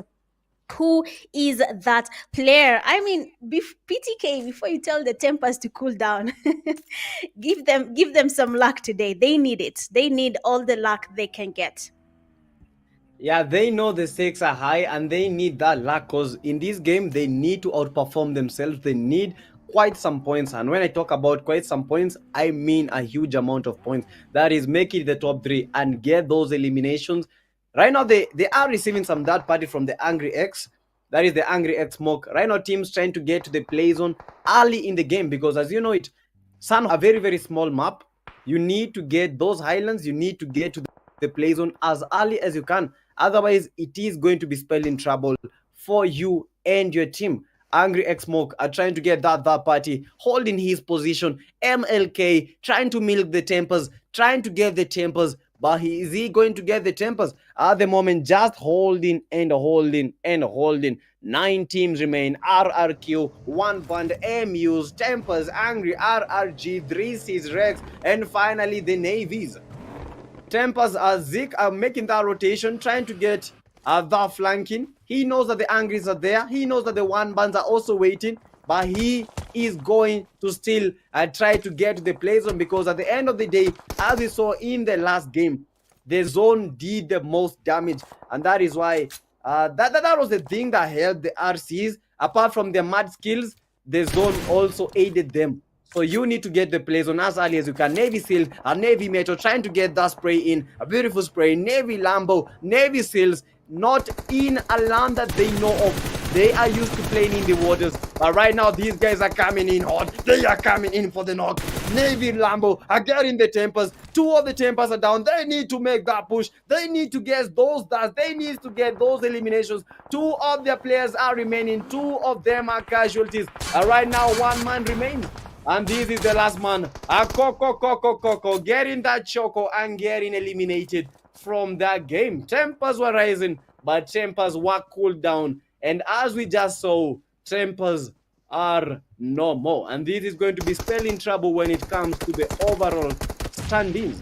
[SPEAKER 3] who is that player? I mean, PTK, before you tell the tempers to cool down, give them some luck today. They need it. They need all the luck they can get.
[SPEAKER 4] Yeah, they know the stakes are high and they need that luck, because in this game they need to outperform themselves. They need quite some points, and when I talk about quite some points, I mean a huge amount of points. That is, make it the top 3 and get those eliminations. Right now they are receiving some third party from the Angry X. That is the Angry X smoke. Right now teams trying to get to the play zone early in the game, because as you know it, Sun, a very, very small map. You need to get those highlands. You need to get to the play zone as early as you can. Otherwise, it is going to be spelling trouble for you and your team. Angry X Smoke are trying to get that party, holding his position. MLK trying to milk the tempers, trying to get the tempers. But is he going to get the tempers? At the moment, just holding and holding and holding. 9 teams remain. RRQ, 1 band, MUs, Tempers, Angry, RRG, 3 Cs, Rex, and finally the Navies. Tempers Zik are making that rotation, trying to get the flanking. He knows that the Angries are there. He knows that the 1 bands are also waiting. But he is going to still try to get to the play zone, because at the end of the day, as we saw in the last game, the zone did the most damage. And that is why that was the thing that helped the RCs. Apart from their mad skills, the zone also aided them. So you need to get the play zone as early as you can. Navy Seal, a Navy Metro trying to get that spray in. A beautiful spray. Navy Lambo, Navy Seals, not in a land that they know of. They are used to playing in the waters, but right now these guys are coming in hot. They are coming in for the knock. Navy Lambo are getting the tempers. 2 of the tempers are down. They need to make that push. They need to get those dust. They need to get those eliminations. 2 of their players are remaining. 2 of them are casualties. Right now 1 man remains. And this is the last man. Coco getting that choco and getting eliminated from that game. Tempers were rising, but tempers were cooled down. And as we just saw, tempers are no more. And this is going to be spelling trouble when it comes to the overall standings.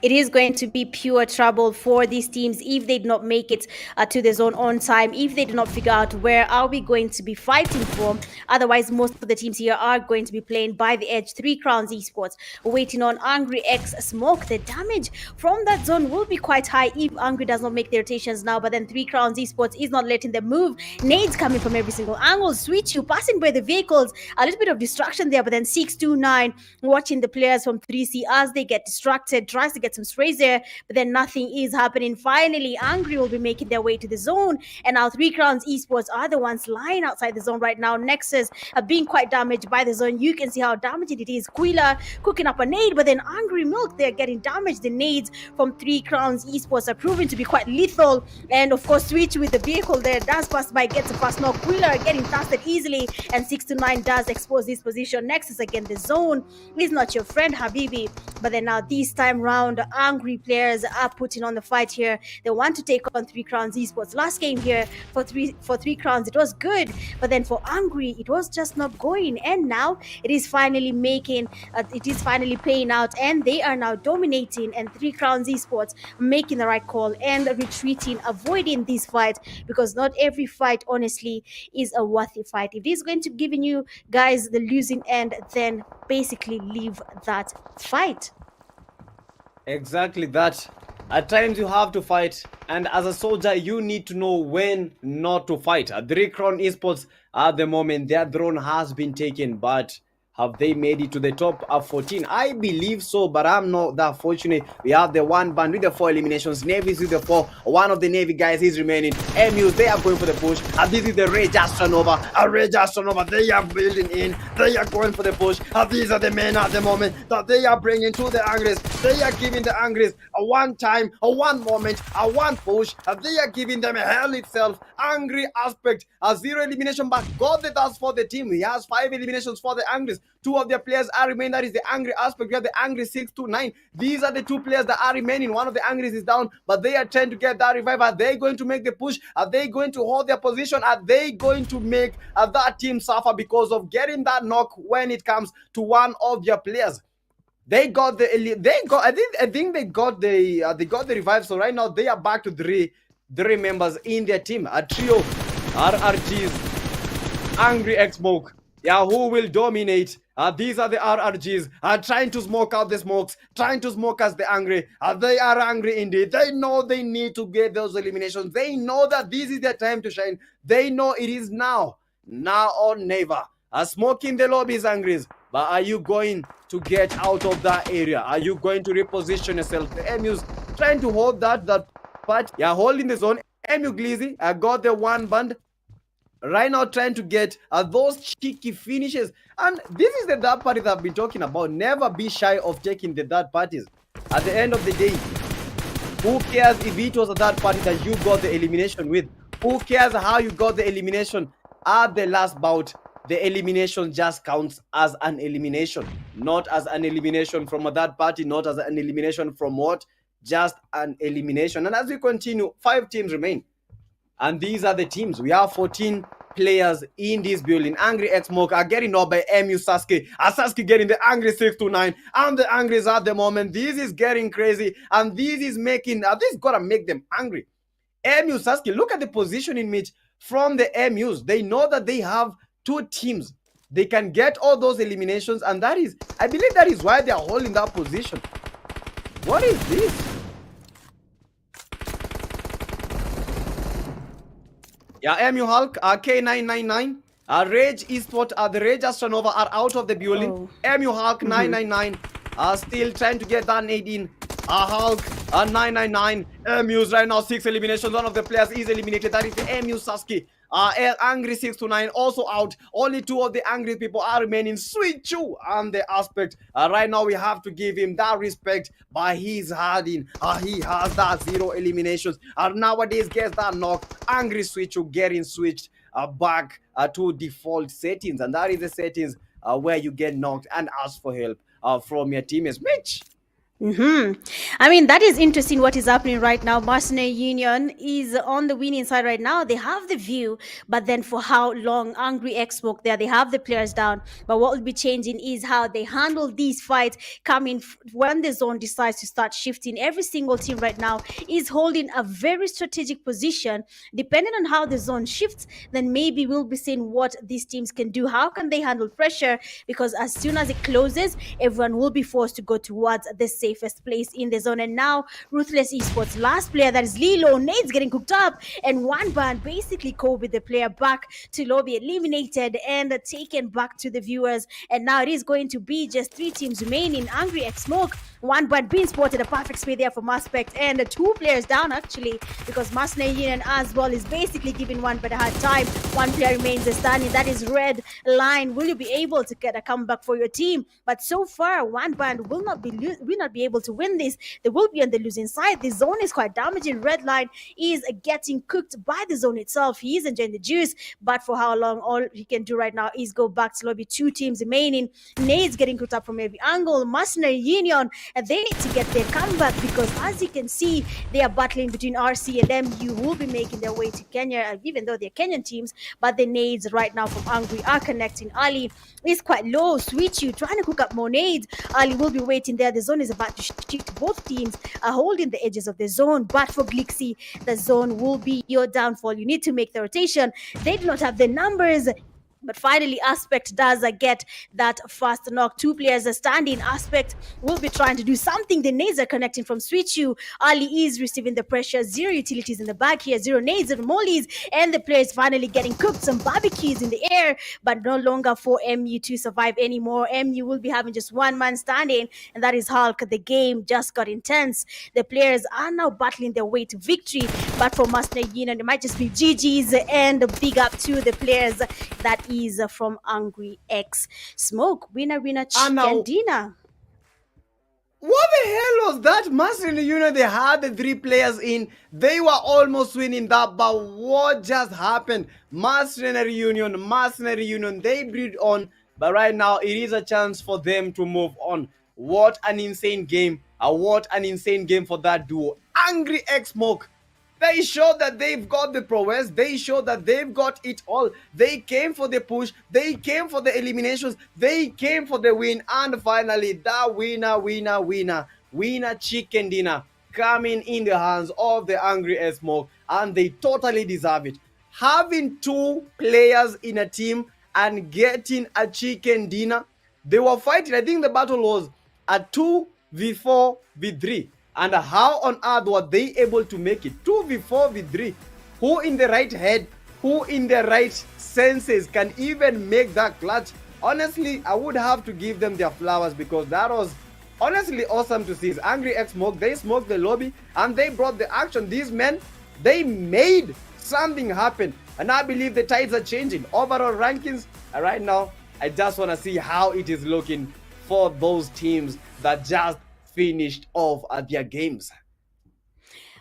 [SPEAKER 3] It is going to be pure trouble for these teams if they do not make it to the zone on time, if they do not figure out where are we going to be fighting for. Otherwise, most of the teams here are going to be playing by the edge. 3 Crowns eSports waiting on Angry X Smoke. The damage from that zone will be quite high if Angry does not make the rotations now, but then 3 Crowns eSports is not letting them move. Nades coming from every single angle. Switch you passing by the vehicles. A little bit of distraction there, but then 629 watching the players from 3C as they get distracted, tries to get get some sprays there, but then nothing is happening. Finally, Angry will be making their way to the zone, and now 3 Crowns Esports are the ones lying outside the zone right now. Nexus are being quite damaged by the zone. You can see how damaged it is. Quilla cooking up a nade, but then Angry Milk, they're getting damaged. The nades from 3 Crowns Esports are proving to be quite lethal, and of course Switch with the vehicle there does pass by, gets a fast knock. Quilla are getting tasted easily, and 6 to 9 does expose this position. Nexus again, the zone is not your friend, Habibi. But then now this time round, Angry players are putting on the fight here. They want to take on 3 Crowns Esports. Last game here for three Crowns, it was good, but then for Angry, it was just not going. And now it is finally paying out, and they are now dominating. And 3 Crowns Esports making the right call and retreating, avoiding this fight, because not every fight, honestly, is a worthy fight. If it is going to giving you guys the losing end, then basically leave that fight.
[SPEAKER 4] Exactly that. At times you have to fight, and as a soldier you need to know when not to fight. At 3 Crown Esports at the moment, their throne has been taken, but have they made it to the top of 14? I believe so, but I'm not that fortunate. We have the 1 band with the 4 eliminations. Navy's with the 4. One of the Navy guys is remaining. MUs, they are going for the push. And this is the Rage Astronova. A Rage Astronova, they are building in. They are going for the push. And these are the men at the moment that they are bringing to the Angries. They are giving the Angries a one time, a one moment, a one push. And they are giving them a hell itself. Angry Aspect, a 0 elimination, but got the dust for the team. He has 5 eliminations for the Angries. 2 of their players are remaining. That is the Angry Aspect. We have the Angry 6 to 9. These are the 2 players that are remaining. One of the Angries is down, but they are trying to get that revive. Are they going to make the push? Are they going to hold their position? Are they going to make that team suffer because of getting that knock when it comes to one of their players? I think they got the revive. So right now they are back to three members in their team. A trio, RRGs, Angry X-Smoke. Yeah, who will dominate? These are the RRGs trying to smoke out the smokes, trying to smoke us the Angry. They are angry indeed. They know they need to get those eliminations. They know that this is their time to shine. They know it is now or never. Smoking the lobbies, Angries. But are you going to get out of that area? Are you going to reposition yourself? The MUs trying to hold that part. Yeah, holding the zone. MU Glizzy got the 1 band. Right now trying to get those cheeky finishes, and this is the third party that I've been talking about. Never be shy of taking the third parties. At the end of the day, who cares if it was a third party that you got the elimination with? Who cares how you got the elimination at the last bout? The elimination just counts as an elimination, not as an elimination from a third party, not as an elimination from what? Just an elimination. And as we continue, 5 teams remain. And these are the teams. We have 14 players in this building. Angry X-Smoke are getting up by MU Sasuke. Sasuke getting the Angry 6 to 9. And the Angries at the moment. This is getting crazy. And this is making, this gotta make them angry. MU Sasuke, look at the positioning match from the MUs. They know that they have 2 teams. They can get all those eliminations. And that is, I believe that is why they are holding that position. What is this? Yeah, MU Hulk, K999, Rage Esports, the Rage Astronova are out of the building. MU Hulk 999 still trying to get that nade in. Hulk 999. MU's right now 6 eliminations. One of the players is eliminated. That is the MU Sasuke. Angry 6 to 9 also out. Only 2 of the angry people are remaining. Sweet Chew and the Aspect. Right now we have to give him that respect, but he's hiding. He has that 0 eliminations. Nowadays gets that knock. Angry Sweet Chew getting switched back to default settings, and that is the settings where you get knocked and ask for help from your teammates. Mitch.
[SPEAKER 3] I mean, that is interesting what is happening right now. Mercenary Union is on the winning side right now. They have the view, but then for how long? Angry X-Smoke there, they have the players down. But what will be changing is how they handle these fights coming when the zone decides to start shifting. Every single team right now is holding a very strategic position. Depending on how the zone shifts, then maybe we'll be seeing what these teams can do. How can they handle pressure? Because as soon as it closes, everyone will be forced to go towards the same safest place in the zone. And now Ruthless Esports, last player, that is Lilo, Nade's getting cooked up, and one band basically Kobe the player back to lobby, eliminated and taken back to the viewers. And now it is going to be just 3 teams remaining. Angry X Smoke, one band being spotted, a perfect spray there for Maspect, and 2 players down actually, because Masna Union as well is basically giving one but a hard time. 1 player remains standing, that is Red Line. Will you be able to get a comeback for your team? But so far, one band will not be able to win this. They will be on the losing side. The zone is quite damaging. Red Line is getting cooked by the zone itself. He is enjoying the juice, but for how long? All he can do right now is go back to lobby. 2 teams remaining. Nade's getting cooked up from every angle. Mercenary Union, and they need to get their comeback, because as you can see, they are battling between RC and MU, who will be making their way to Kenya, even though they're Kenyan teams. But the nades right now from Angry are connecting. Ali is quite low. Switch you trying to cook up more nades. Ali will be waiting there. The zone is about to shift. Both teams are holding the edges of the zone, but for Glixi, the zone will be your downfall. You need to make the rotation. They do not have the numbers. But finally, Aspect does get that first knock. 2 players are standing. Aspect will be trying to do something. The nades are connecting from Switchu. Ali is receiving the pressure. 0 utilities in the back here. 0 nades and mollies. And the player is finally getting cooked. Some barbecues in the air, but no longer for MU to survive anymore. MU will be having just 1 man standing, and that is Hulk. The game just got intense. The players are now battling their way to victory. But for Master Union, it might just be GG's, and big up to the players that is from Angry X Smoke. Winner chicken dinner.
[SPEAKER 4] What the hell was that? Mercenary Union, they had the 3 players in. They were almost winning that, but what just happened? Mercenary Union, they breed on, but right now it is a chance for them to move on. What an insane game. What an insane game for that duo. Angry X Smoke. They showed that they've got the prowess. They showed that they've got it all. They came for the push. They came for the eliminations. They came for the win. And finally, the winner chicken dinner coming in the hands of the Angry X Smoke. And they totally deserve it. Having 2 players in a team and getting a chicken dinner. They were fighting. I think the battle was a 2v4 v3. And how on earth were they able to make it? 2v4 v3. Who in the right head, who in the right senses can even make that clutch? Honestly, I would have to give them their flowers, because that was honestly awesome to see. Angry X Smoke, they smoked the lobby and they brought the action. These men, they made something happen. And I believe the tides are changing. Overall rankings, right now, I just want to see how it is looking for those teams that just finished off at their games.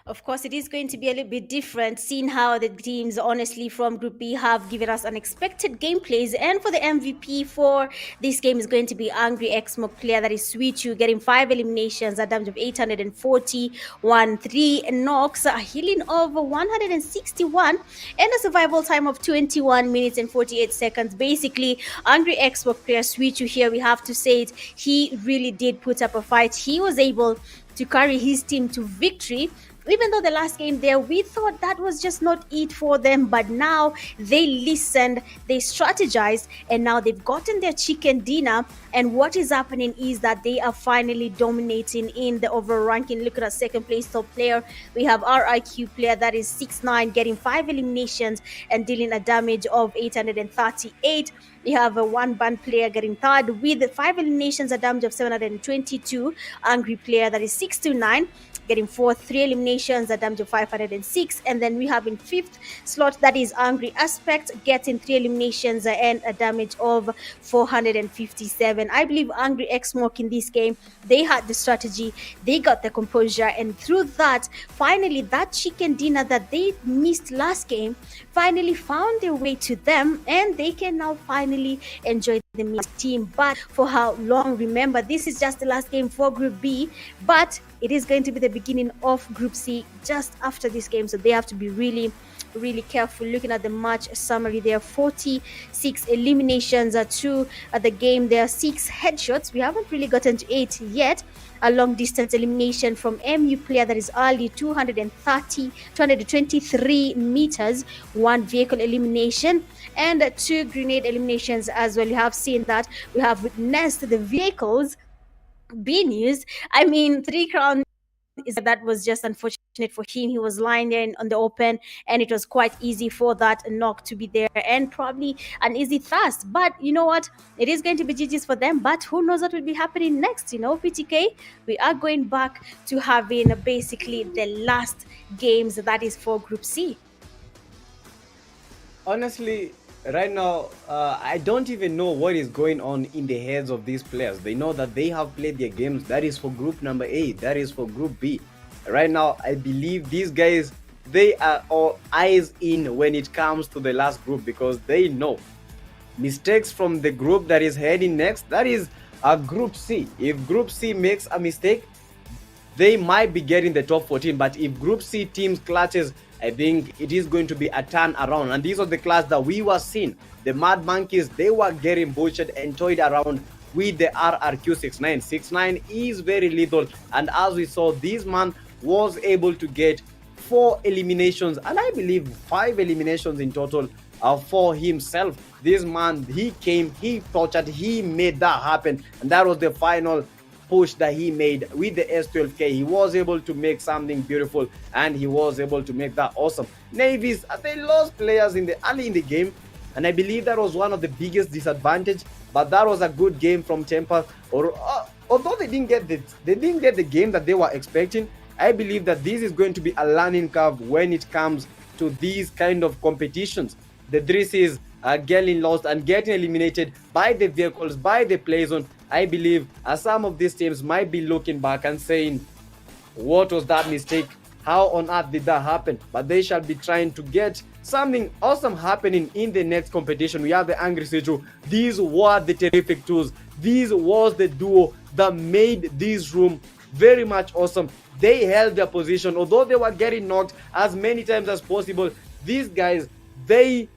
[SPEAKER 3] Of course, it is going to be a little bit different, seeing how the teams, honestly, from Group B have given us unexpected gameplays. And for the MVP for this game is going to be Angry X Smoke player, that is Sweechu, getting 5 eliminations, a damage of 841, 3 knocks, a healing of 161, and a survival time of 21 minutes and 48 seconds. Basically, Angry X Smoke player Sweechu here, we have to say it, he really did put up a fight. He was able to carry his team to victory. Even though the last game there, we thought that was just not it for them, but now they listened, they strategized, and now they've gotten their chicken dinner. And what is happening is that they are finally dominating in the overall ranking. Look at our second place top player. We have our IQ player, that is 6'9", getting 5 eliminations and dealing a damage of 838. We have a 1-band player getting third with 5 eliminations, a damage of 722. Angry player, that is 629, getting 4th, 3 eliminations, a damage of 506. And then we have in 5th slot, that is Angry Aspect, getting 3 eliminations and a damage of 457. I believe Angry X Smoke in this game, they had the strategy, they got the composure, and through that, finally, that chicken dinner that they missed last game finally found their way to them, and they can now finally enjoy the team. But for how long? Remember, this is just the last game for Group B, but it is going to be the beginning of Group C just after this game, so they have to be really careful. Looking at the match summary, there are 46 eliminations to the game. There are 6 headshots. We haven't really gotten to 8 yet. A long distance elimination from MU player, that is early, 223 meters, 1 vehicle elimination and 2 grenade eliminations as well. You have seen that we have witnessed the vehicles B news. I mean, Three Crown is that was just unfortunate for him. He was lying there on the open, and it was quite easy for that knock to be there, and probably an easy thrust. But you know what? It is going to be GG's for them. But who knows what will be happening next? You know, PTK. We are going back to having basically the last games that is for Group C.
[SPEAKER 4] Honestly, right now, I don't even know what is going on in the heads of these players. They know that they have played their games. That is for group number A. That is for group B. Right now, I believe these guys, they are all eyes in when it comes to the last group, because they know mistakes from the group that is heading next. That is a group C. If group C makes a mistake, they might be getting the top 14. But if group C teams clutches, I think it is going to be a turn around. And these are the class that we were seeing. The Mad Monkeys, they were getting butchered and toyed around with the RRQ69. 69 is very lethal. And as we saw, this man was able to get 4 eliminations, and I believe 5 eliminations in total for himself. This man, he came, he tortured, he made that happen. And that was the final push that he made with the S12K. He was able to make something beautiful, and he was able to make that awesome. Navies, they lost players in the early in the game, and I believe that was one of the biggest disadvantage. But that was a good game from Temper. Or although they didn't get the game that they were expecting, I believe that this is going to be a learning curve when it comes to these kind of competitions. The Drisses are getting lost and getting eliminated by the vehicles, by the play zone. I believe some of these teams might be looking back and saying, what was that mistake? How on earth did that happen? But they shall be trying to get something awesome happening in the next competition. We have the Angry Situ. These were the terrific tools. This was the duo that made this room very much awesome. They held their position, although they were getting knocked as many times as possible. These guys, they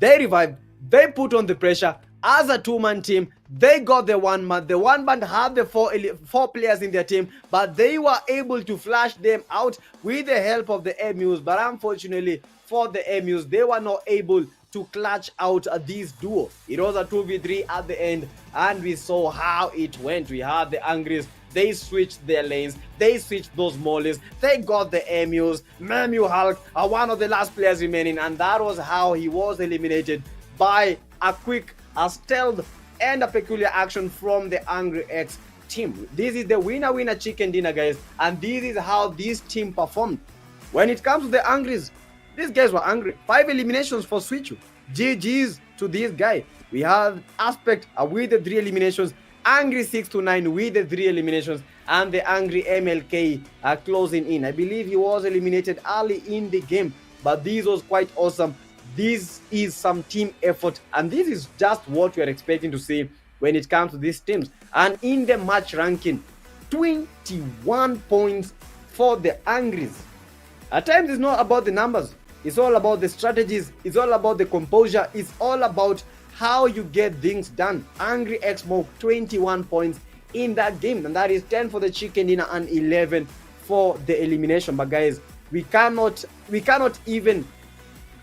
[SPEAKER 4] revived, they put on the pressure. As a two-man team, they got the one man. The one man had the four players in their team, but they were able to flash them out with the help of the MUs. But unfortunately for the MUs, they were not able to clutch out this duo. It was a 2v3 at the end, and we saw how it went. We had the Angries. They switched their lanes, they switched those mollies, they got the MUs. Memu Hulk are one of the last players remaining, and that was how he was eliminated by a quick, a stealth, and a peculiar action from the Angry X team. This is the winner chicken dinner, guys, and this is how this team performed. When it comes to the Angries, these guys were angry. 5 eliminations for Switchu. GG's to this guy. We have Aspect with the 3 eliminations, Angry 629 with the 3 eliminations, and the Angry MLK closing in. I believe he was eliminated early in the game, but this was quite awesome. This is some team effort, and this is just what we are expecting to see when it comes to these teams. And in the match ranking, 21 points for the Angries. At times, it's not about the numbers. It's all about the strategies. It's all about the composure. It's all about how you get things done. Angry X Smoke 21 points in that game, and that is 10 for the chicken dinner and 11 for the elimination. But guys, we cannot even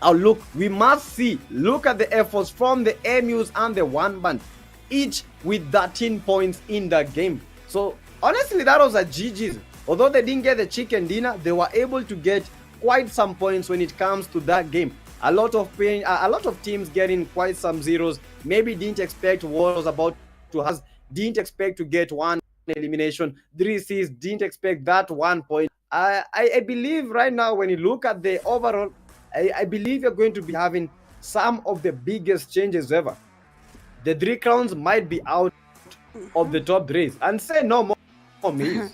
[SPEAKER 4] look. We must look at the efforts from the MUs and the one band, each with 13 points in that game. So honestly, that was a GG's. Although they didn't get the chicken dinner, they were able to get quite some points when it comes to that game. A lot of teams getting quite some zeros. Maybe didn't expect what was about to happen. Didn't expect to get one elimination. 3Cs didn't expect that 1 point. I believe right now, when you look at the overall, I believe you're going to be having some of the biggest changes ever. The 3 crowns might be out of the top 3s, and say no more for me.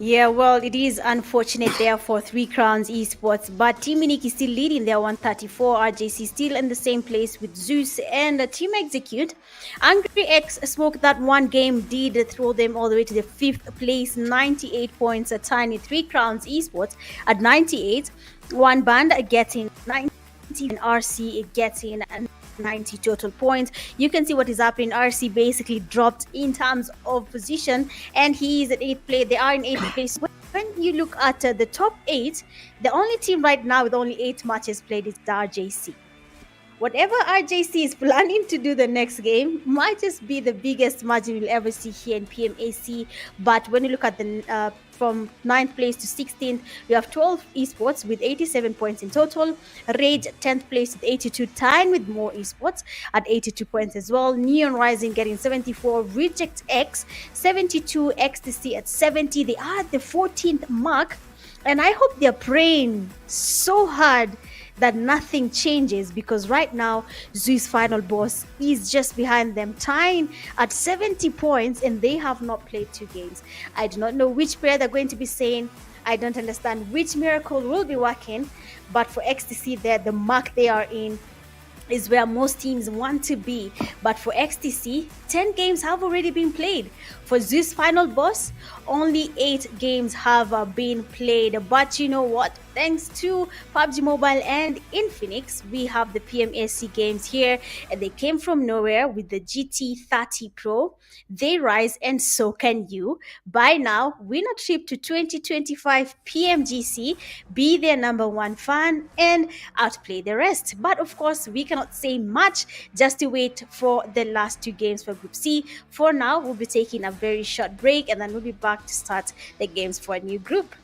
[SPEAKER 3] Yeah, well, it is unfortunate there for 3 Crowns Esports, but Team Unique is still leading there 134. RJC still in the same place with Zeus and Team Execute. Angry X Smoke, that one game did throw them all the way to the 5th place, 98 points. A tiny 3 Crowns Esports at 98. One band getting 90, and RC getting 90 total points. You can see what is happening. RC basically dropped in terms of position, and he is at 8th place. They are in 8th place. When you look at the top 8, the only team right now with only 8 matches played is the RJC. whatever RJC is planning to do the next game might just be the biggest margin we'll ever see here in PMAC. But when you look at the from 9th place to 16th, we have 12 esports with 87 points in total. Rage 10th place with 82, tying with more esports at 82 points as well. Neon Rising getting 74, Reject X 72, XTC at 70. They are at the 14th mark, and I hope they're praying so hard that nothing changes, because right now Zeus Final Boss is just behind them, tying at 70 points, and they have not played 2 games. I do not know which player they're going to be saying. I don't understand which miracle will be working, but for XTC there, the mark they are in is where most teams want to be. But for XTC, 10 games have already been played. For Zeus Final Boss, only 8 games have been played. But you know what? Thanks to Pubg Mobile and Infinix, we have the PMAC games here, and they came from nowhere with the GT30 Pro. They rise, and so can you. By now, win a trip to 2025 PMGC, be their #1 fan, and outplay the rest. But of course, we cannot say much, just to wait for the last 2 games for Group C. For now, we'll be taking a very short break, and then we'll be back to start the games for a new group.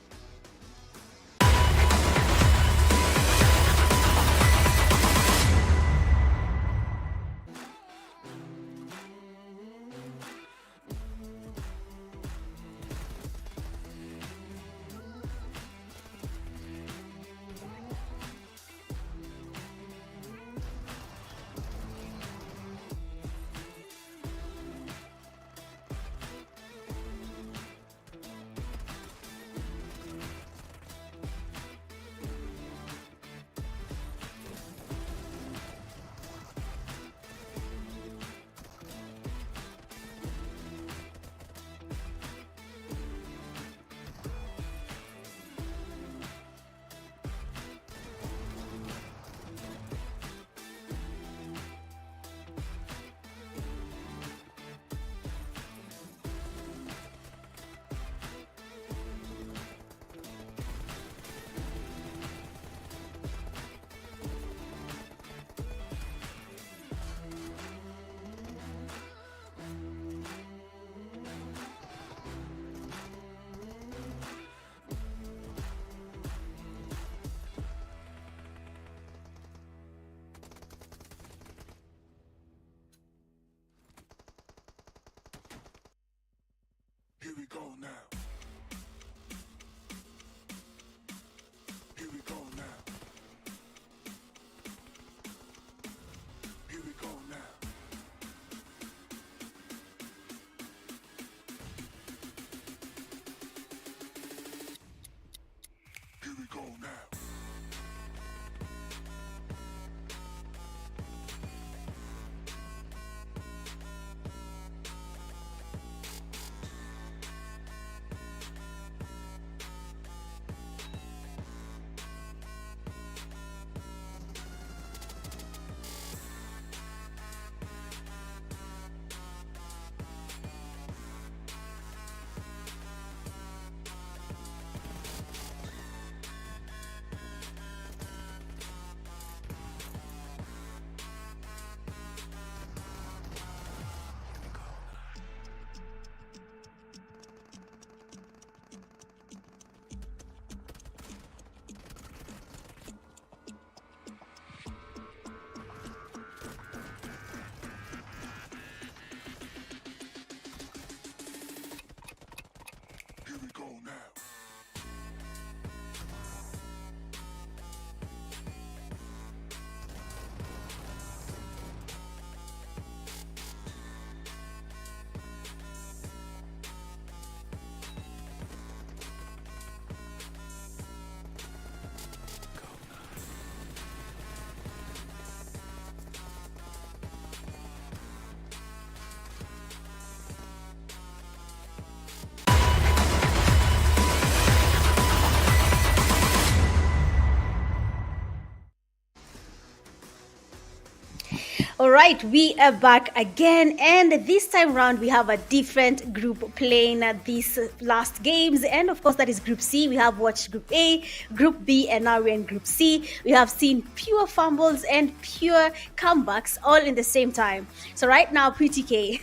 [SPEAKER 3] All right, we are back again, and this time round we have a different group playing these last games, and of course that is Group C. We have watched Group A, Group B, and now we're in Group C. We have seen pure fumbles and pure comebacks all in the same time. So right now, Pretty K,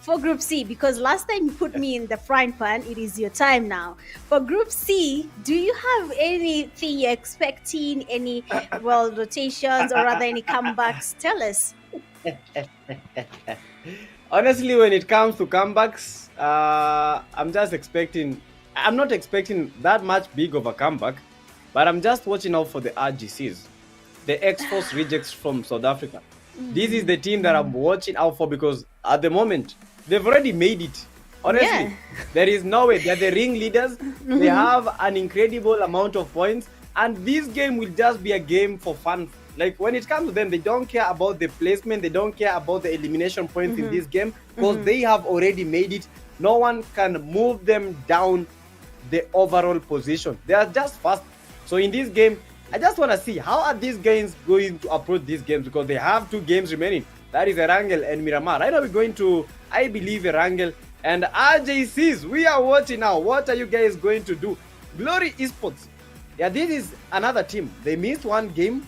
[SPEAKER 3] for Group C, because last time you put me in the frying pan, it is your time now. For Group C, do you have anything you're expecting, any rotations or rather any comebacks? Tell us.
[SPEAKER 4] Honestly, when it comes to comebacks, I'm not expecting that much big of a comeback, but I'm just watching out for the RGCs, the X-Force rejects from South Africa. This is the team that I'm watching out for because at the moment, they've already made it. Honestly, there is no way. They're the ringleaders. They have an incredible amount of points, and this game will just be a game for fun. Like when it comes to them, they don't care about the placement. They don't care about the elimination points in this game because they have already made it. No one can move them down the overall position. They are just fast. So in this game, I just want to see how are these games going to approach these games because they have 2 games remaining. That is Erangel and Miramar. Right now we're going to, I believe, Erangel and RJCs. We are watching now. What are you guys going to do? Glory eSports. Yeah, this is another team. They missed 1 game.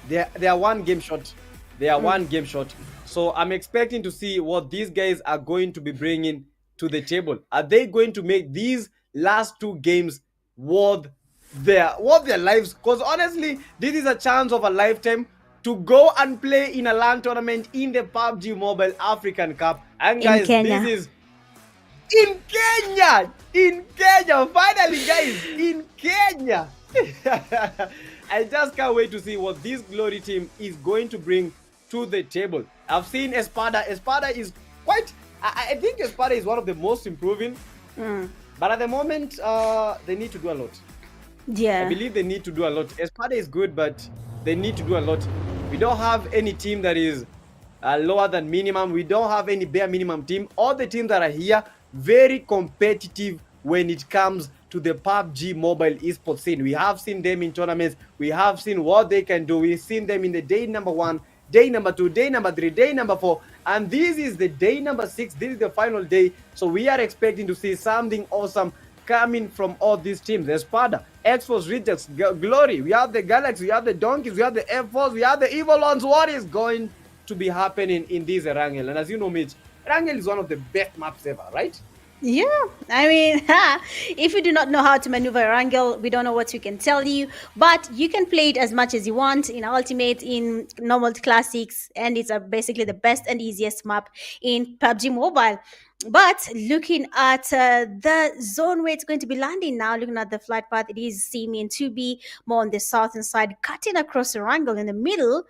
[SPEAKER 4] They are 1 game short. They are 1 game short. So I'm expecting to see what these guys are going to be bringing to the table. Are they going to make these last 2 games worth their lives? Because honestly, this is a chance of a lifetime to go and play in a LAN tournament in the Pubg Mobile African Cup. And guys, this is in Kenya. In Kenya, finally, guys, in Kenya. I just can't wait to see what this Glory team is going to bring to the table. I've seen Espada. Espada is quite... I think Espada is one of the most improving. But at the moment, they need to do a lot.
[SPEAKER 3] Yeah.
[SPEAKER 4] I believe they need to do a lot. Espada is good, but they need to do a lot. We don't have any team that is lower than minimum. We don't have any bare minimum team. All the teams that are here, very competitive when it comes to the Pubg mobile esports scene. We have seen them in tournaments. We have seen what they can do. We've seen them in the day number 1, day number 2, day number 3, day number 4. And this is the day number 6. This is the final day. So we are expecting to see something awesome coming from all these teams. Espada, X-Force Rejects, Glory. We have the Galaxy. We have the Donkeys. We have the Air Force. We have the Evil Ones. What is going to be happening in this Erangel? And as you know, Mitch, Erangel is one of the best maps ever, right?
[SPEAKER 3] Yeah, I mean, if you do not know how to maneuver Erangel, we don't know what we can tell you, but you can play it as much as you want in Ultimate, in normal classics, and it's basically the best and easiest map in PUBG Mobile. But looking at the zone where it's going to be landing now, looking at the flight path, it is seeming to be more on the southern side, cutting across Erangel in the middle,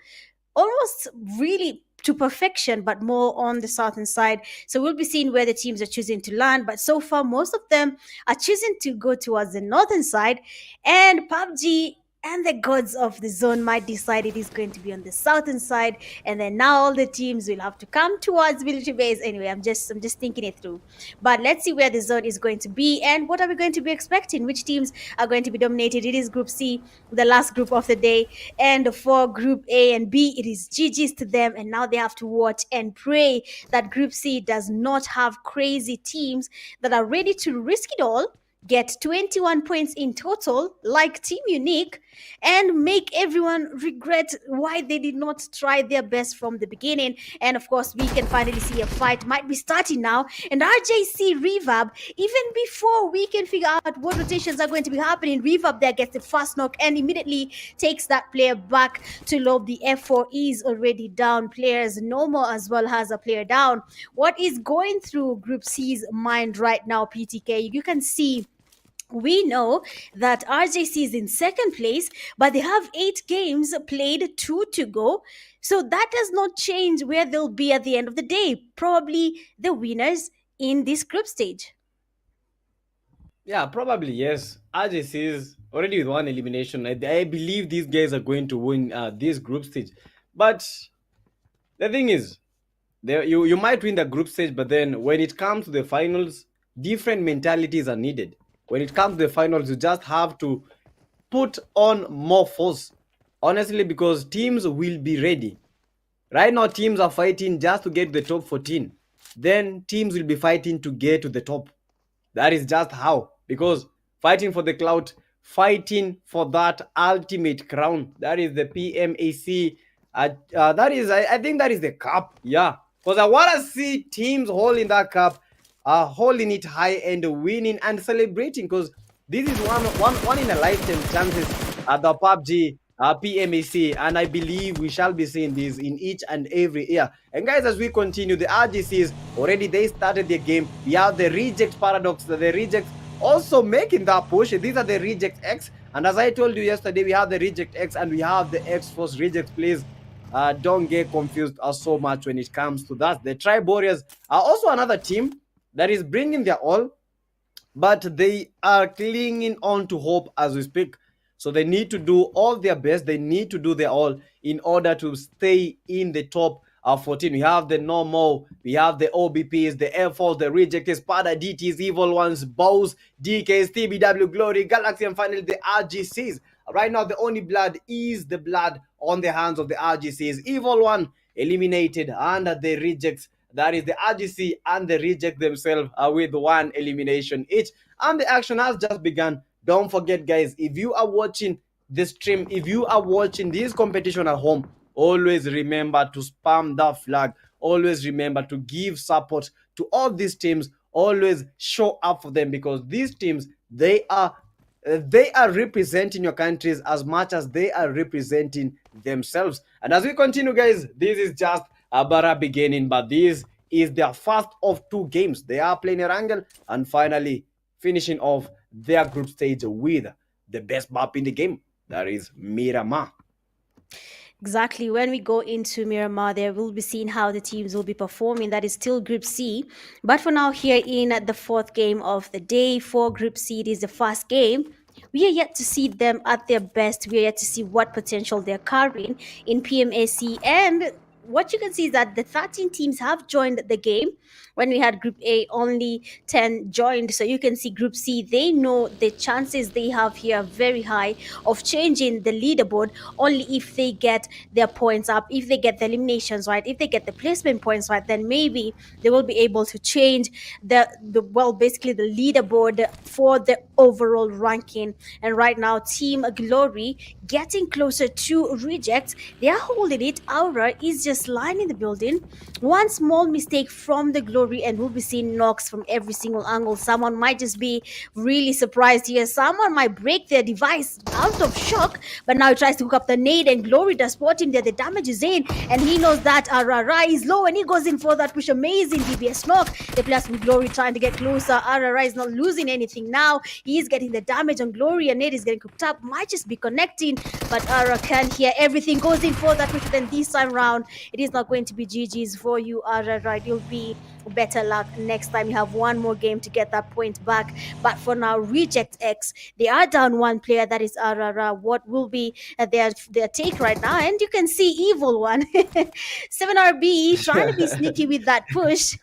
[SPEAKER 3] almost really to perfection, but more on the southern side. So we'll be seeing where the teams are choosing to land. But so far, most of them are choosing to go towards the northern side. And Pubg and the gods of the zone might decide it is going to be on the southern side, and then now all the teams will have to come towards military base. Anyway, I'm just thinking it through. But let's see where the zone is going to be and what are we going to be expecting, which teams are going to be dominated. It is Group C, the last group of the day, and for Group A and B, it is GG's to them, and now they have to watch and pray that Group C does not have crazy teams that are ready to risk it all, get 21 points in total, like Team Unique, and make everyone regret why they did not try their best from the beginning. And of course, we can finally see a fight might be starting now. And RJC Reverb, even before we can figure out what rotations are going to be happening, Reverb there gets the first knock and immediately takes that player back to lob. The F4 is already down. Players Normal as well has a player down. What is going through Group C's mind right now, PTK? You can see we know that RJC is in second place, but they have 8 games played, 2 to go. So that does not change where they'll be at the end of the day. Probably the winners in this group stage.
[SPEAKER 4] Yeah, probably, yes. RJC is already with 1 elimination. I believe these guys are going to win this group stage. But the thing is, you might win the group stage, but then when it comes to the finals, different mentalities are needed. When it comes to the finals, you just have to put on more force. Honestly, because teams will be ready. Right now, teams are fighting just to get to the top 14. Then teams will be fighting to get to the top. That is just how. Because fighting for the clout, fighting for that ultimate crown. That is the PMAC. That is, I think that is the cup. Yeah. Because I want to see teams holding that cup, holding it high and winning and celebrating. Because this is one in a lifetime chances at the PUBG PMAC, and I believe we shall be seeing this in each and every year. And guys, as we continue, the RGCs already they started their game. We have the reject paradox, the rejects also making that push. These are the reject X, and as I told you yesterday, we have the reject X and we have the X Force reject. Please don't get confused so much when it comes to that. The Tribe Warriors are also another team that is bringing their all, but they are clinging on to hope as we speak. So they need to do all their best. They need to do their all in order to stay in the top 14. We have the normal, we have the OBPs, the Air Force, the Rejected, Spada, DTs, Evil Ones, Bows, DKs, TBW, Glory, Galaxy, and finally the RGCs. Right now, the only blood is the blood on the hands of the RGCs. Evil One eliminated under the Rejects. That is the RGC and the Reject themselves with one elimination each. And the action has just begun. Don't forget, guys, if you are watching this stream, if you are watching this competition at home, always remember to spam that flag. Always remember to give support to all these teams. Always show up for them, because these teams, they are representing your countries as much as they are representing themselves. And as we continue, guys, this is just a bara beginning, but this is their first of 2 games. They are playing Erangel and finally finishing off their group stage with the best map in the game, that is Miramar.
[SPEAKER 3] Exactly. When we go into Miramar, there we'll be seeing how the teams will be performing. That is still Group C. But for now, here in the 4th game of the day for Group C, it is the first game. We are yet to see them at their best. We are yet to see what potential they're carrying in PMAC. And what you can see is that the 13 teams have joined the game. When we had Group A, only 10 joined. So you can see Group C, they know the chances they have here are very high of changing the leaderboard only if they get their points up, if they get the eliminations right, if they get the placement points right, then maybe they will be able to change basically the leaderboard for the overall ranking. And right now, Team Glory getting closer to Reject. They are holding it. Aura is just lying in the building. One small mistake from the Glory and we'll be seeing knocks from every single angle. Someone might just be really surprised here. Someone might break their device out of shock, but now he tries to hook up the nade and Glory does spot him there. The damage is in and he knows that Arara is low and he goes in for that push. Amazing DBS knock. The players from Glory trying to get closer. Arara is not losing anything now. He is getting the damage on Glory and nade is getting cooked up. Might just be connecting, but Ara can hear everything. Goes in for that push. Then this time round, it is not going to be GG's for you, Arara. You'll be better luck next time. You have one more game to get that point back, but for now, Reject X, they are down one player. That is Arara. What will be their take right now? And you can see Evil One 7RB trying to be sneaky with that push,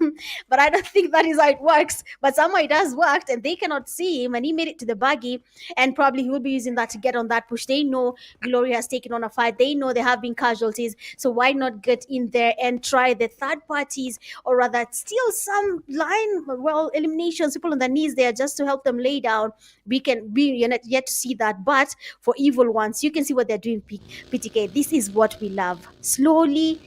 [SPEAKER 3] but I don't think that is how it works. But somehow it has worked and they cannot see him, and he made it to the buggy, and probably he will be using that to get on that push. They know Glory has taken on a fight. They know there have been casualties, so why not get in there and try the third parties, or rather still some line eliminations, people on their knees there just to help them lay down. You're not yet to see that, but for Evil Ones, you can see what they're doing. PTK, this is what we love. Slowly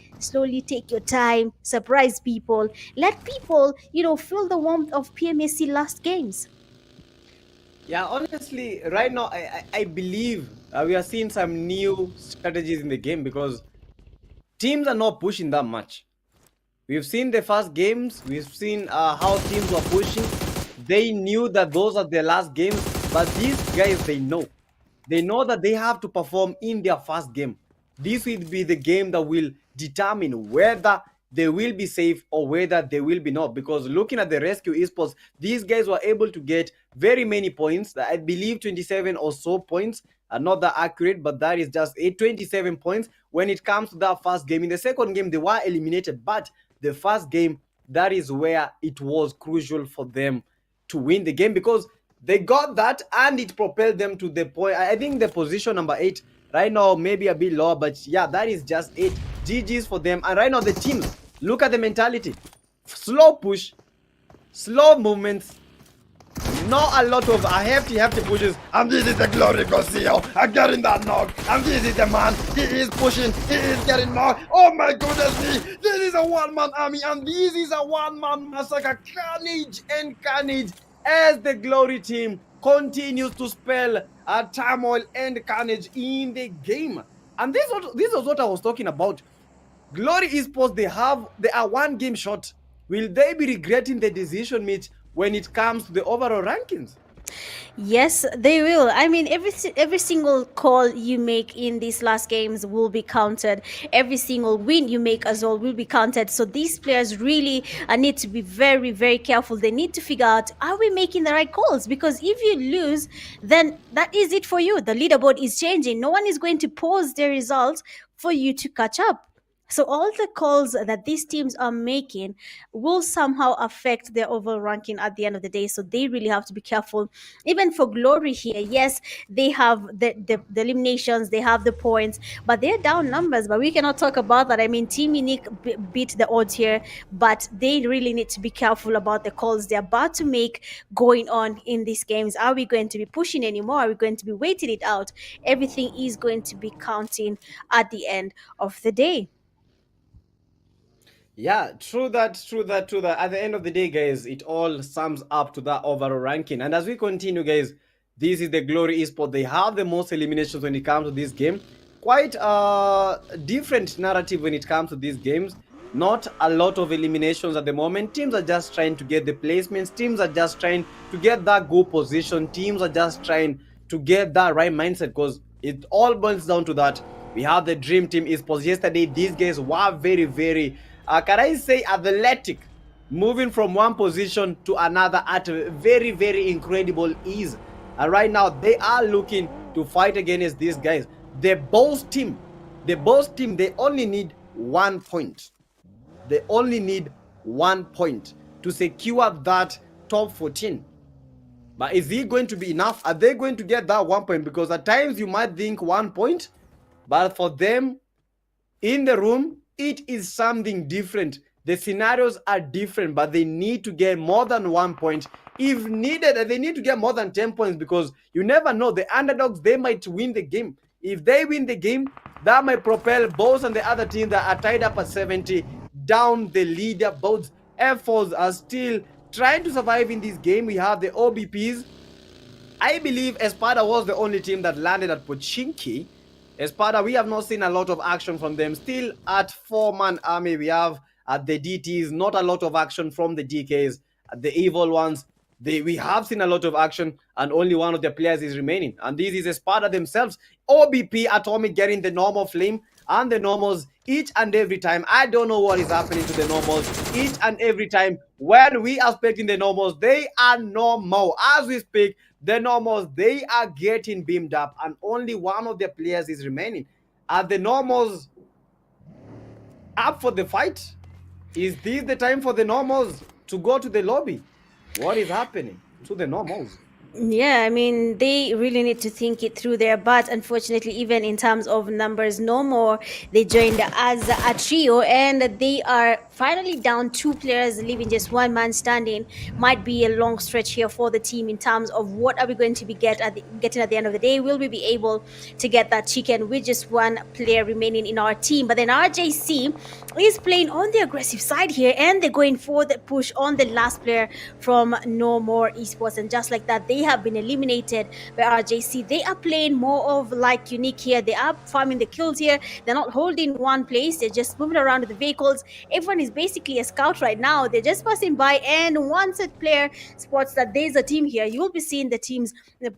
[SPEAKER 3] take your time, surprise people, let people feel the warmth of PMAC last games.
[SPEAKER 4] Yeah, honestly, right now I believe we are seeing some new strategies in the game, because teams are not pushing that much. We've seen the first games. We've seen how teams were pushing. They knew that those are their last games. But these guys, they know. They know that they have to perform in their first game. This will be the game that will determine whether they will be safe or whether they will be not. Because looking at the Rescue Esports, these guys were able to get very many points. I believe 27 or so points. Not that accurate, but that is just 27 points when it comes to that first game. In the second game, they were eliminated, but the first game, that is where it was crucial for them to win the game, because they got that and it propelled them to the point. I think the position number 8 right now, maybe a bit lower, but yeah, that is just it. GG's for them. And right now the teams, look at the mentality. Slow push, slow movements, not a lot of hefty pushes. And this is the glory Garcia. I'm getting that knock. And this is the man. He is pushing. He is getting knocked. Oh my goodness me. This is a one-man army. And this is a one-man massacre. Carnage and carnage as the glory team continues to spell turmoil and carnage in the game. And this was what I was talking about. Glory eSports, they are one game short. Will they be regretting the decision made when it comes to the overall rankings?
[SPEAKER 3] Yes, they will. I mean, every single call you make in these last games will be counted. Every single win you make as well will be counted. So these players really need to be very, very careful. They need to figure out, are we making the right calls? Because if you lose, then that is it for you. The leaderboard is changing. No one is going to pause their results for you to catch up. So all the calls that these teams are making will somehow affect their overall ranking at the end of the day. So they really have to be careful. Even for Glory here, yes, they have the eliminations, they have the points, but they're down numbers. But we cannot talk about that. I mean, Team Unique beat the odds here, but they really need to be careful about the calls they're about to make going on in these games. Are we going to be pushing anymore? Are we going to be waiting it out? Everything is going to be counting at the end of the day.
[SPEAKER 4] Yeah, true that. At the end of the day, guys, it all sums up to that overall ranking. And as we continue, guys, this is the Glory Esports. They have the most eliminations when it comes to this game. Quite a different narrative when it comes to these games. Not a lot of eliminations at the moment. Teams are just trying to get the placements. Teams are just trying to get that goal position. Teams are just trying to get that right mindset, because it all boils down to that. We have the Dream Team Esports. Yesterday, these guys were very, very can I say athletic, moving from one position to another at a very, very incredible ease. And right now they are looking to fight against these guys. The boss team, they only need 1 point. They only need 1 point to secure that top 14. But is it going to be enough? Are they going to get that 1 point? Because at times you might think 1 point, but for them in the room, it is something different. The scenarios are different, but they need to get more than 1 point. If needed, they need to get more than 10 points, because you never know. The underdogs, they might win the game. If they win the game, that might propel both and the other teams that are tied up at 70 down the leaderboards. F4s are still trying to survive in this game. We have the OBPs. I believe Espada was the only team that landed at Pochinki. Espada, we have not seen a lot of action from them. Still at 4-man army, we have at the DTs, not a lot of action from the DKs. The evil ones, we have seen a lot of action, and only one of their players is remaining. And this is Espada themselves. OBP Atomic getting the normal flame and the normals each and every time. I don't know what is happening to the normals each and every time. When we are expecting the normals, they are normal. As we speak, the normals, they are getting beamed up, and only one of their players is remaining. Are the normals up for the fight? Is this the time for the normals to go to the lobby? What is happening to the normals?
[SPEAKER 3] Yeah, I mean, they really need to think it through there. But unfortunately, even in terms of numbers, no more. They joined as a trio, and they are finally down 2 players, leaving just 1 man standing. Might be a long stretch here for the team in terms of what are we going to be getting at the end of the day. Will we be able to get that chicken with just 1 player remaining in our team? But then RJC is playing on the aggressive side here, and they're going for the push on the last player from No More Esports. And just like that, they have been eliminated by RJC. They are playing more of like Unique here. They are farming the kills here. They're not holding one place. They're just moving around with the vehicles. Everyone is basically a scout right now. They're just passing by, and once a player spots that there's a team here, you will be seeing the teams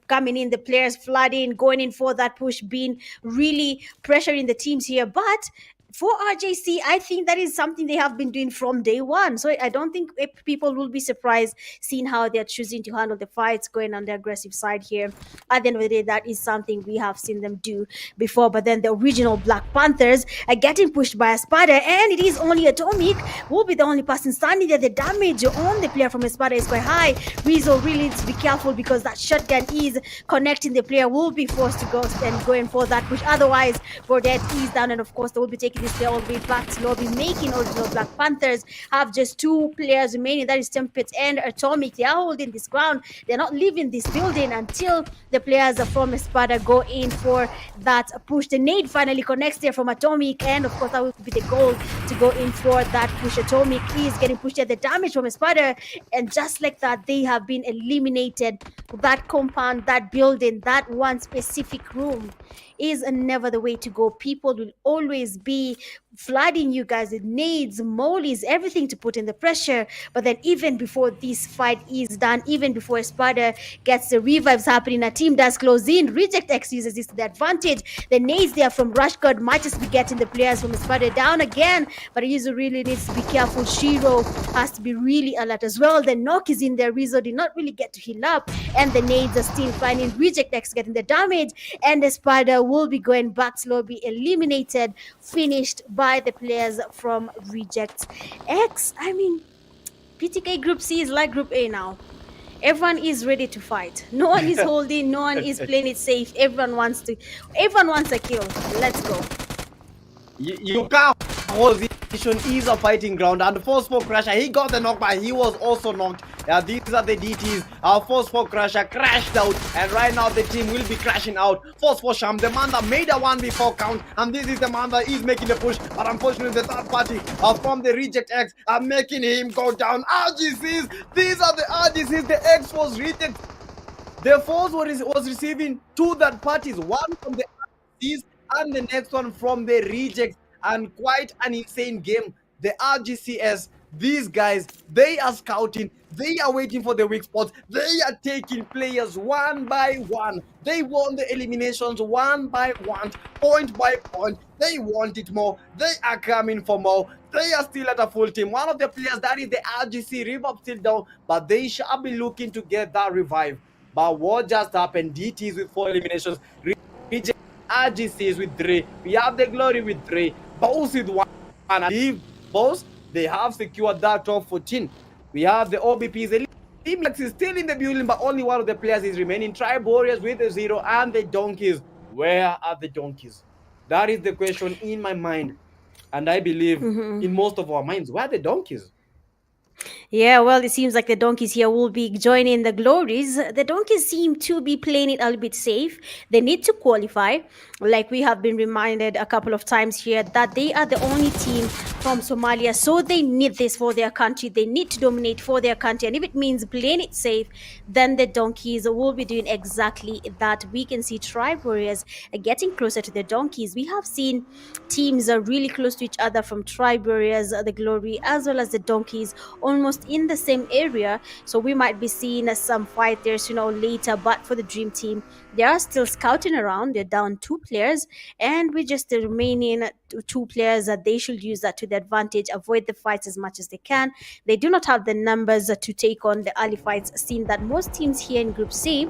[SPEAKER 3] coming in, the players flooding, going in for that push, being really pressuring the teams here. But for RJC, I think that is something they have been doing from day one. So I don't think people will be surprised seeing how they're choosing to handle the fights, going on the aggressive side here. At the end of the day, that is something we have seen them do before. But then the original Black Panthers are getting pushed by a Espada, and it is only Atomic will be the only person standing there. The damage on the player from Espada is quite high. Rizzo really needs to be careful, because that shotgun is connecting the player, will be forced to go and going for that push. Otherwise, Bordet is down, and of course they will be taking this, they're all the way back to lobby, making original Black Panthers have just 2 players remaining. That is Tempest and Atomic. They are holding this ground. They're not leaving this building until the players from Espada go in for that push. The nade finally connects there from Atomic, and of course that will be the goal to go in for that push. Atomic is getting pushed at the damage from Espada, and just like that, they have been eliminated. That compound, that building, that one specific room is never the way to go. People will always be flooding you guys with nades, mollies, everything to put in the pressure. But then even before this fight is done, even before Espada gets the revives happening, a team does close in. Reject X uses this to the advantage. The nades there from Rush God might just be getting the players from Espada down again, but Rizzo really needs to be careful. Shiro has to be really alert as well. The knock is in there. Rizzo did not really get to heal up, and the nades are still finding Reject X getting the damage, and Espada will be going back to lobby, eliminated, finished by the players from Reject X. I mean, PTK Group C is like Group A now. Everyone is ready to fight. No one is holding, no one is playing it safe. Everyone wants a kill. Let's go.
[SPEAKER 4] Yuka position is a fighting ground, and Force 4 Crusher, he got the knock, but he was also knocked. These are the DTs. Our Force 4 Crusher crashed out, and right now the team will be crashing out. Force 4 Sham, the man that made a 1v4 count, and this is the man that is making the push, but unfortunately the third party from the Reject X are making him go down. RGCs, these are the RGCs. The X was rejected. The Force was receiving 2 third parties, one from the RGCs and the next one from the Rejects, and quite an insane game. The RGCS, these guys, they are scouting, they are waiting for the weak spots, they are taking players one by one. They won the eliminations one by one, point by point. They want it more, they are coming for more. They are still at a full team. One of the players, that is the RGC, Revive still down, but they shall be looking to get that revive. But what just happened? DTs with 4 eliminations, Reject RGCs with 3. We have the Glory with 3. Both with 1. And I believe both, they have secured that top 14. We have the OBPs. Infinix is still in the building, but only one of the players is remaining. Tribe Warriors with the 0 and the Donkeys. Where are the Donkeys? That is the question in my mind. And I believe in most of our minds, where are the Donkeys?
[SPEAKER 3] Yeah, well, it seems like the Donkeys here will be joining the Glories. The Donkeys seem to be playing it a little bit safe. They need to qualify. Like we have been reminded a couple of times here that they are the only team from Somalia. So they need this for their country. They need to dominate for their country. And if it means playing it safe, then the Donkeys will be doing exactly that. We can see Tribe Warriors getting closer to the Donkeys. We have seen teams are really close to each other from Tribe Warriors, the Glory, as well as the Donkeys, almost in the same area. So we might be seeing some fighters, later. But for the Dream Team, they are still scouting around. They're down 2 players, and with just the remaining 2 players, that they should use that to their advantage, avoid the fights as much as they can. They do not have the numbers to take on the early fights, seeing that most teams here in Group C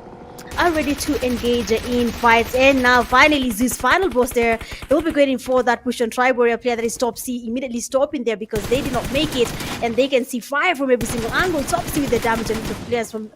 [SPEAKER 3] are ready to engage in fights. And now finally Zeus final boss there. They'll be going for that push on Tribe Warrior player that is top C, immediately stopping there because they did not make it, and they can see fire from every single angle. Top C with the damage on the players from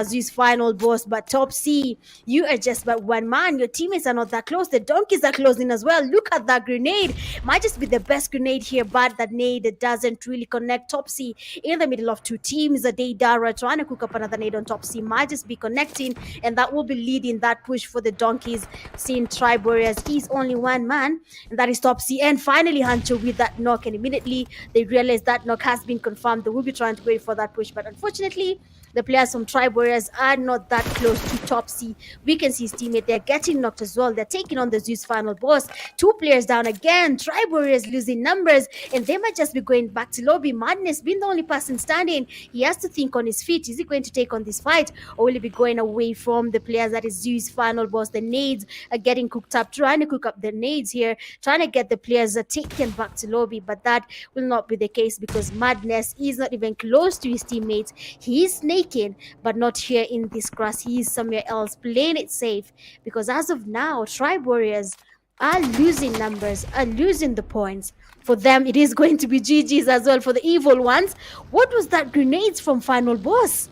[SPEAKER 3] Zeus final boss, but top C, you are just but one man. Your teammates are not that close. The Donkeys are closing as well. Look at that grenade. Might just be the best grenade here, but that nade doesn't really connect. Top C in the middle of 2 teams. Deidara trying to cook up another nade on top C, might just be connecting, and that will be leading that push for the Donkeys. Seeing Tribe Warriors, he's only one man, and that is top C. And finally Hancho with that knock, and immediately they realize that knock has been confirmed. They will be trying to wait for that push, but unfortunately the players from Tribe Warriors are not that close to top C. We can see his teammate, they're getting knocked as well. They're taking on the Zeus final boss. 2 players down again. Tribe Warriors losing numbers, and they might just be going back to lobby. Madness being the only person standing, he has to think on his feet. Is he going to take on this fight, or will he be going away from the players that is Zeus final boss? The nades are getting cooked up, trying to cook up the nades here, trying to get the players taken back to lobby, but that will not be the case because Madness is not even close to his teammates. He is snaking, but not here in this grass. He is somewhere else playing it safe, because as of now Tribe Warriors are losing numbers, are losing the points. For them it is going to be GG's as well for the evil ones. What was that grenades from final boss?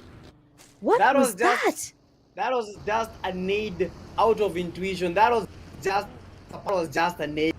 [SPEAKER 3] What was that?
[SPEAKER 4] That was just a nade out of intuition. That was just a nade.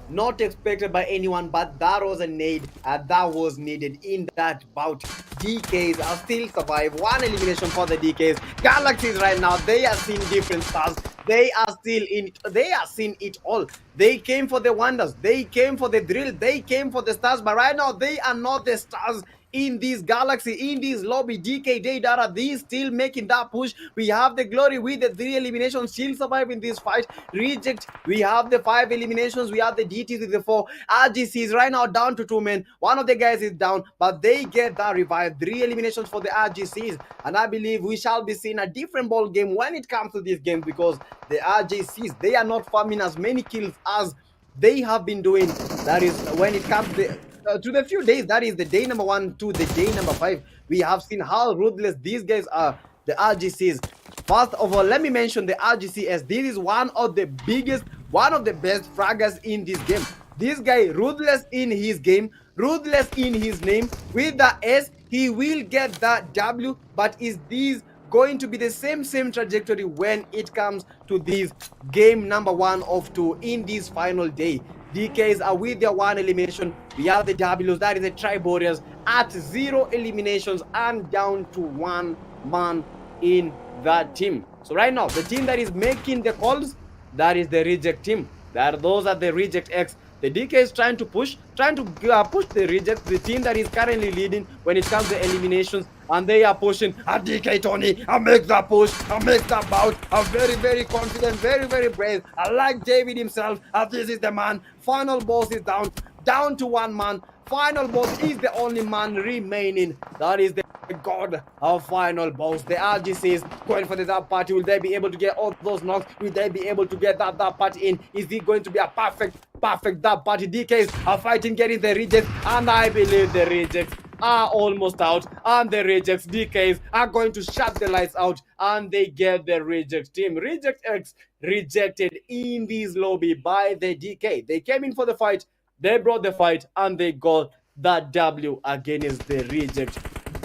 [SPEAKER 4] not expected by anyone, but that was a need that was needed in that bout. DKs are still survive. One elimination for the DKs. Galaxies right now, they are seeing different stars. They are still in it. They are seeing it all. They came for the wonders. They came for the drill. They came for the stars. But right now, they are not the stars in this galaxy, in this lobby. DK Data, they still making that push. We have the glory with the 3 eliminations, still surviving this fight. Reject, we have the 5 eliminations. We have the DTs with the 4. RGCs right now down to 2 men. One of the guys is down, but they get that revive. 3 eliminations for the RGCs, and I believe we shall be seeing a different ball game when it comes to this game, because the RGCs, they are not farming as many kills as they have been doing. That is when it comes to the few days, that is the day number 1 to the day number 5. We have seen how ruthless these guys are, the RGCs. First of all, let me mention the RGC, as this is one of the biggest, one of the best fraggers in this game. This guy, ruthless in his game, ruthless in his name. With the S, he will get that W, but is this going to be the same trajectory when it comes to this game number 1 of 2 in this final day? DKs are with their 1 elimination. We have the Ws, that is the Tri-Warriors, at 0 eliminations and down to 1 man in that team. So right now, the team that is making the calls, that is the reject team. Those are the reject X. The DK is trying to push the reject, the team that is currently leading when it comes to eliminations, and they are pushing. And DK Tony, I make that push, I make that bout. I'm very confident, very brave. I like David himself, and this is the man. Final boss is down to 1 man. Final boss is the only man remaining. That is the god of final boss. The RGCs going for the third party. Will they be able to get all those knocks? Will they be able to get that party in? Is it going to be a perfect third party? DKs are fighting, getting the rejects, and I believe the rejects are almost out, and the rejects, DKs, are going to shut the lights out, and they get the reject team. Reject X rejected in this lobby by the DK. They came in for the fight, they brought the fight, and they got that W against the reject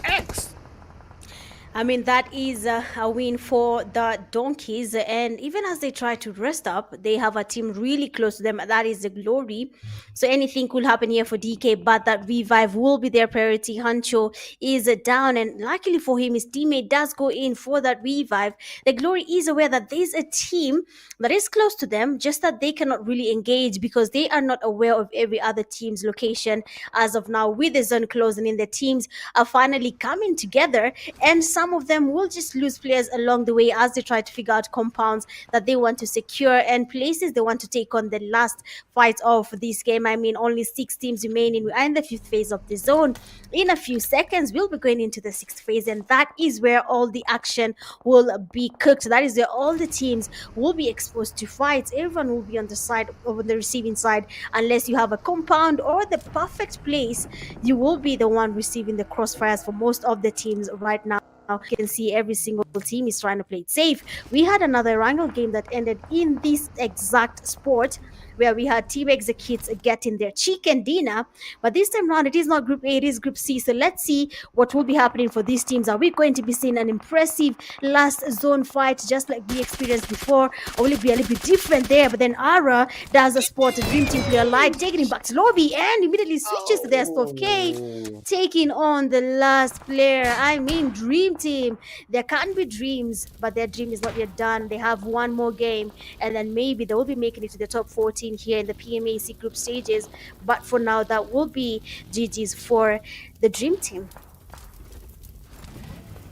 [SPEAKER 4] X.
[SPEAKER 3] I mean, that is a win for the Donkeys. And even as they try to rest up, they have a team really close to them. That is the Glory. So anything could happen here for DK, but that revive will be their priority. Hancho is down, and luckily for him, his teammate does go in for that revive. The Glory is aware that there's a team that is close to them, just that they cannot really engage because they are not aware of every other team's location as of now. With the zone closing in, the teams are finally coming together, and some of them will just lose players along the way as they try to figure out compounds that they want to secure and places they want to take on the last fight of this game. I mean, only 6 teams remaining. We are in the 5th phase of the zone. In a few seconds, we'll be going into the 6th phase, and that is where all the action will be cooked. That is where all the teams will be exposed to fights. Everyone will be on the side, over the receiving side, unless you have a compound or the perfect place. You will be the one receiving the crossfires for most of the teams right now. You can see every single team is trying to play it safe. We had another wrangle game that ended in this exact sport, where we had Team Executes getting their chicken dinner, but this time around it is not Group A, it is Group C. So let's see what will be happening for these teams. Are we going to be seeing an impressive last zone fight just like we experienced before, or will it be a little bit different there? But then Ara does a spot, a Dream Team player light, taking him back to lobby, and immediately switches to their stuff. K taking on the last player. I mean, Dream Team, there can be dreams, but their dream is not yet done. They have one more game, and then maybe they will be making it to the top 14 here in the PMAC group stages. But for now, that will be GG's for the Dream Team.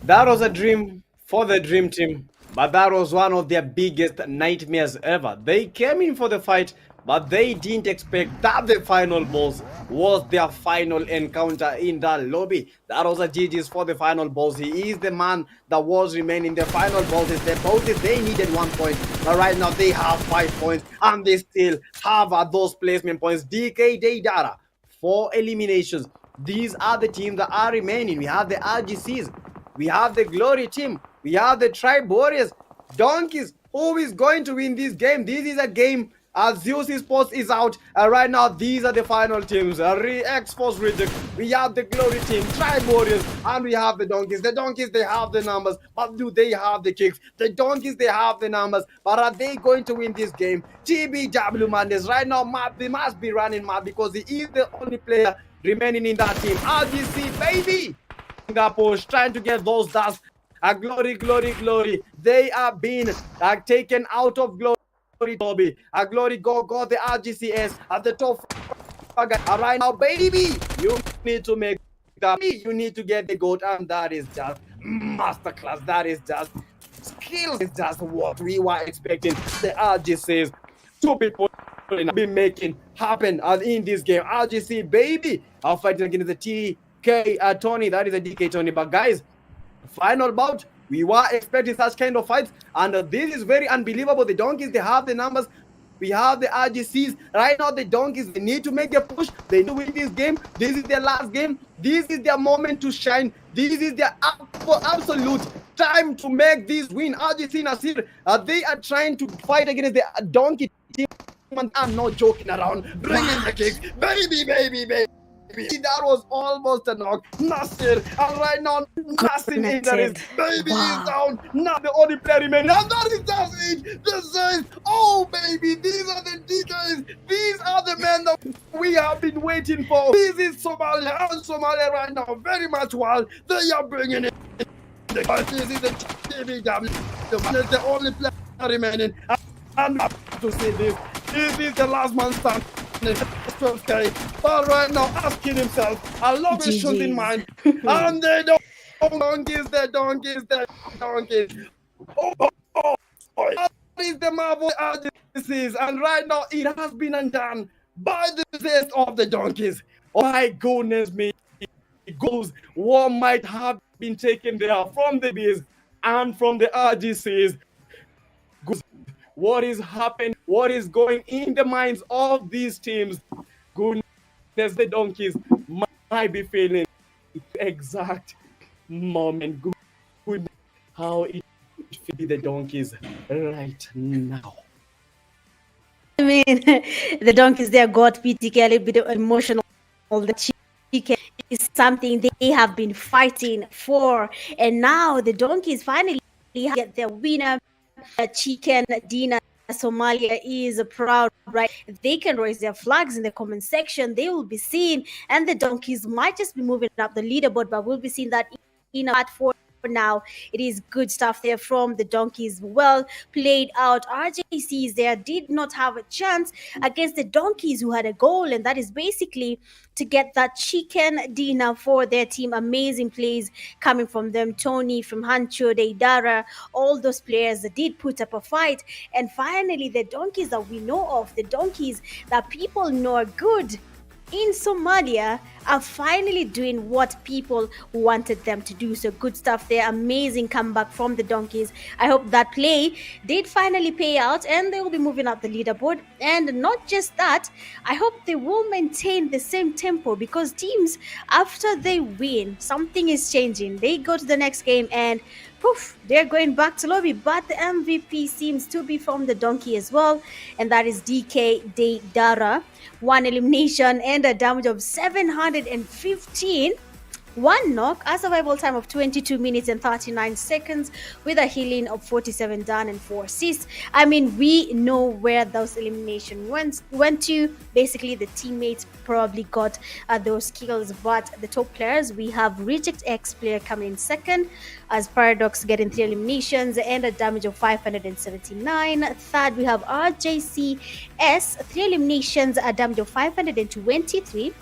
[SPEAKER 4] That was a dream for the Dream Team, but that was one of their biggest nightmares ever. They came in for the fight, but they didn't expect that the final boss was their final encounter in that lobby. That was a GG's for the final boss. He is the man that was remaining. The final bosses, the bosses, they needed 1 point, but right now they have 5 points, and they still have those placement points. DK Data, 4 eliminations. These are the teams that are remaining. We have the RGCs, we have the Glory team, we have the Tribe Warriors. Donkeys, who is going to win this game? This is a game Zeus eSports is out. Right now, these are the final teams. X-Force Reject. We have the Glory team, Tribe Warriors, and we have the Donkeys. The Donkeys, they have the numbers, but do they have the kicks? The Donkeys, they have the numbers, but are they going to win this game? TBW Madness. Right now, they must be running mad because he is the only player remaining in that team. RGC, baby! Push, trying to get those dust. Glory, glory, glory. They are being taken out of glory. Lobby. Glory go the RGCS at the top. Right now, baby, you need to make that. You need to get the goat, and that is just masterclass. That is just skills. It's just what we were expecting. The RGCs, two people be making happen in this game. RGC, baby, are fighting against the TK Tony. That is a DK Tony. But guys, final bout. We were expecting such kind of fights, and this is very unbelievable. The Donkeys, they have the numbers. We have the RGCs. Right now, the Donkeys, they need to make their push. They need to win this game. This is their last game. This is their moment to shine. This is their absolute time to make this win. RGC Nasir, they are trying to fight against the Donkey team. I'm not joking around. Bring in the kicks. Baby, baby, baby. That was almost a knock. Nasir, and right now, nothing injuries. Baby is down. Not the only player remaining. And that is just it. This is, oh, baby, these are the DKs. These are the men that we have been waiting for. This is Somalia, and Somalia right now, very much wild. They are bringing it. This is the TBW. The only player remaining. And I have to say this. This is the last man standing. But right now, asking himself, I love his shot in mind, and they don't donkeys, the donkeys, the donkeys. Oh, that is the marvel RGCs, and right now it has been undone by the zest of the donkeys. Oh my goodness me, it goes. What might have been taken there from the bees and from the RGCs? What is happening? What is going in the minds of these teams? Goodness, the donkeys might be feeling the exact moment. Good, how it feel the donkeys right now.
[SPEAKER 3] I mean, the donkeys, they got PTK a little bit emotional. The chicken is something they have been fighting for, and now the donkeys finally get their winner. Chicken dinner. Somalia is proud, right? They can raise their flags in the comment section. They will be seen, and the donkeys might just be moving up the leaderboard, but we'll be seeing that in a part 4. For now, it is good stuff there from the donkeys. Well played out. RJCs there did not have a chance against the donkeys, who had a goal, and that is basically to get that chicken dinner for their team. Amazing plays coming from them. Tony, from Hancho, Deidara, all those players that did put up a fight. And finally, the donkeys that we know of, the donkeys that people know are good in Somalia, are finally doing what people wanted them to do. So good stuff there. Amazing comeback from the donkeys. I hope that play did finally pay out, and they will be moving up the leaderboard. And not just that, I hope they will maintain the same tempo, because teams, after they win, something is changing. They go to the next game and poof, they're going back to lobby. But the MVP seems to be from the donkey as well, and that is DK Deidara. 1 elimination and a damage of 715. 1 knock, a survival time of 22 minutes and 39 seconds, with a healing of 47 done and 4 assists. I mean, we know where those eliminations went to. Basically, the teammates probably got those kills, but the top players, we have Reject X player coming in second, as Paradox getting 3 eliminations and a damage of 579. Third, we have RJCS, 3 eliminations, a damage of 523.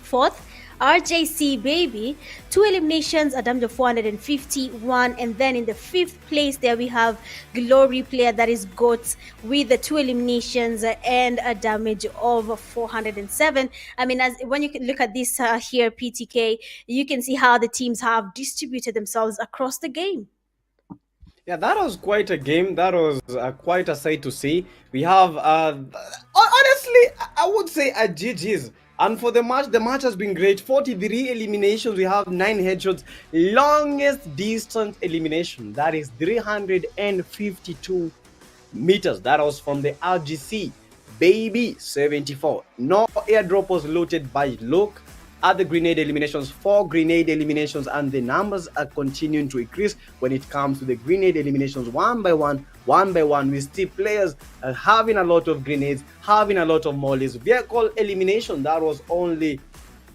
[SPEAKER 3] Fourth, RJC Baby, 2 eliminations, a damage of 451. And then in the 5th place there we have Glory player, that is GOAT, with the 2 eliminations and a damage of 407. I mean, as when you look at this here, PTK, you can see how the teams have distributed themselves across the game.
[SPEAKER 4] Yeah, that was quite a game. That was quite a sight to see. We have, honestly, I would say a GG's. And for the match has been great. 43 eliminations. We have 9 headshots. Longest distance elimination, that is 352 meters. That was from the RGC. Baby 74. No airdrop was looted by Luke at the grenade eliminations, 4 grenade eliminations, and the numbers are continuing to increase when it comes to the grenade eliminations one by one. We see players having a lot of grenades, having a lot of mollies. Vehicle elimination, that was only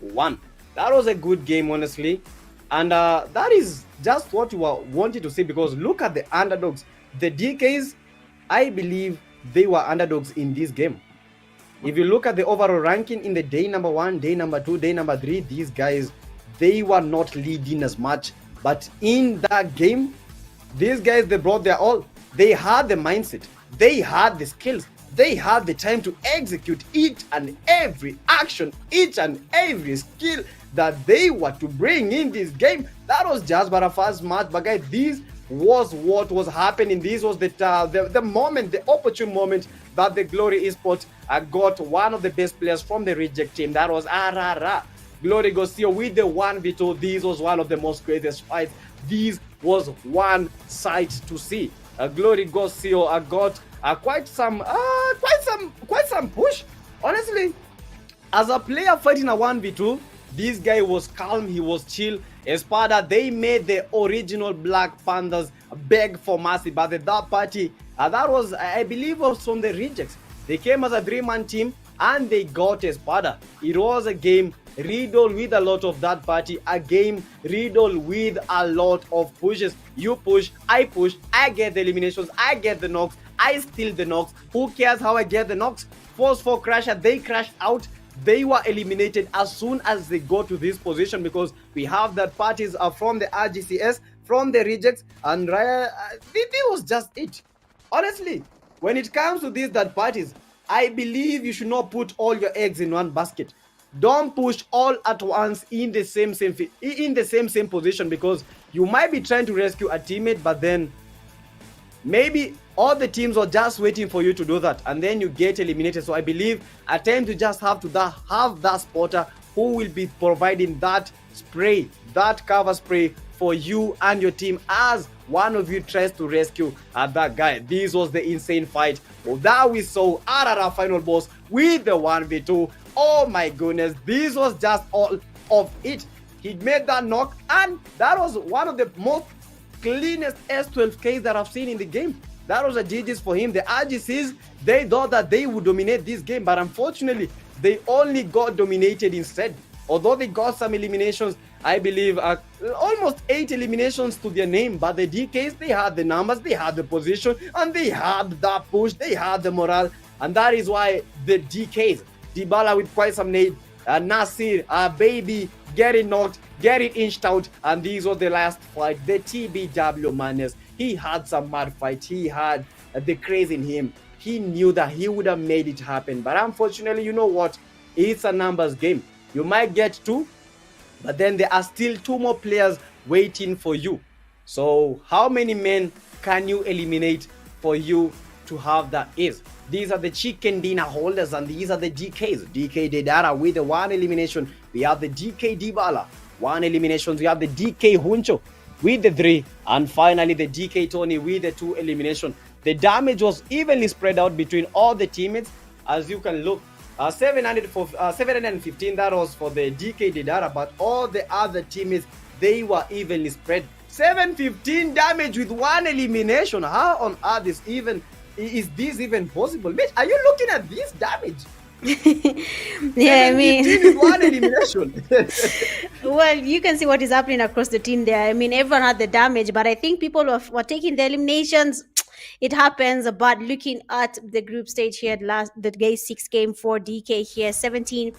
[SPEAKER 4] 1. That was a good game, honestly. And that is just what you wanted to see, because look at the underdogs. The DKs, I believe they were underdogs in this game. If you look at the overall ranking in the day number 1, day number 2, day number 3, these guys, they were not leading as much. But in that game, these guys, they brought their all. They had the mindset. They had the skills. They had the time to execute each and every action, each and every skill that they were to bring in this game. That was just but a first match. But guys, this was what was happening. This was the moment, the opportune moment that the Glory Esports got one of the best players from the reject team. That was Arara. Glory Gosio with the 1v2. This was one of the most craziest fights. This was one sight to see. Glory Gosio got quite some push. Honestly, as a player fighting a 1v2, this guy was calm, he was chill. Espada, they made the original Black Panthers beg for mercy, but the third party, that was, I believe, was from the rejects. They came as a 3-man team and they got Espada. It was a game riddled with a lot of that party, a game riddled with a lot of pushes. You push, I get the eliminations, I get the knocks, I steal the knocks. Who cares how I get the knocks? Force 4 crasher, they crashed out. They were eliminated as soon as they got to this position, because we have that parties are from the RGCS, from the rejects, and this was just it. Honestly, when it comes to these third parties, I believe you should not put all your eggs in one basket. Don't push all at once in the same position, because you might be trying to rescue a teammate, but then maybe all the teams are just waiting for you to do that, and then you get eliminated. So I believe at times you just have to have that spotter who will be providing that spray, that cover spray for you and your team as one of you tries to rescue that guy. This was the insane fight that we saw at our final boss with the 1v2. Oh my goodness, this was just all of it. He made that knock, and that was one of the most cleanest S12Ks that I've seen in the game. That was a GG's for him. The RGCs, they thought that they would dominate this game, but unfortunately, they only got dominated instead. Although they got some eliminations, I believe almost 8 eliminations to their name, but the DKs, they had the numbers, they had the position, and they had that push, they had the morale, and that is why the DKs, Dybala with quite some nade, Nasir, Baby, getting knocked, getting inched out, and this was the last fight. The TBW Madness, he had some mad fight, he had the craze in him. He knew that he would have made it happen, but unfortunately, you know what? It's a numbers game. You might get 2, but then there are still 2 more players waiting for you. So how many men can you eliminate for you to have that is? These are the chicken dinner holders, and these are the DKs. DK Dedara with the 1 elimination. We have the DK Dybala, 1 elimination. We have the DK Huncho with the 3, and finally the DK Tony with the 2 elimination. The damage was evenly spread out between all the teammates, as you can look. 715, that was for the DK Dedara, but all the other teammates, they were evenly spread. 715 damage with 1 elimination. How on earth is this even possible? Bitch, are you looking at this damage?
[SPEAKER 3] Yeah, I mean,
[SPEAKER 4] with 1 elimination.
[SPEAKER 3] well, you can see what is happening across the team there. I mean, everyone had the damage, but I think people were taking the eliminations. It happens, but looking at the group stage here, the day 6 game for DK here, 17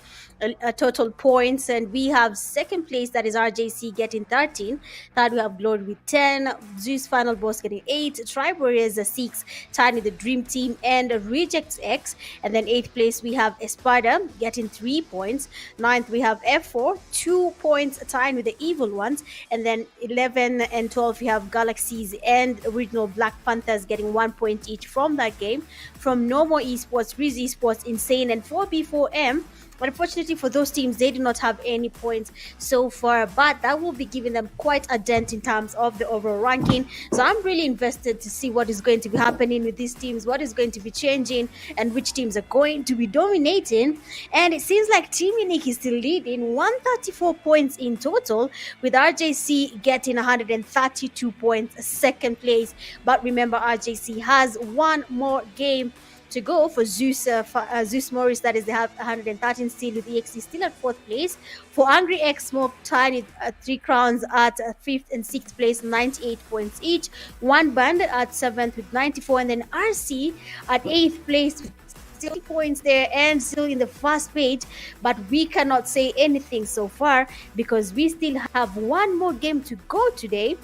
[SPEAKER 3] total points, and we have second place, that is RJC, getting 13. Third, we have Glory with 10, Zeus Final Boss getting 8, Tribe Warriors 6, tied with the Dream Team and Rejects X, and then 8th place we have Espada getting 3 points. 9th we have F4, 2 points, tied with the Evil Ones, and then 11 and 12 we have Galaxies and Original Black Panthers getting 1 point each from that game. From No More Esports, Riz Esports, Insane, and 4B4M, Unfortunately for those teams, they do not have any points so far, but that will be giving them quite a dent in terms of the overall ranking. So I'm really invested to see what is going to be happening with these teams, what is going to be changing, and which teams are going to be dominating. And it seems like Team Unique is still leading 134 points in total, with RJC getting 132 points, second place. But remember, RJC has one more game to go for Zeus Moris. That is, they have 113 still, with EXE still at fourth place. For Angry X Smoke, tied at 3 crowns at fifth and sixth place, 98 points each. One Bandit at seventh with 94, and then RC at eighth place, still points there and still in the first page. But we cannot say anything so far because we still have one more game to go today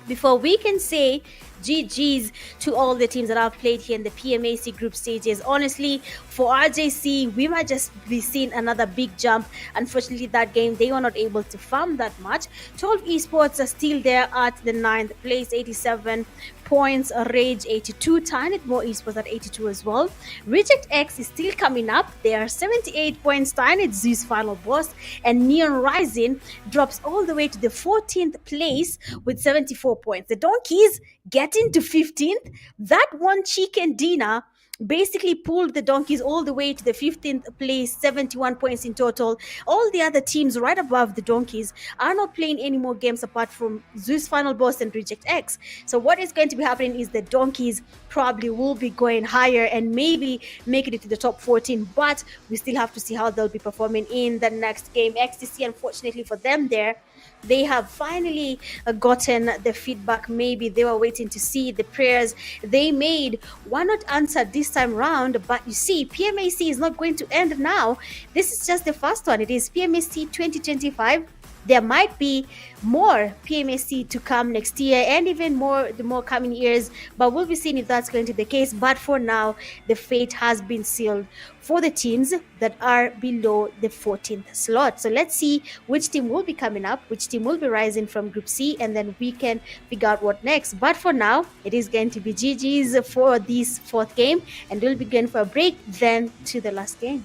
[SPEAKER 3] before we can say GG's to all the teams that have played here in the PMAC group stages. Honestly, for RJC, we might just be seeing another big jump. Unfortunately, that game, they were not able to farm that much. 12 esports are still there at the 9th place, 87 points. Rage 82, Tynit more esports at 82 as well. Reject X is still coming up. They are 78 points. Tynit Zeus final boss, and Neon Rising drops all the way to the 14th place with 74 points. The Donkeys getting to 15th. That one chicken dinner basically pulled the Donkeys all the way to the 15th place, 71 points in total. All the other teams right above the Donkeys are not playing any more games apart from Zeus Final Boss and Reject X. So what is going to be happening is the Donkeys probably will be going higher and maybe make it to the top 14, but we still have to see how they'll be performing in the next game. XTC, unfortunately for them there, they have finally gotten the feedback. Maybe they were waiting to see the prayers they made were not answered this time round. But you see, PMAC is not going to end now. This is just the first one. It is PMAC 2025. There might be more PMAC to come next year and even more the more coming years, but we'll be seeing if that's going to be the case. But for now, the fate has been sealed for the teams that are below the 14th slot. So let's see which team will be coming up, which team will be rising from Group C, and then we can figure out what next. But for now, it is going to be GG's for this fourth game, and we'll be going for a break, then to the last game.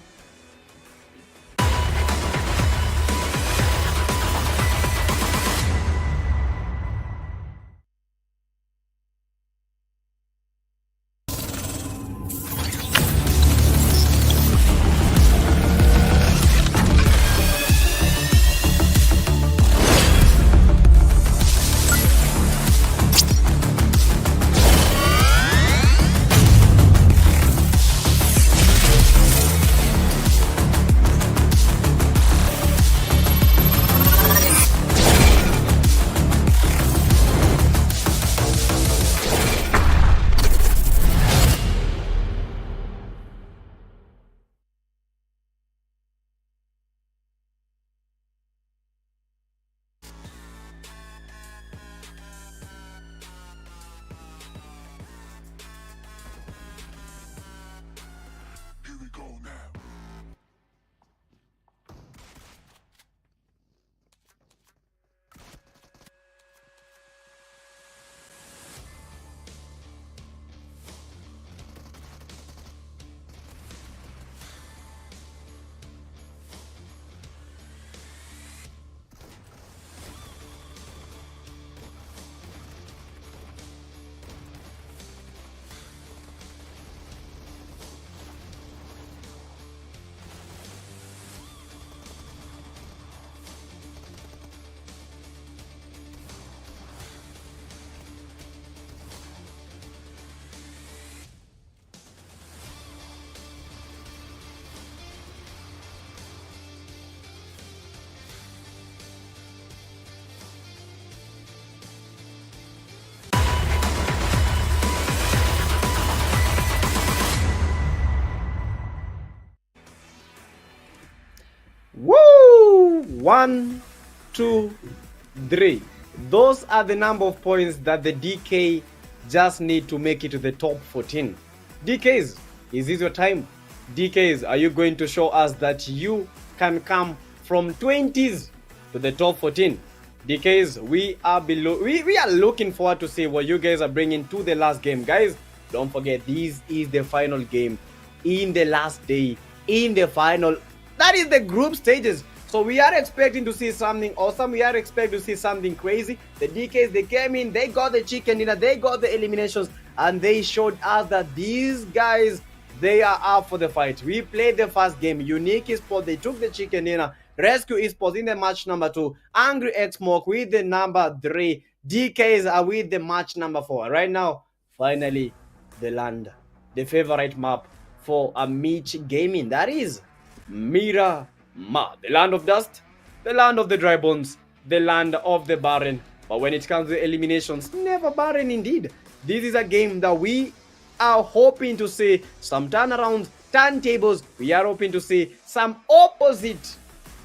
[SPEAKER 1] Here we go now.
[SPEAKER 4] Woo! 1, 2, 3. Those are the number of points that the DK just need to make it to the top 14. DKs, is this your time? DKs, are you going to show us that you can come from 20s to the top 14? DKs, we are below. We are looking forward to see what you guys are bringing to the last game. Guys, don't forget, this is the final game in the last day, in the final that is the group stages. So we are expecting to see something awesome. We are expecting to see something crazy. The DKs, they came in, they got the chicken dinner, they got the eliminations, and they showed us that these guys, they are up for the fight. We played the first game. Unique eSports, they took the chicken dinner. Rescue eSports in the match number 2. Angry X Smoke with the number 3. DKs are with the match number 4. Right now, finally, the land, the favorite map for a Mitch Gaming. That is Miramar, the land of dust, the land of the dry bones, the land of the barren. But when it comes to eliminations, never barren indeed. This is a game that we are hoping to see some turnarounds, turntables. We are hoping to see some opposite.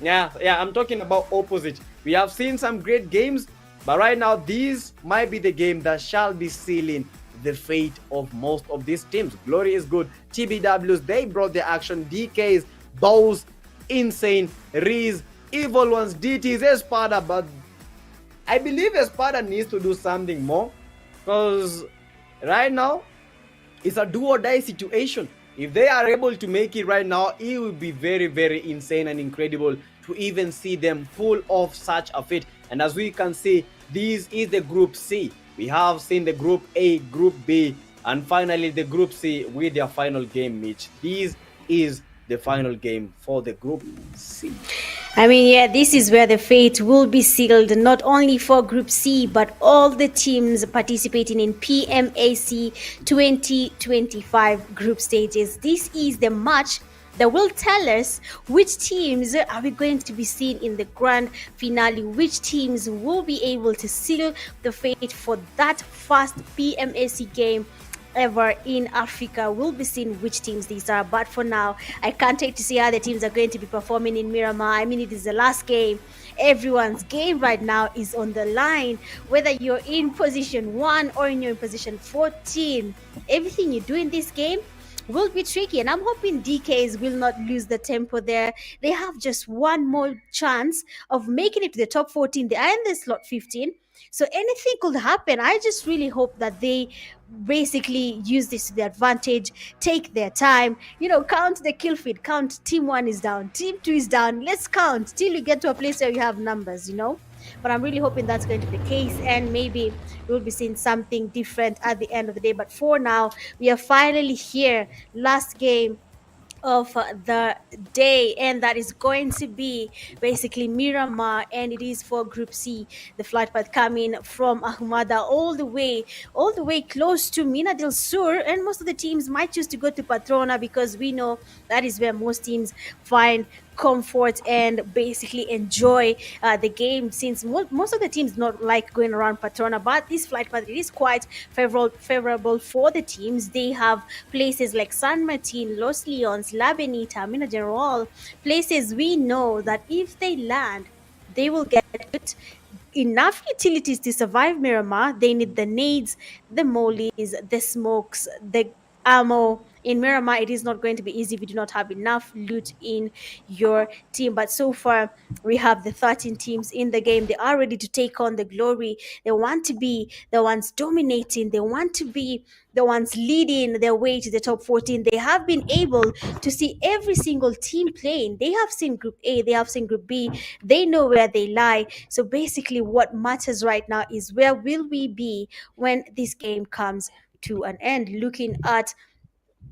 [SPEAKER 4] Yeah, I'm talking about opposite. We have seen some great games, but right now, this might be the game that shall be sealing the fate of most of these teams. Glory is good. TBWs, they brought the action. DKs, those insane, Riz, evil ones, DTs, Espada, but I believe Espada needs to do something more, because right now it's a do or die situation. If they are able to make it right now, it will be very, very insane and incredible to even see them pull off such a feat. And as we can see, this is the Group C. We have seen the Group A, Group B, and finally the Group C with their final game, Mitch. This is the final game for the Group C.
[SPEAKER 3] I mean, yeah, this is where the fate will be sealed, not only for Group C, but all the teams participating in PMAC 2025 group stages. This is the match that will tell us which teams are we going to be seeing in the grand finale, which teams will be able to seal the fate for that first PMAC game ever in Africa. We'll be seeing which teams these are, but for now, I can't wait to see how the teams are going to be performing in Miramar. I mean, it is the last game. Everyone's game right now is on the line, whether you're in position 1 or you're in position 14. Everything you do in this game will be tricky, and I'm hoping DKs will not lose the tempo there. They have just one more chance of making it to the top 14. They are in the slot 15, so anything could happen. I just really hope that they basically use this to their advantage, take their time, count the kill feed, count team 1 is down, team 2 is down, let's count till you get to a place where you have numbers. But I'm really hoping that's going to be the case, and maybe we'll be seeing something different at the end of the day. But for now, we are finally here, last game of the day, and that is going to be basically Miramar, and it is for Group C. The flight path coming from Ahmada all the way close to Mina del Sur, and most of the teams might choose to go to Patrona because we know that is where most teams find comfort and basically enjoy the game, since most of the teams not like going around Patrona. But this flight path, it is quite favorable for the teams. They have places like San Martin, Los Leones, La Benita, Mina General, places we know that if they land, they will get enough utilities to survive Miramar. They need the nades, the molis, the smokes, the ammo. In Miramar, it is not going to be easy if you do not have enough loot in your team. But so far, we have the 13 teams in the game. They are ready to take on the glory. They want to be the ones dominating. They want to be the ones leading their way to the top 14. They have been able to see every single team playing. They have seen Group A, they have seen Group B. They know where they lie. So basically, what matters right now is where will we be when this game comes to an end. Looking at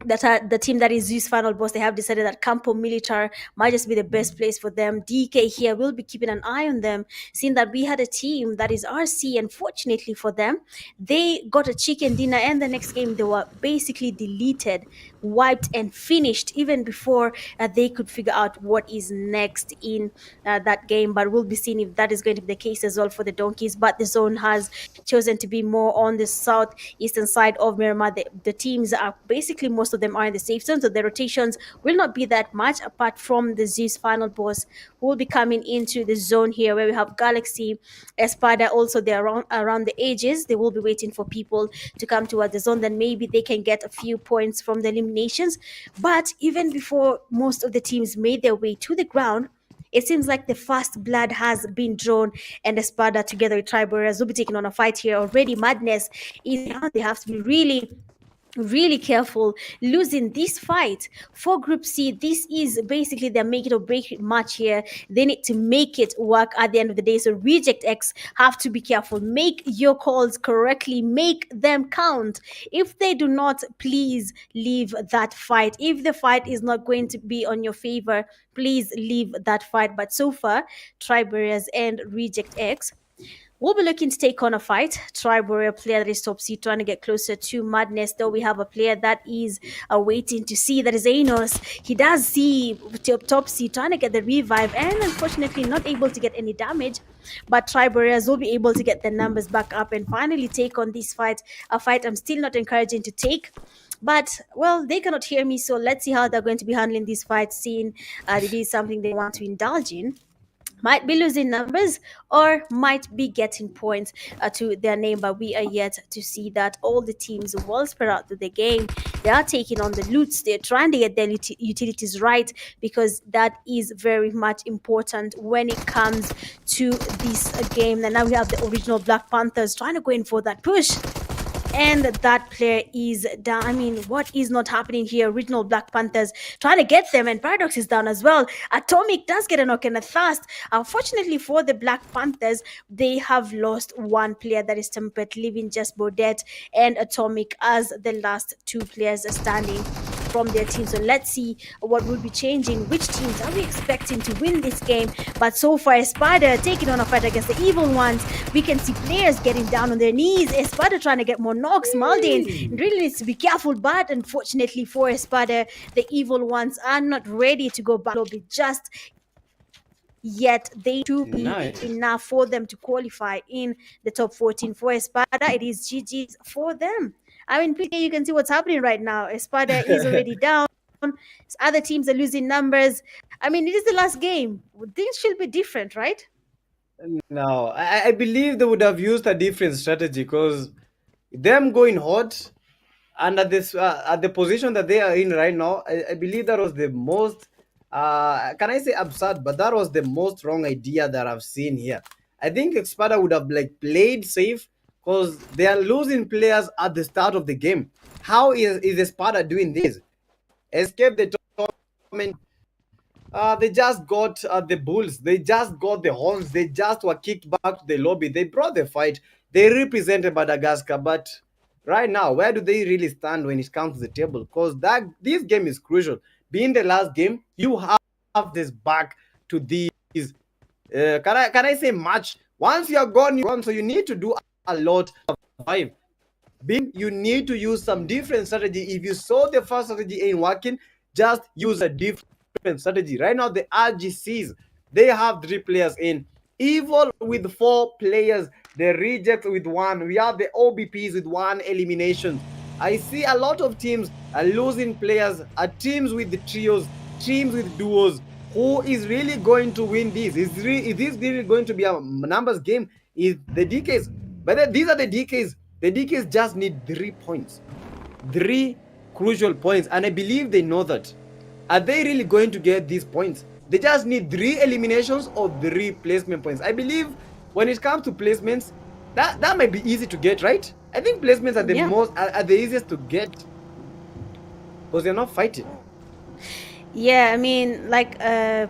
[SPEAKER 3] that the team that is Zeus final boss, they have decided that Campo Militar might just be the best place for them. DK here will be keeping an eye on them, seeing that we had a team that is RC, and fortunately for them, they got a chicken dinner, and the next game they were basically deleted, wiped, and finished even before they could figure out what is next in that game. But we'll be seeing if that is going to be the case as well for the Donkeys. But the zone has chosen to be more on the southeastern side of Miramar. The teams are basically, most of them are in the safe zone, so the rotations will not be that much, apart from the Zeus final boss who will be coming into the zone here, where we have Galaxy, Espada. Also, they're around the edges. They will be waiting for people to come towards the zone, then maybe they can get a few points from the eliminations. But even before most of the teams made their way to the ground, it seems like the first blood has been drawn, and Espada together with Tribe Warriors will be taking on a fight here already. Madness is down. They have to be really really careful. Losing this fight for Group C, this is basically their make it or break it match here. They need to make it work at the end of the day. So Reject X have to be careful. Make your calls correctly. Make them count. If they do not, please leave that fight. If the fight is not going to be on your favor, please leave that fight. But so far, Triberias and Reject X we'll be looking to take on a fight. Tribe Warrior player that is top seed trying to get closer to Madness. Though we have a player that is waiting to see. That is Anos. He does see top seed trying to get the revive and unfortunately not able to get any damage. But Tribe Warriors will be able to get their numbers back up and finally take on this fight. A fight I'm still not encouraging to take. But, well, they cannot hear me, so let's see how they're going to be handling this fight, seeing it is something they want to indulge in. Might be losing numbers or might be getting points to their name, but we are yet to see that. All the teams will spread out through the game. They are taking on the loots. They're trying to get their utilities right because that is very much important when it comes to this game. And now we have the original Black Panthers trying to go in for that push. And that player is down. I mean, what is not happening here? Original Black Panthers trying to get them, and Paradox is down as well. Atomic does get a knock and a Thirst. Unfortunately for the Black Panthers, they have lost one player, that is Tempet, leaving just Bodette and Atomic as the last two players standing from their team. So let's see what will be changing. Which teams are we expecting to win this game? But so far, Espada taking on a fight against the evil ones. We can see players getting down on their knees. Espada trying to get more knocks. Maldin really needs to be careful, but unfortunately for Espada, the evil ones are not ready to go back lobby just yet. They do be enough for them to qualify in the top 14. For Espada, it is GG's for them. I mean, you can see what's happening right now. Espada is already down. Other teams are losing numbers. I mean, it is the last game. Things should be different, right?
[SPEAKER 4] No, I believe they would have used a different strategy because them going hot and at this at the position that they are in right now, I believe that was the most can I say absurd, but that was the most wrong idea that I've seen here. I think Espada would have like played safe because they are losing players at the start of the game. How is Espada doing this? Escape the tournament. They just got the Bulls. They just got the Horns. They just were kicked back to the lobby. They brought the fight. They represented Madagascar. But right now, where do they really stand when it comes to the table? Because this game is crucial. Being the last game, you have this back to these. Can I say match? Once you're gone, you're gone. So you need to do a lot to survive. You need to use some different strategy. If you saw the first strategy ain't working, just use a different strategy. Right now, the RGCs, they have 3 players in. Evil with 4 players. The Reject with 1. We have the OBPs with 1 elimination. I see a lot of teams are losing players. Teams with the trios, teams with duos. Who is really going to win this? Is this really going to be a numbers game? Is the DKs? But these are the DKs. The DKs just need 3 points. 3 crucial points. And I believe they know that. Are they really going to get these points? They just need 3 eliminations or 3 placement points. I believe when it comes to placements, that might be easy to get, right? I think placements are the easiest to get because they're not fighting.
[SPEAKER 3] Yeah, I mean, like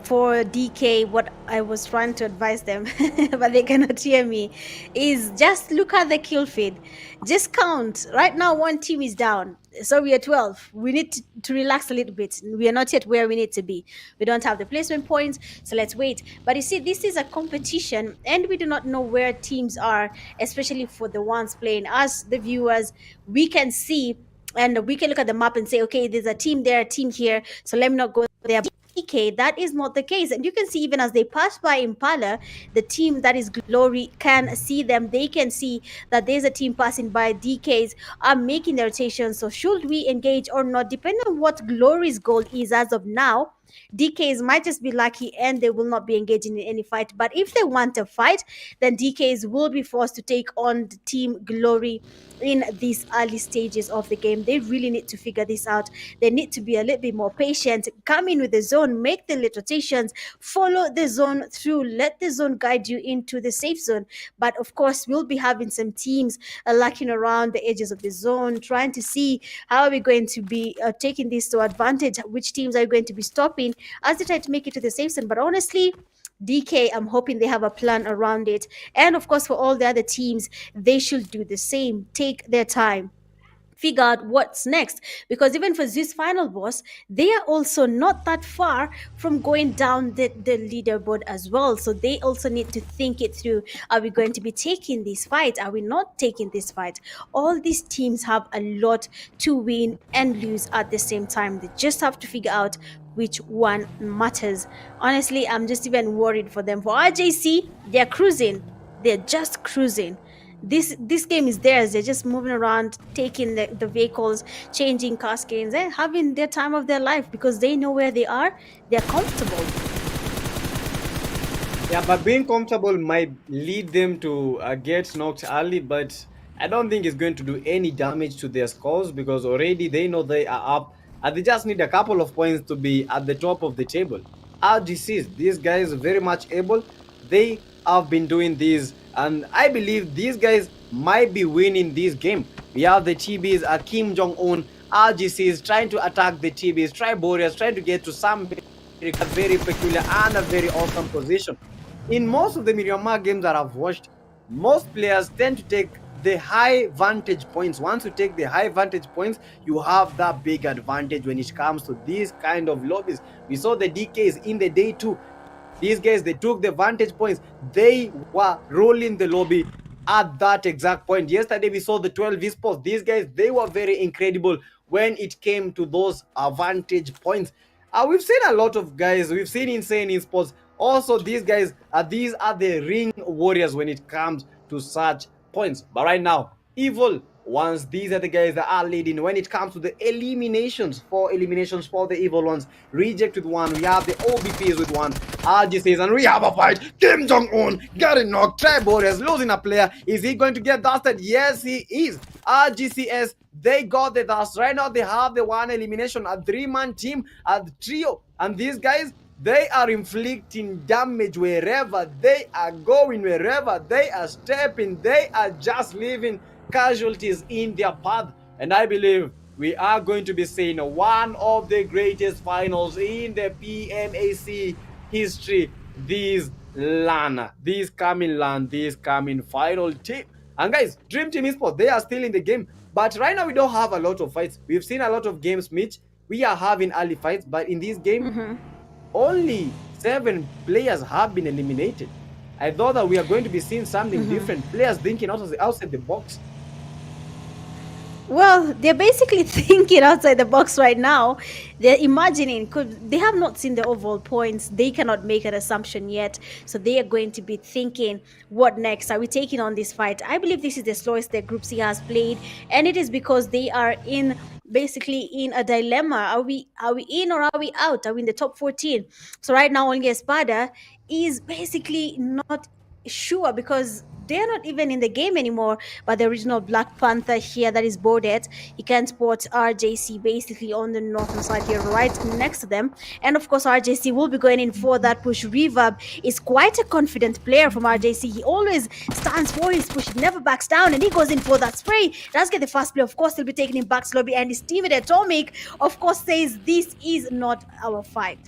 [SPEAKER 3] for DK, what I was trying to advise them, but they cannot hear me, is just look at the kill feed. Just count. Right now, one team is down. So we are 12. We need to relax a little bit. We are not yet where we need to be. We don't have the placement points, so let's wait. But you see, this is a competition, and we do not know where teams are, especially for the ones playing. Us, the viewers, we can see and we can look at the map and say, okay, there's a team there, a team here, so let me not go there. DK, that is not the case. And you can see even as they pass by Impala, the team that is Glory can see them. They can see that there's a team passing by. DKs are making their rotation. So should we engage or not, depending on what Glory's goal is as of now, DKs might just be lucky and they will not be engaging in any fight. But if they want a fight, then DKs will be forced to take on the Team Glory in these early stages of the game. They really need to figure this out. They need to be a little bit more patient, come in with the zone, make the late rotations, follow the zone through, let the zone guide you into the safe zone. But of course, we'll be having some teams lurking around the edges of the zone, trying to see how are we going to be taking this to advantage, which teams are going to be stopping as they try to make it to the safe zone. But honestly, DK, I'm hoping they have a plan around it. And of course, for all the other teams, they should do the same. Take their time, figure out what's next, because even for Zeus Final Boss, they are also not that far from going down the leaderboard as well. So they also need to think it through. Are we going to be taking this fight? Are we not taking this fight? All these teams have a lot to win and lose at the same time. They just have to figure out which one matters. Honestly, I'm just even worried for them. For RJC, they're cruising. They're just cruising. This game is theirs. They're just moving around, taking the vehicles, changing car skins, and having their time of their life because they know where they are. They're comfortable.
[SPEAKER 4] Yeah, but being comfortable might lead them to get knocked early, but I don't think it's going to do any damage to their scores because already they know they are up and they just need a couple of points to be at the top of the table. RGCs, these guys are very much able. They have been doing this, and I believe these guys might be winning this game. We have the TBs, Kim Jong-un, RGCs trying to attack the TBs, Triborians trying to get to some very peculiar and a very awesome position. In most of the Myanmar games that I've watched, most players tend to take the high vantage points. Once you take the high vantage points, you have that big advantage when it comes to these kind of lobbies. We saw the DKs in the day 2. These guys, they took the vantage points. They were rolling the lobby at that exact point. Yesterday, we saw the 12 esports. These guys, they were very incredible when it came to those vantage points. We've seen a lot of guys. We've seen insane esports. Also, these guys, these are the ring warriors when it comes to such points. But right now, Evil, once these are the guys that are leading when it comes to the eliminations. 4 eliminations for the Evil ones. Reject with 1. We have the OBPs with 1. RGCs, and we have a fight. Kim Jong-un getting knocked. Triborians losing a player. Is he going to get dusted? Yes, he is. RGCS, they got the dust. Right now, they have the 1 elimination. A 3-man team, a trio. And these guys, they are inflicting damage wherever they are going, wherever they are stepping. They are just leaving casualties in their path. And I believe we are going to be seeing one of the greatest finals in the PMAC history this LAN, this coming final team. And guys, Dream Team Esports, they are still in the game. But right now, we don't have a lot of fights. We've seen a lot of games, Mitch. We are having early fights, but in this game, only 7 players have been eliminated. I thought that we are going to be seeing something different. Players thinking outside the box.
[SPEAKER 3] Well, they're basically thinking outside the box right now. They're imagining, they have not seen the overall points. They cannot make an assumption yet. So they are going to be thinking, what next? Are we taking on this fight? I believe this is the slowest the Group C has played. And it is because they are basically in a dilemma. Are we in or are we out? Are we in the top 14? So right now, only Espada is basically not sure because they're not even in the game anymore. But the original Black Panther here that is boarded, he can spot RJC basically on the northern side here, right next to them. And of course, RJC will be going in for that push. Reverb is quite a confident player from RJC. He always stands for his push, he never backs down, and he goes in for that spray. Does get the first play. Of course, he'll be taking him back to lobby, and his teammate Atomic, of course, says this is not our fight.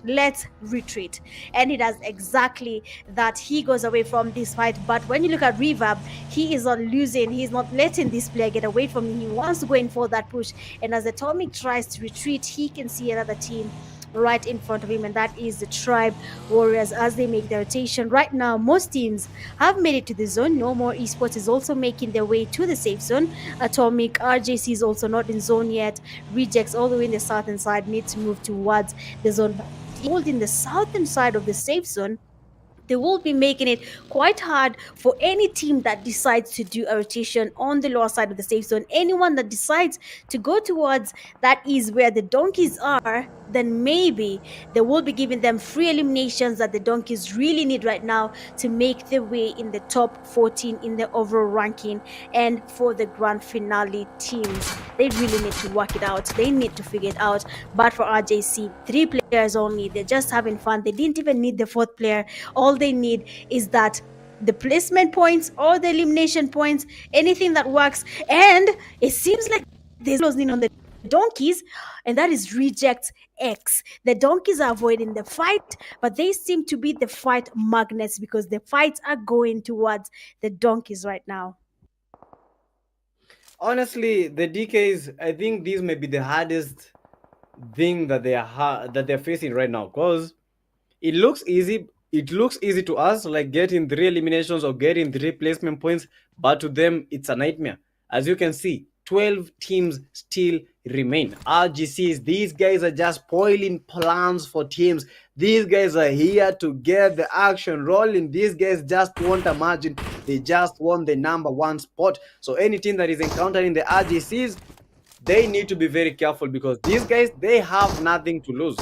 [SPEAKER 3] Let's retreat. And he does exactly that. He goes away from this fight. But when you look at Reverb, he is not losing. He's not letting this player get away from him. He wants to go in for that push. And as Atomic tries to retreat, he can see another team right in front of him, and that is the Tribe Warriors as they make their rotation. Right now, most teams have made it to the zone. No More Esports is also making their way to the safe zone. Atomic, RJC is also not in zone yet. Rejects all the way in the southern side need to move towards the zone. Holding the southern side of the safe zone, they will be making it quite hard for any team that decides to do a rotation on the lower side of the safe zone. Anyone that decides to go towards that is where the donkeys are, then maybe they will be giving them free eliminations that the Donkeys really need right now to make their way in the top 14 in the overall ranking. And for the grand finale teams, they really need to work it out. They need to figure it out. But for RJC, 3 players only. They're just having fun. They didn't even need the 4th player. All they need is that the placement points or the elimination points, anything that works. And it seems like there's closing on the Donkeys, and that is Reject X. The Donkeys are avoiding the fight, but they seem to be the fight magnets because the fights are going towards the Donkeys right now.
[SPEAKER 4] Honestly, the DKs, I think these may be the hardest thing that they're facing right now, because it looks easy. It looks easy to us, like getting 3 eliminations or getting 3 placement points, but to them it's a nightmare. As you can see, 12 teams still remain. RGCs, these guys are just spoiling plans for teams. These guys are here to get the action rolling. These guys just want a margin. They just want the number 1 spot. So any team that is encountering the RGCs, they need to be very careful, because these guys, they have nothing to lose.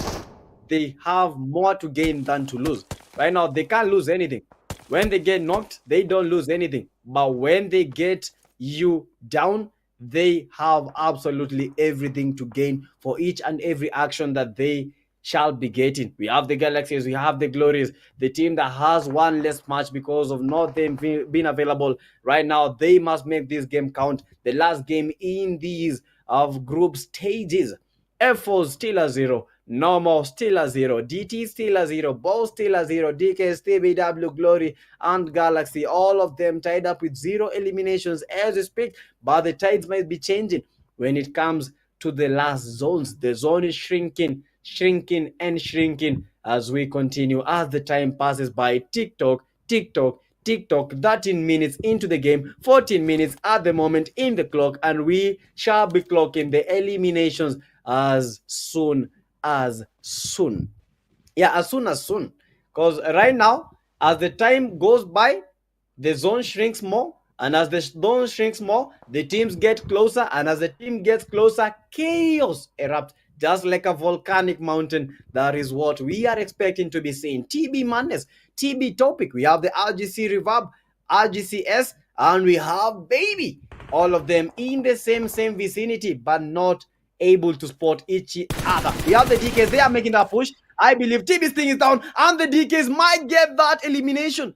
[SPEAKER 4] They have more to gain than to lose. Right now, they can't lose anything. When they get knocked, they don't lose anything. But when they get you down, they have absolutely everything to gain for each and every action that they shall be getting. We have the Galaxies, we have the Glories, the team that has one less match because of not them being available right now. They must make this game count. The last game in these of group stages. F4 still a 0. Normal still a 0. DT still a 0. Ball still a 0. DK, TBW, Glory, and Galaxy. All of them tied up with 0 eliminations as we speak. But the tides might be changing when it comes to the last zones. The zone is shrinking as we continue, as the time passes by. TikTok, 13 minutes into the game, 14 minutes at the moment in the clock, and we shall be clocking the eliminations as soon. Yeah, as soon. Because right now, as the time goes by, the zone shrinks more, and as the zone shrinks more, the teams get closer, and as the team gets closer, chaos erupts. Just like a volcanic mountain. That is what we are expecting to be seeing. TB Madness, TB Topic. We have the RGC Reverb, RGCS, and we have Baby. All of them in the same vicinity, but not able to spot each other. We have the DKs. They are making that push. I believe TB's thing is down, and the DKs might get that elimination.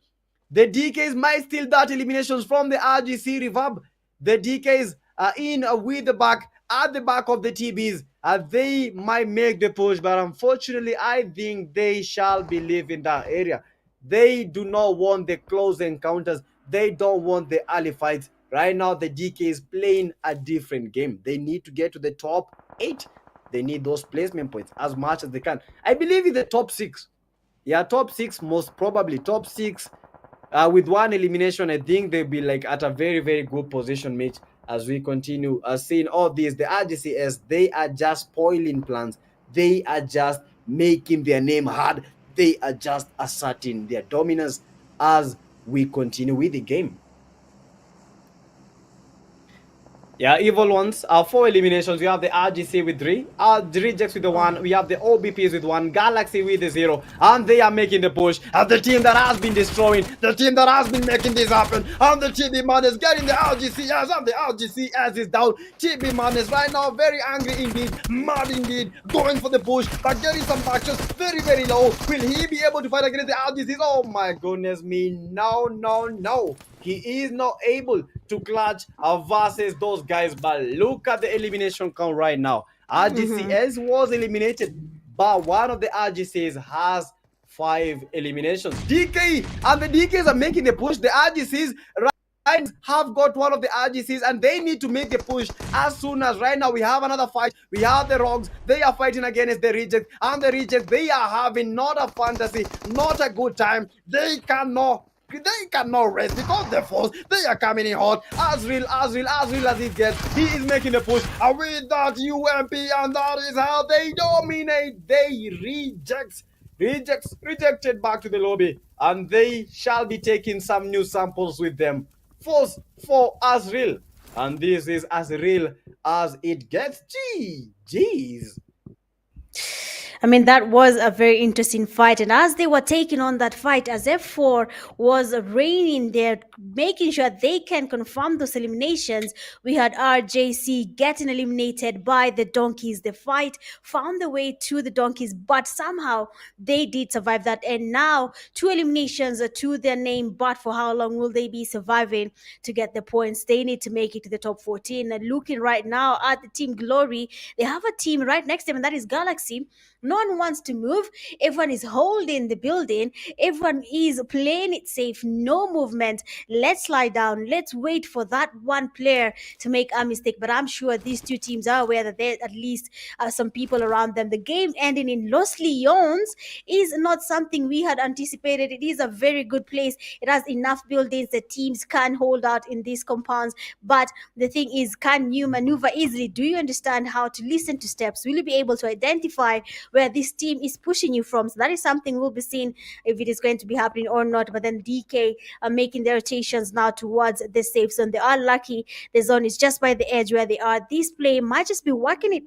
[SPEAKER 4] The DKs might steal that eliminations from the RGC Reverb. The DKs are in with the back, at the back of the TBs. They might make the push, but unfortunately, I think they shall be leaving that area. They do not want the close encounters. They don't want the early fights. Right now, the DK is playing a different game. They need to get to the top 8. They need those placement points as much as they can. I believe in the top 6. Yeah, top 6, most probably. Top 6 with 1 elimination. I think they'll be like at a very, very good position, mate. As we continue seeing all these, the RGCS, they are just spoiling plans. They are just making their name hard. They are just asserting their dominance as we continue with the game. Yeah, Evil Ones are 4 eliminations. We have the RGC with 3, the Rejects with the 1, we have the OBPs with 1, Galaxy with the 0, and they are making the push. And the team that has been destroying, the team that has been making this happen, and the TB Madness getting the RGCS, and the RGCS is down. TB Madness right now very angry indeed, mad indeed, going for the push, but getting some matches very, very low. Will he be able to fight against the RGCs? Oh my goodness me, no. He is not able to clutch versus those guys, but look at the elimination count right now. RGCS was eliminated, but one of the RGCs has 5 eliminations. DK and the DKs are making the push. The RGCs have got one of the RGCs, and they need to make the push as soon as. Right now we have another fight. We have the Rogues. They are fighting against the Rejects, and the Rejects, they are having not a fantasy, not a good time. They cannot rest because the force, they are coming in hot. As real as it gets, he is making a push with that UMP, and that is how they dominate. They rejected back to the lobby, and they shall be taking some new samples with them. Force for as real, and this is as real as it gets. Jeez.
[SPEAKER 3] I mean, that was a very interesting fight. And as they were taking on that fight, as F4 was reigning there, making sure they can confirm those eliminations, we had RJC getting eliminated by the Donkeys. The fight found the way to the Donkeys, but somehow they did survive that. And now, 2 eliminations to their name, but for how long will they be surviving to get the points? They need to make it to the top 14. And looking right now at the Team Glory, they have a team right next to them, and that is Galaxy. No one wants to move. Everyone is holding the building. Everyone is playing it safe. No movement. Let's lie down. Let's wait for that one player to make a mistake. But I'm sure these two teams are aware that there at least some people around them. The game ending in Los Leones is not something we had anticipated. It is a very good place. It has enough buildings that teams can hold out in these compounds. But the thing is, can you maneuver easily? Do you understand how to listen to steps? Will you be able to identify where this team is pushing you from? So that is something we'll be seeing if it is going to be happening or not. But then DK are making their rotations now towards the safe zone. They are lucky the zone is just by the edge where they are. This play might just be working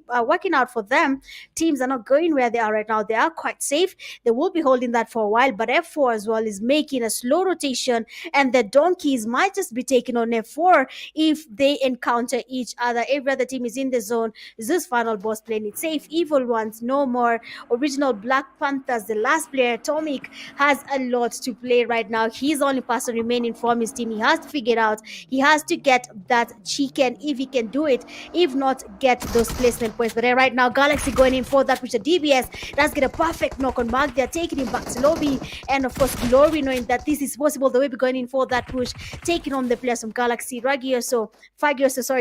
[SPEAKER 3] out for them. Teams are not going where they are right now. They are quite safe. They will be holding that for a while. But F4 as well is making a slow rotation, and the Donkeys might just be taking on F4 if they encounter each other. Every other team is in the zone. Zeus final boss playing it safe. Evil ones no more. Original Black Panthers, the last player, Atomic, has a lot to play right now. He's the only person remaining from his team. He has to figure it out. He has to get that chicken if he can do it. If not, get those placement points. But right now, Galaxy going in for that, which the DBS does get a perfect knock on Mark. They're taking him back to lobby. And of course, Glory knowing that this is possible, they will be going in for that push, taking on the players from Galaxy. Fagioso,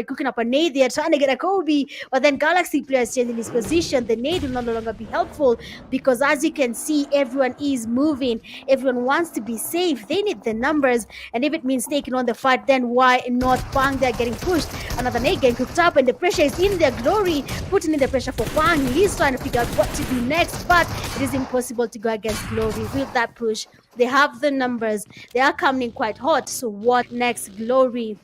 [SPEAKER 3] cooking up a nade there, trying to get a Kobe. But then Galaxy players changing his position. The nade will no longer be helpful because as you can see, everyone is moving. Everyone wants to be safe. They need the numbers. And if it means taking on the fight, then why not? Pang, they're getting pushed. Another nade getting cooked up, and the pressure is in their Glory, putting in the pressure for Pang. He's trying to figure out what to do next, but it is impossible to go against Glory with that push. They have the numbers. They are coming in quite hot. So what next? Glory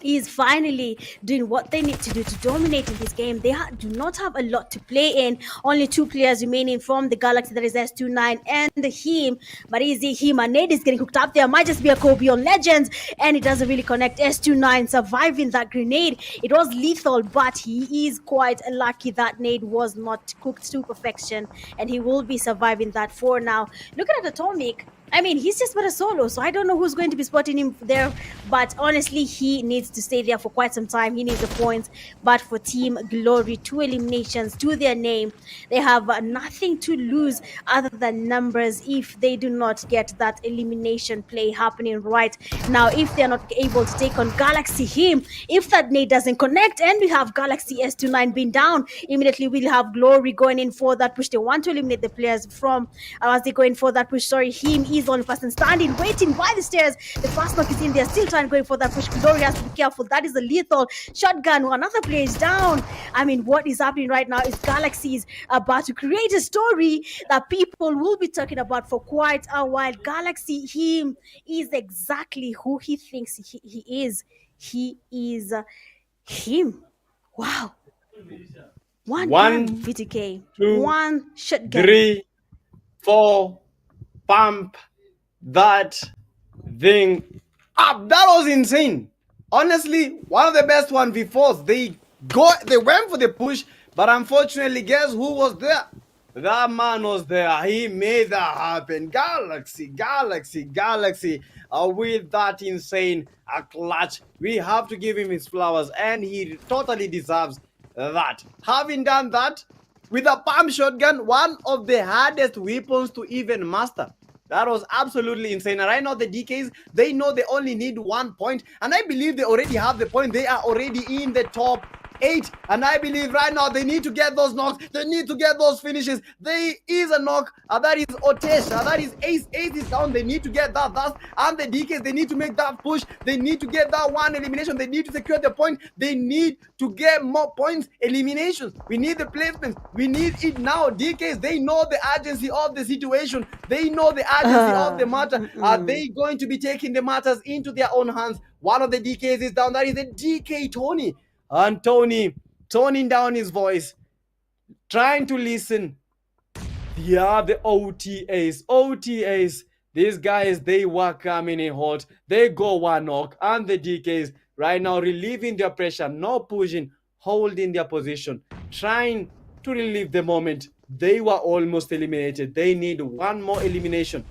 [SPEAKER 3] is finally doing what they need to do to dominate in this game. They do not have a lot to play in. Only 2 players remaining from the Galaxy, that is S29 and him. But easy, him and Nade is getting hooked up there. Might just be a Kobe on Legends, and it doesn't really connect. S29 surviving that grenade. It was lethal, but he is quite lucky that Nade was not cooked to perfection, and he will be surviving that for now. Looking at Atomic, I mean, he's just but a solo, so I don't know who's going to be spotting him there. But honestly, he needs to stay there for quite some time. He needs the points. But for Team Glory, 2 eliminations to their name. They have nothing to lose other than numbers if they do not get that elimination play happening right now. If they're not able to take on Galaxy him, if that nade doesn't connect, and we have Galaxy S29 being down, immediately we'll have Glory going in for that push. They want to eliminate the players from as they go in for that push. Sorry, him is the only person standing, waiting by the stairs. The fast knock is in there, still trying to go for that push. Glory has to be careful. That is a lethal shotgun. Another player is down. I mean, what is happening right now is Galaxy is about to create a story that people will be talking about for quite a while. Galaxy, him is exactly who he thinks he is. He is him. Wow. One VTK.
[SPEAKER 4] 2,
[SPEAKER 3] one shotgun.
[SPEAKER 4] 3, 4, pump that thing up. That was insane. Honestly, one of the best 1v4s. They went for the push, but unfortunately, guess who was there? That man was there. He made that happen. Galaxy with that insane clutch. We have to give him his flowers, and he totally deserves that. Having done that with a pump shotgun, one of the hardest weapons to even master. That was absolutely insane. And right now the DKs, they know they only need 1 point, and I believe they already have the point. They are already in the top 8, and I believe right now they need to get those knocks. They need to get those finishes. There is a knock. That is Otesh. That is Ace. Ace is down. They need to get that. And the DKs, they need to make that push. They need to get that 1 elimination. They need to secure the point. They need to get more points. Eliminations. We need the placements. We need it now. DKs, they know the urgency of the situation. They know the urgency of the matter. Are they going to be taking the matters into their own hands? One of the DKs is down. That is the DK Tony. And Tony toning down his voice, trying to listen Yeah, the OTAs. These guys, they were coming in hot. They go one knock, and the DKs right now relieving their pressure, no pushing, holding their position, trying to relieve the moment. They were almost eliminated. They need one more elimination.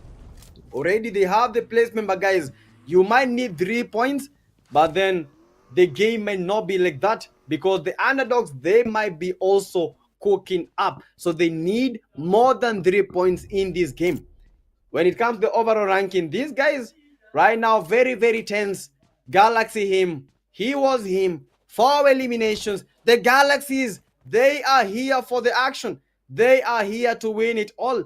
[SPEAKER 4] Already they have the placement, but guys, you might need 3 points, but then the game might not be like that because the underdogs, they might be also cooking up. So they need more than 3 points in this game. When it comes to the overall ranking, these guys right now very, very tense. Galaxy him. He was him. 4 eliminations. The Galaxies, they are here for the action. They are here to win it all.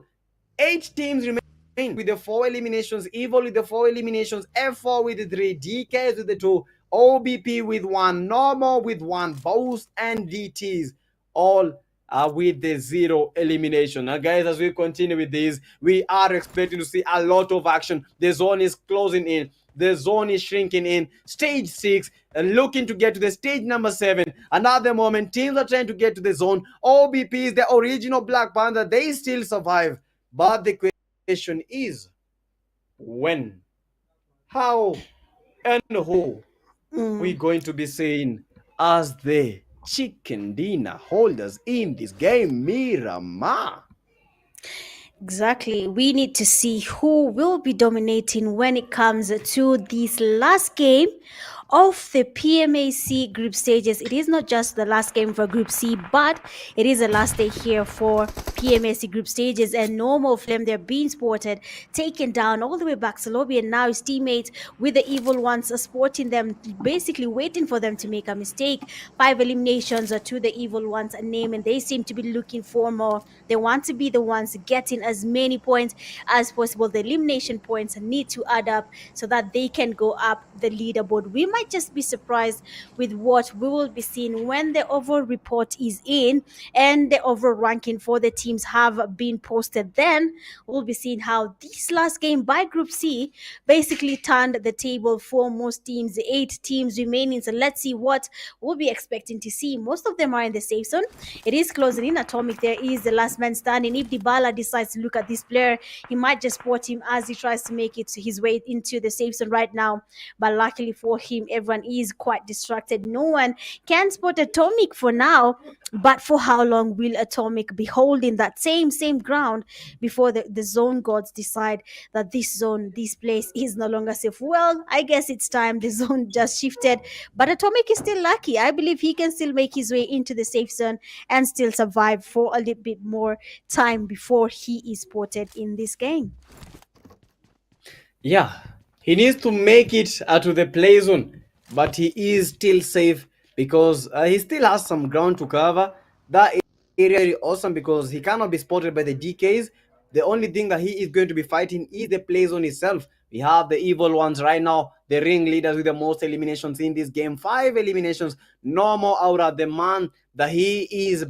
[SPEAKER 4] 8 teams remain with the 4 eliminations, Evil with the 4 eliminations, F4 with the 3, DKs with the 2, OBP with 1, Normal with 1, Bows and DTs all are with the 0 elimination. Now guys, as we continue with this, we are expecting to see a lot of action. The zone is closing in. The zone is shrinking in. Stage 6, looking to get to the stage number 7. Another moment, teams are trying to get to the zone. OBP is the original Black Panther. They still survive. But the question is, when, how, and who we going to be seeing as the chicken dinner holders in this game, Miramar?
[SPEAKER 3] Exactly. We need to see who will be dominating when it comes to this last game of the PMAC group stages. It is not just the last game for Group C, but it is the last day here for PMAC group stages. And Normal Flame, they're being spotted, taken down all the way back to lobby, and now his teammates with the evil ones are sporting them, basically waiting for them to make a mistake. 5 eliminations to the evil ones name, and they seem to be looking for more. They want to be the ones getting as many points as possible. The elimination points need to add up so that they can go up the leaderboard. We might just be surprised with what we will be seeing when the overall report is in and the overall ranking for the teams have been posted. Then we'll be seeing how this last game by Group C basically turned the table for most teams. 8 teams remaining. So let's see what we'll be expecting to see. Most of them are in the safe zone. It is closing in. Atomic, there is the last man standing. If Dybala decides to look at this player, he might just spot him as he tries to make it his way into the safe zone right now. But luckily for him, everyone is quite distracted. No one can spot Atomic for now. But for how long will Atomic be holding that same ground before the zone gods decide that this place is no longer safe? Well, I guess it's time. The zone just shifted. But Atomic is still lucky. I believe he can still make his way into the safe zone and still survive for a little bit more time before he is spotted in this game.
[SPEAKER 4] Yeah, he needs to make it to the play zone, but he is still safe because he still has some ground to cover. That area is awesome because he cannot be spotted by the DKs. The only thing that he is going to be fighting is the play zone itself. We have the evil ones right now, the ring leaders with the most eliminations in this game. 5 eliminations. Normal Aura, the man that he is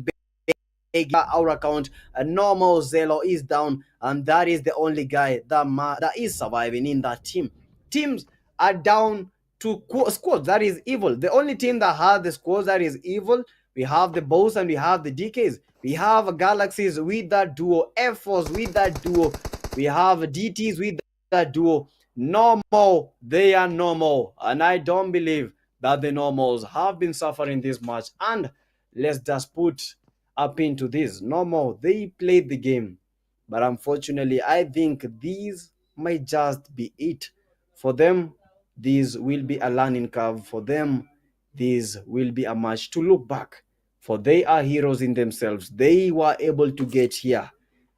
[SPEAKER 4] our account. A Normal Zelo is down, and that is the only guy that is surviving in that team. Teams are down to squads. That is evil. The only team that has the squads that is evil, we have the Bows and we have the DKs. We have Galaxies with that duo, F4s with that duo. We have DTs with that duo. Normal, they are normal, and I don't believe that the normals have been suffering this much. And let's just put up into this. Normal, they played the game, but unfortunately, I think these might just be it. For them, this will be a learning curve. For them, this will be a match to look back. For they are heroes in themselves. They were able to get here.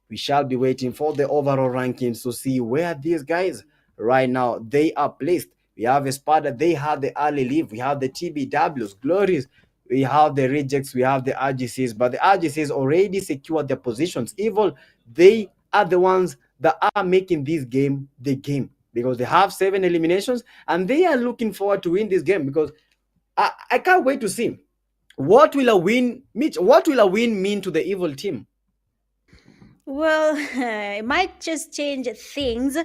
[SPEAKER 4] We shall be waiting for the overall rankings to see where these guys right now they are placed. We have Espada, they have the early leave. We have the TBWs, Glories. We have the rejects, we have the RGCs, but the RGCs already secured their positions. Evil, they are the ones that are making this game the game because they have 7 eliminations and they are looking forward to win this game because I can't wait to see what will a win mean to the evil team.
[SPEAKER 3] Well, it might just change things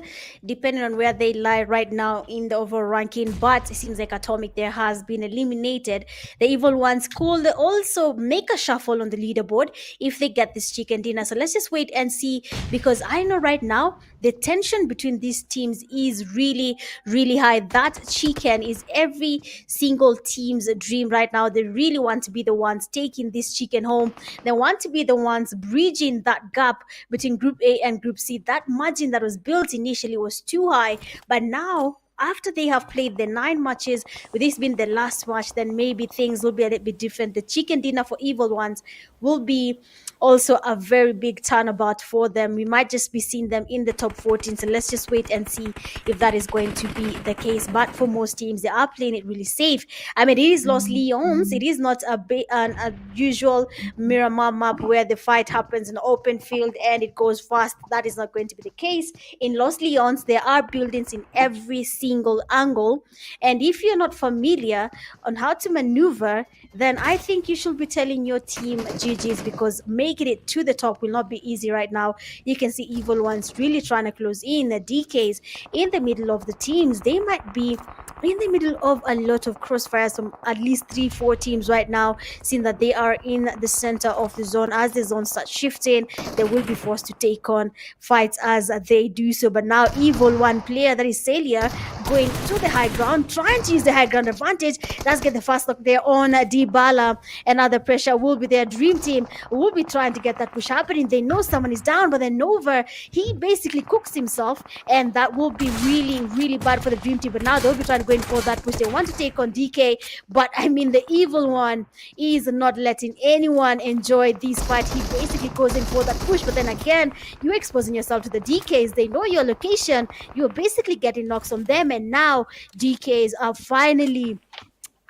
[SPEAKER 3] depending on where they lie right now in the overall ranking. But it seems like Atomic there has been eliminated. The evil ones could also make a shuffle on the leaderboard if they get this chicken dinner. So let's just wait and see, because I know right now the tension between these teams is really, really high. That chicken is every single team's dream right now. They really want to be the ones taking this chicken home. They want to be the ones bridging that gap between Group A and Group C. That margin that was built initially was too high, but now after they have played the 9 matches, with this being the last match, then maybe things will be a little bit different. The chicken dinner for evil ones will be also a very big turnabout for them. We might just be seeing them in the top 14. So let's just wait and see if that is going to be the case. But for most teams, they are playing it really safe. I mean, it is Los Leons. It is not a usual Miramar map where the fight happens in open field and it goes fast. That is not going to be the case. In Los Leons, there are buildings in every single angle. And if you're not familiar on how to maneuver, then I think you should be telling your team GG's, because making it to the top will not be easy right now. You can see evil ones really trying to close in. The DKs in the middle of the teams, they might be in the middle of a lot of crossfires from at least 3-4 teams right now, seeing that they are in the center of the zone. As the zone starts shifting, they will be forced to take on fights as they do so. But now evil one player, that is Celia, going to the high ground, trying to use the high ground advantage. Let's get the fast look there on Dybala. Another pressure will be there. Dream team will be trying to get that push happening. They know someone is down, but then Nova, he basically cooks himself, and that will be really, really bad for the dream team. But now they'll be trying to go in for that push. They want to take on DK, but I mean, the evil one is not letting anyone enjoy this fight. He basically goes in for that push, but then again, you're exposing yourself to the DKs. They know your location. You're basically getting knocks on them, and now DKs are finally,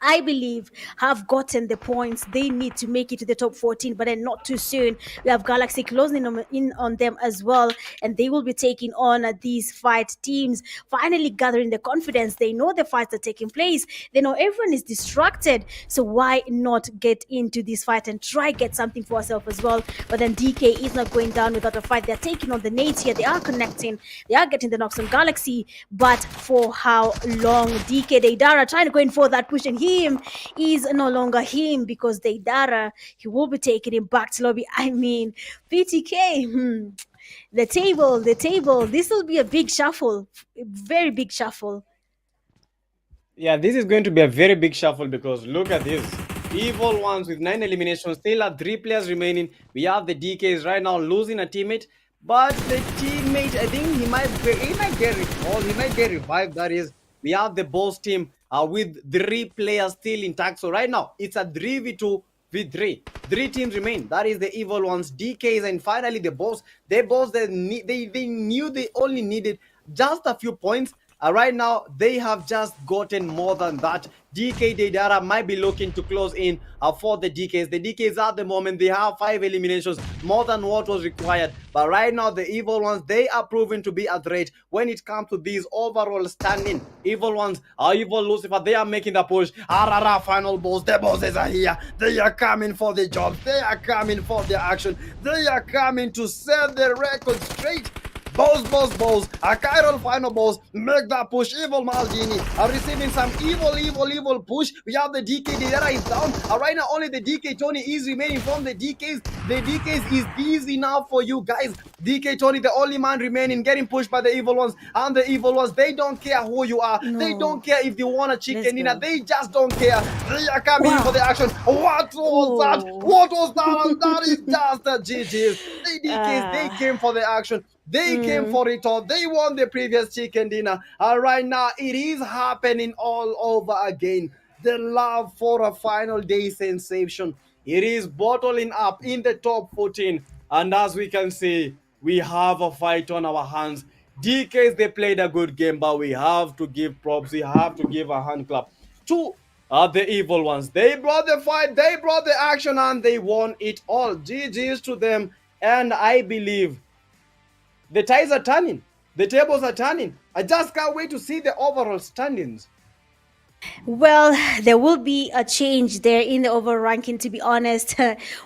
[SPEAKER 3] I believe, have gotten the points they need to make it to the top 14, but then not too soon. We have Galaxy closing in on them as well, and they will be taking on these fight teams, finally gathering the confidence. They know the fights are taking place. They know everyone is distracted, so why not get into this fight and try get something for ourselves as well? But then DK is not going down without a fight. They're taking on the nades here. They are connecting. They are getting the knocks on Galaxy, but for how long? DK Deidara trying to go in for that push, and him is no longer him, because Deidara, he will be taking him back to lobby. I mean, PTK, the table, this will be a big shuffle, a very big shuffle.
[SPEAKER 4] Yeah, this is going to be a very big shuffle, because look at this. Evil ones with 9 eliminations, still have 3 players remaining. We have the DKs right now losing a teammate, but the teammate, I think he might get recalled, he might get revived. That is, we have the boss team with 3 players still intact. So right now it's a 3v2 with 3 teams remain. That is the evil ones, DKs, and finally the boss. They knew they only needed just a few points. Right now, they have just gotten more than that. DK Deidara might be looking to close in for the DKs. The DKs at the moment, they have 5 eliminations, more than what was required. But right now, the evil ones, they are proven to be a threat when it comes to these overall standing. Evil ones, evil Lucifer, they are making the push. Arara, final boss, the bosses are here. They are coming for the job. They are coming for the action. They are coming to set the record straight. Boss, a Chiral final boss, make that push. Evil Maldini are receiving some evil push. We have the DK Didera is down. Right now, only the DK Tony is remaining from the DKs. The DKs is easy now for you guys. DK Tony, the only man remaining, getting pushed by the evil ones. And the evil ones, they don't care who you are. No. They don't care if you want a chicken dinner. They just don't care. They are coming for the action. What was that? What was that? That is just the GGs. The DKs, they came for the action. They came for it all. They won the previous chicken dinner. Right now, it is happening all over again. The love for a final day sensation. It is bottling up in the top 14. And as we can see, we have a fight on our hands. DKs, they played a good game, but we have to give props. We have to give a hand clap to the evil ones. They brought the fight, they brought the action, and they won it all. GG's to them. And I believe the ties are turning. The tables are turning. I just can't wait to see the overall standings.
[SPEAKER 3] Well, there will be a change there in the overall ranking, to be honest.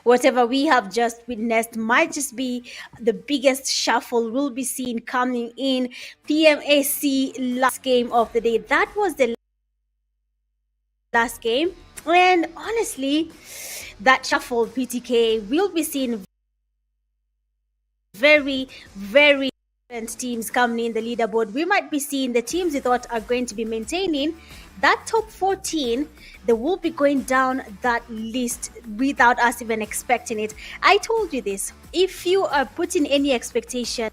[SPEAKER 3] Whatever we have just witnessed might just be the biggest shuffle we'll be seeing coming in PMAC last game of the day. That was the last game. And honestly, that shuffle PTK will be seeing very, very different teams coming in the leaderboard. We might be seeing the teams we thought are going to be maintaining that top 14. They will be going down that list without us even expecting it. I told you this. If you are putting any expectation,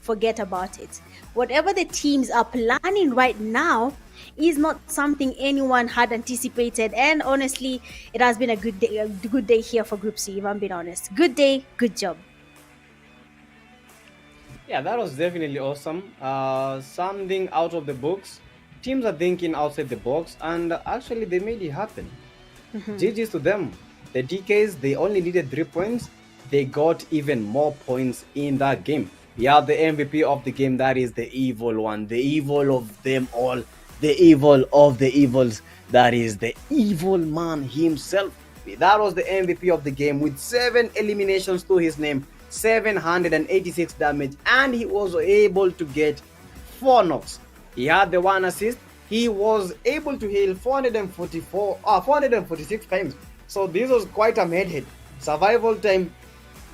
[SPEAKER 3] forget about it. Whatever the teams are planning right now is not something anyone had anticipated. And honestly, it has been a good day here for Group C, if I'm being honest. Good day, good job.
[SPEAKER 4] Yeah, that was definitely awesome. Something out of the box. Teams are thinking outside the box, and actually they made it happen. GG's to them. The DKs, they only needed 3 points. They got even more points in that game. We have the MVP of the game, that is the evil one, the evil of them all, the evil of the evils, that is the evil man himself. That was the MVP of the game with 7 eliminations to his name, 786 damage, and he was able to get 4 knocks. He had the 1 assist. He was able to heal 446 times. So this was quite a medhead. Survival time,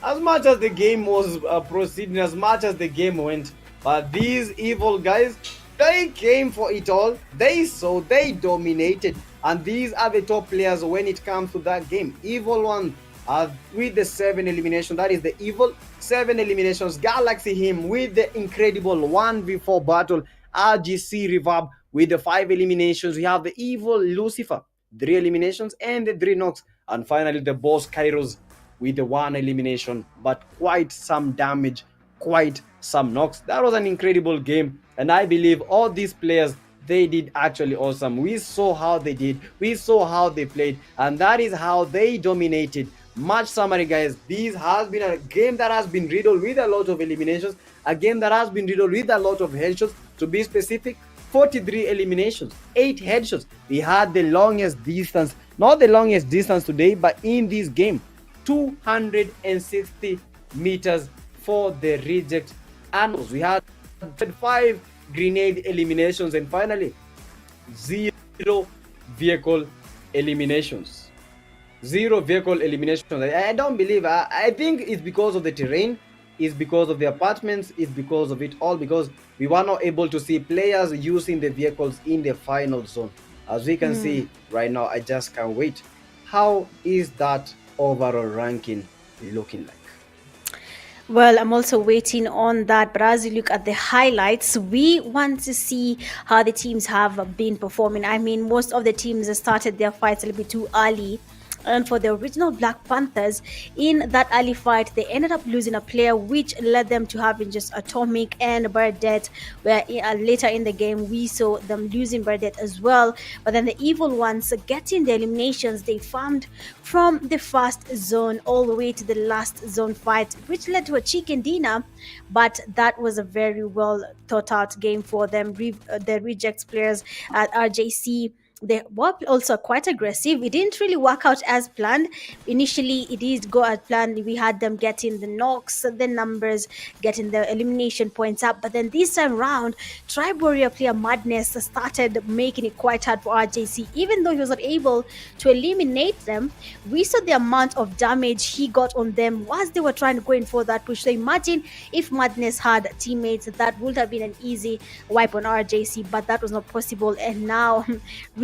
[SPEAKER 4] as much as the game was proceeding, as much as the game went, but these evil guys, they came for it all. They saw, they dominated, and these are the top players when it comes to that game. Evil one with the 7 elimination, that is the evil 7 eliminations. Galaxy him with the incredible 1v4 battle. RGC Reverb with the 5 eliminations. We have the evil Lucifer, 3 eliminations and the 3 knocks, and finally the boss Kairos with the 1 elimination, but quite some damage, quite some knocks. That was an incredible game, and I believe all these players, they did actually awesome. We saw how they did, we saw how they played, and that is how they dominated. Match summary, guys. This has been a game that has been riddled with a lot of eliminations, a game that has been riddled with a lot of headshots. To be specific, 43 eliminations, 8 headshots. We had the longest distance, not the longest distance today, but in this game, 260 meters for the reject animals. We had 5 grenade eliminations, and finally 0 vehicle eliminations. 0 vehicle eliminations. I don't believe, I think it's because of the terrain, it's because of the apartments, it's because of it all, because we were not able to see players using the vehicles in the final zone. As we can see right now, I just can't wait. How is that overall ranking looking like?
[SPEAKER 3] Well, I'm also waiting on that. But as you look at the highlights, we want to see how the teams have been performing. I mean, most of the teams started their fights a little bit too early. And for the original Black Panthers, in that early fight, they ended up losing a player, which led them to having just Atomic and Burdette, where later in the game, we saw them losing Burdette as well. But then the evil ones getting the eliminations, they farmed from the first zone all the way to the last zone fight, which led to a chicken dinner. But that was a very well thought out game for them. The rejects players at RJC, they were also quite aggressive. It didn't really work out as planned. Initially, it did go as planned. We had them getting the knocks, the numbers, getting the elimination points up. But then this time round, Tribe Warrior player Madness started making it quite hard for RJC. Even though he was not able to eliminate them, we saw the amount of damage he got on them whilst they were trying to go in for that push. So imagine if Madness had teammates, that would have been an easy wipe on RJC, but that was not possible. And now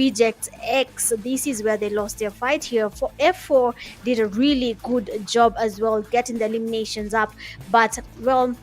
[SPEAKER 3] Reject X, this is where they lost their fight here. For F4 did a really good job as well, getting the eliminations up. But well,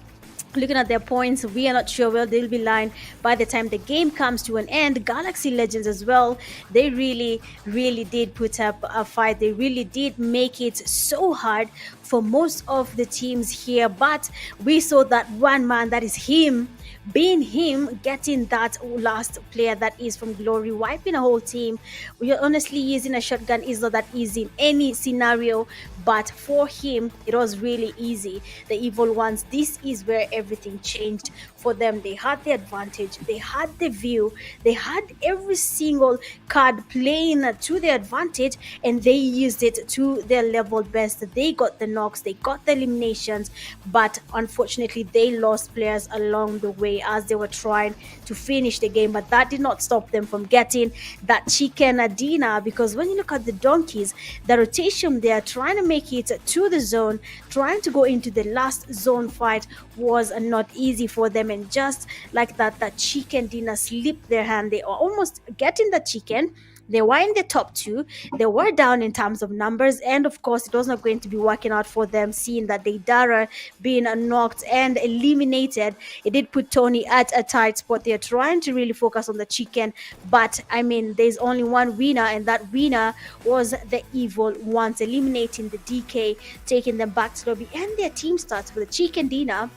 [SPEAKER 3] looking at their points, we are not sure where they'll be lying by the time the game comes to an end. Galaxy Legends as well, they really did put up a fight. They really did make it so hard for most of the teams here, but we saw that one man, that is him, being him getting that last player that is from Glory, wiping a whole team. We honestly using a shotgun is not that easy in any scenario, but for him it was really easy. The evil ones, this is where everything changed for them. They had the advantage, they had the view, they had every single card playing to their advantage, and they used it to their level best. They got the knocks, they got the eliminations, but unfortunately they lost players along the way as they were trying to finish the game. But that did not stop them from getting that chicken dinner, because when you look at the donkeys, the rotation, they are trying to make it to the zone, trying to go into the last zone fight was not easy for them. And just like that chicken dinner slipped their hand. They are almost getting the chicken. They were in the top two. They were down in terms of numbers, and of course, it was not going to be working out for them. Seeing that they Dara being knocked and eliminated, it did put Tony at a tight spot. They're trying to really focus on the chicken, but I mean, there's only one winner, and that winner was the evil ones, eliminating the DK, taking them back to lobby, and their team starts with the chicken dinner.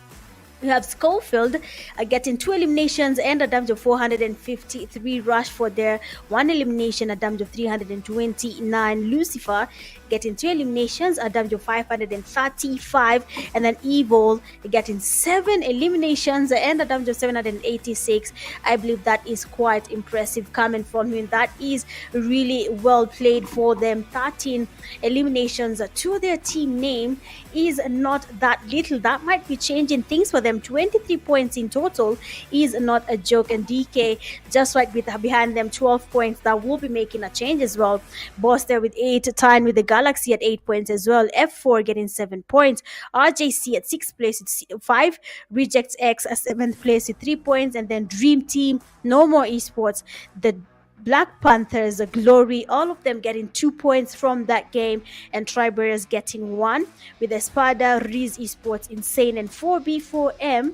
[SPEAKER 3] We have Schofield getting 2 eliminations and a damage of 453. Rush for their 1 elimination, a damage of 329. Lucifer getting 2 eliminations, a damage of 535. And then Evil getting 7 eliminations and a damage of 786. I believe that is quite impressive coming from him. That is really well played for them. 13 eliminations to their team name is not that little. That might be changing things for them. 23 points in total is not a joke, and DK just right behind them, 12 points. That will be making a change as well. Boss there with 8, tying with the Galaxy at 8 points as well. F4 getting 7 points. RJC at 6th place with 5. Rejects X at 7th place with 3 points, and then Dream Team, No More Esports, the Black Panthers, Glory, all of them getting 2 points from that game, and Tribearers getting 1, with Espada, Riz Esports, Insane, and 4B4M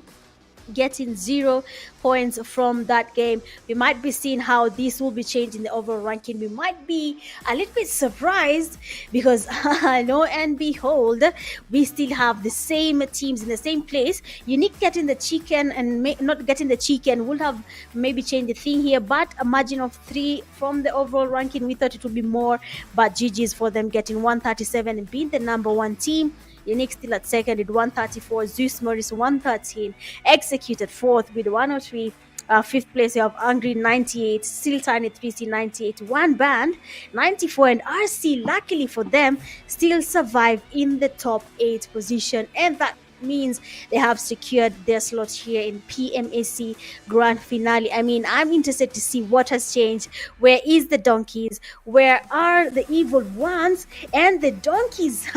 [SPEAKER 3] getting 0 points from that game. We might be seeing how this will be changing the overall ranking. We might be a little bit surprised because lo and behold, we still have the same teams in the same place. Unique getting the chicken and not getting the chicken will have maybe changed the thing here, but a margin of 3 from the overall ranking. We thought it would be more, but GG's for them getting 137 and being the number 1 team. Unique still at second with 134. Zeus Moris 113. Executed fourth with 103. Fifth place, you have Angry 98. Still Tiny 3C 98. One Band 94. And RC, luckily for them, still survive in the top 8 position. And that means they have secured their slot here in PMAC Grand Finale. I mean, I'm interested to see what has changed. Where is the donkeys? Where are the evil ones? And the donkeys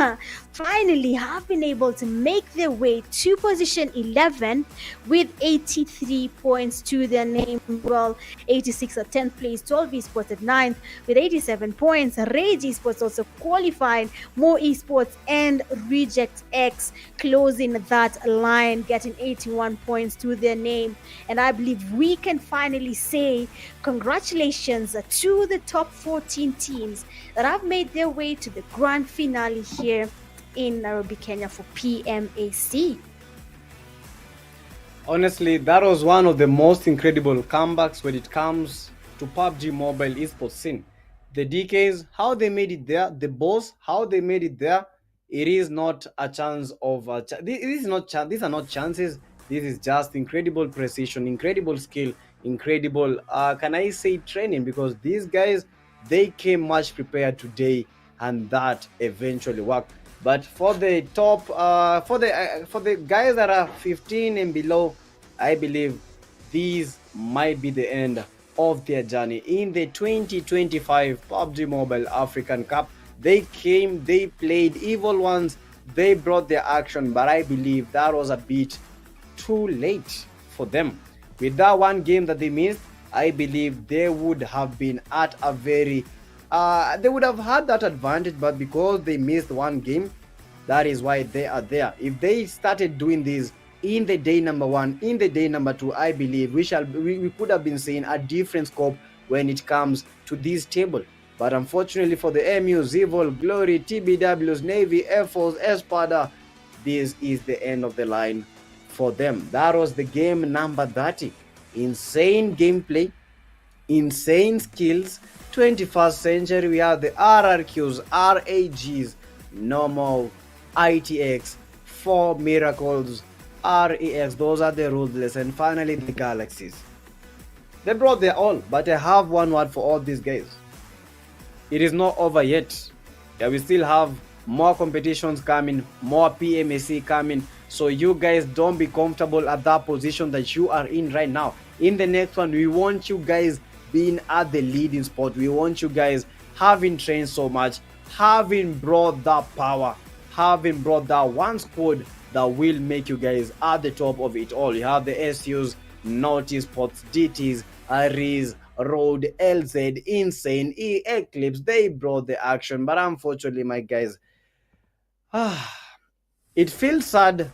[SPEAKER 3] finally have been able to make their way to position 11 with 83 points to their name. Well, 86 at 10th place. 12 Esports at 9th with 87 points. Rage Esports also qualifying. More Esports and Reject X closing that line, getting 81 points to their name. And I believe we can finally say congratulations to the top 14 teams that have made their way to the grand finale here in Nairobi, Kenya for PMAC.
[SPEAKER 4] Honestly, that was one of the most incredible comebacks when it comes to PUBG mobile esports scene. The DKs, how they made it there, the boss, how they made it there. It is not a chance of these are not chances. This is just incredible precision, incredible skill, incredible can I say training, because these guys, they came much prepared today, and that eventually worked. But for the top for the guys that are 15 and below, I believe these might be the end of their journey in the 2025 PUBG Mobile African Cup. They came, they played evil ones, they brought their action, but I believe that was a bit too late for them. With that one game that they missed, I believe they would have been at a very they would have had that advantage, but because they missed one game, that is why they are there. If they started doing this in the day number 1, in the day number 2, I believe we could have been seeing a different scope when it comes to this table. But unfortunately for the MUs, Evil, Glory, TBWs, Navy, Air Force, Espada, this is the end of the line for them. That was the game number 30. Insane gameplay, insane skills. 21st century, we have the RRQs, RAGs, normal, ITX, 4 miracles, REX. Those are the ruthless, and finally the galaxies. They brought their all, but I have one word for all these guys. It is not over yet. Yeah, we still have more competitions coming, more PMAC coming. So you guys don't be comfortable at that position that you are in right now. In the next one, we want you guys being at the leading spot. We want you guys having trained so much, having brought that power, having brought that one squad that will make you guys at the top of it all. You have the SUs, Naughty Sports, DTs, Aries, Road, LZ, Insane, Eclipse. They brought the action, but unfortunately, my guys, it feels sad,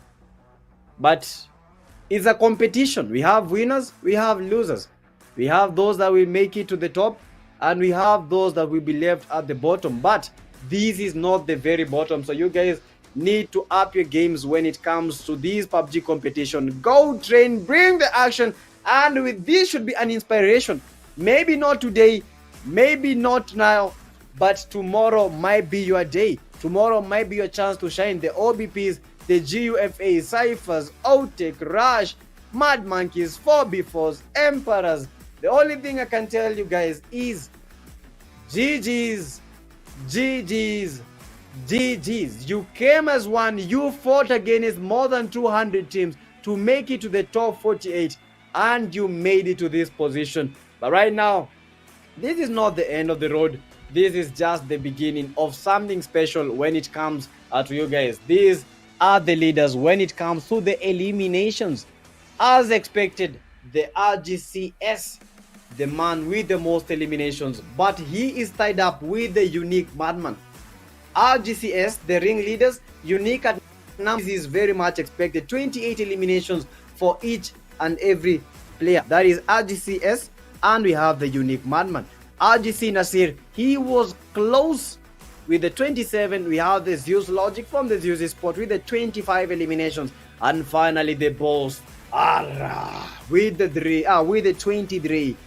[SPEAKER 4] but it's a competition. We have winners, we have losers. We have those that will make it to the top, and we have those that will be left at the bottom. But this is not the very bottom. So you guys need to up your games when it comes to these PUBG competition. Go train, bring the action, and with this should be an inspiration. Maybe not today, maybe not now, but tomorrow might be your day. Tomorrow might be your chance to shine. The OBPs, the GUFA, Cyphers, Outtake, Rush, Mad Monkeys, 4B4s, Emperors. The only thing I can tell you guys is GG's, GG's, GG's. You came as one, you fought against more than 200 teams to make it to the top 48, and you made it to this position. But right now, this is not the end of the road. This is just the beginning of something special when it comes to you guys. These are the leaders when it comes to the eliminations. As expected, the RGCS, the man with the most eliminations, but he is tied up with the unique madman. RGCS, the ring leaders, unique at numbers, is very much expected. 28 eliminations for each and every player. That is RGCS, and we have the unique madman. RGC Nasir, he was close with the 27. We have the Zeus Logic from the Zeus Sport with the 25 eliminations, and finally the boss with the 23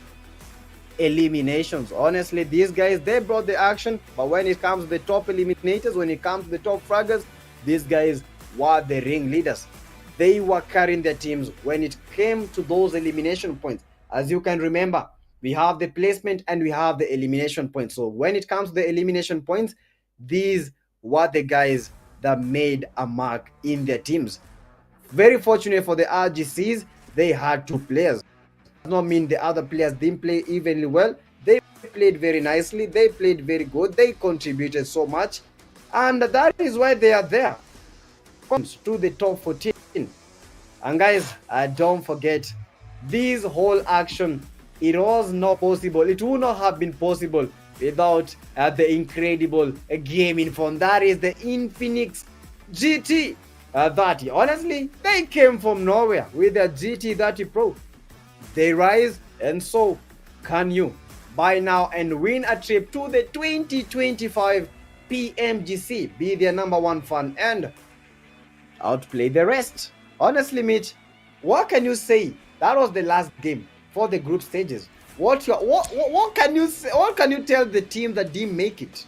[SPEAKER 4] eliminations. Honestly, these guys, they brought the action, but when it comes to the top eliminators, when it comes to the top fraggers, these guys were the ring leaders. They were carrying their teams when it came to those elimination points. As you can remember, we have the placement and we have the elimination points. So when it comes to the elimination points, these were the guys that made a mark in their teams. Very fortunate for the RGCs, they had 2 players. Does not mean the other players didn't play evenly well. They played very nicely, they played very good, they contributed so much, and that is why they are there. Comes to the top 14. And guys, don't forget, this whole action, it was not possible. It would not have been possible without the incredible gaming phone. That is the Infinix GT 30. Honestly, they came from nowhere with their GT 30 Pro. They rise, and so can you. Buy now and win a trip to the 2025 PMGC. Be their #1 fan and outplay the rest. Honestly, Mitch, what can you say? That was the last game for the group stages. What can you say? What can you tell the team that didn't make it?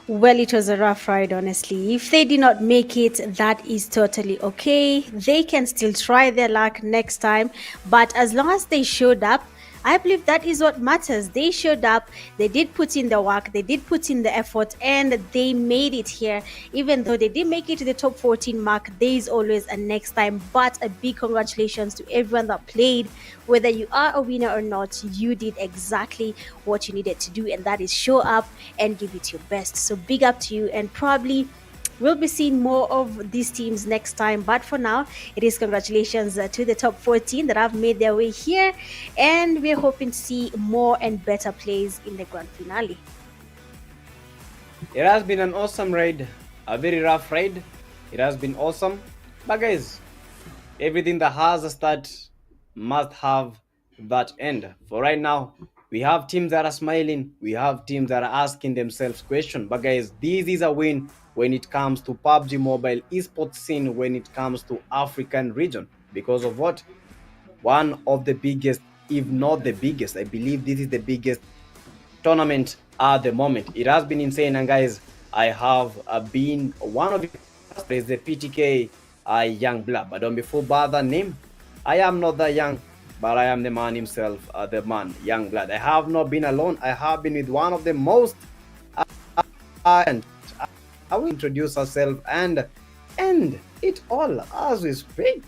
[SPEAKER 3] Well, it was a rough ride, honestly. If they did not make it, that is totally okay. They can still try their luck next time. But as long as they showed up, I believe that is what matters. They showed up, they did put in the work, they did put in the effort, and they made it here. Even though they didn't make it to the top 14 mark, there is always a next time. But a big congratulations to everyone that played. Whether you are a winner or not, you did exactly what you needed to do, and that is show up and give it your best. So big up to you, and probably we'll be seeing more of these teams next time. But for now, it is congratulations to the top 14 that have made their way here, and we're hoping to see more and better plays in the grand finale.
[SPEAKER 4] It has been an awesome ride, a very rough ride. It has been awesome. But guys, everything that has a start must have that end. For right now, we have teams that are smiling, we have teams that are asking themselves questions. But guys, this is a win when it comes to PUBG Mobile esports scene when it comes to African region. Because of what? One of the biggest, if not the biggest, I believe this is the biggest tournament at the moment. It has been insane, and guys, I have been one of the PTK young blood, but don't be fooled by the name. I am not that young, but I am the man himself, the man, young blood. I have not been alone. I have been with one of the most and I will introduce herself and end it all as we speak.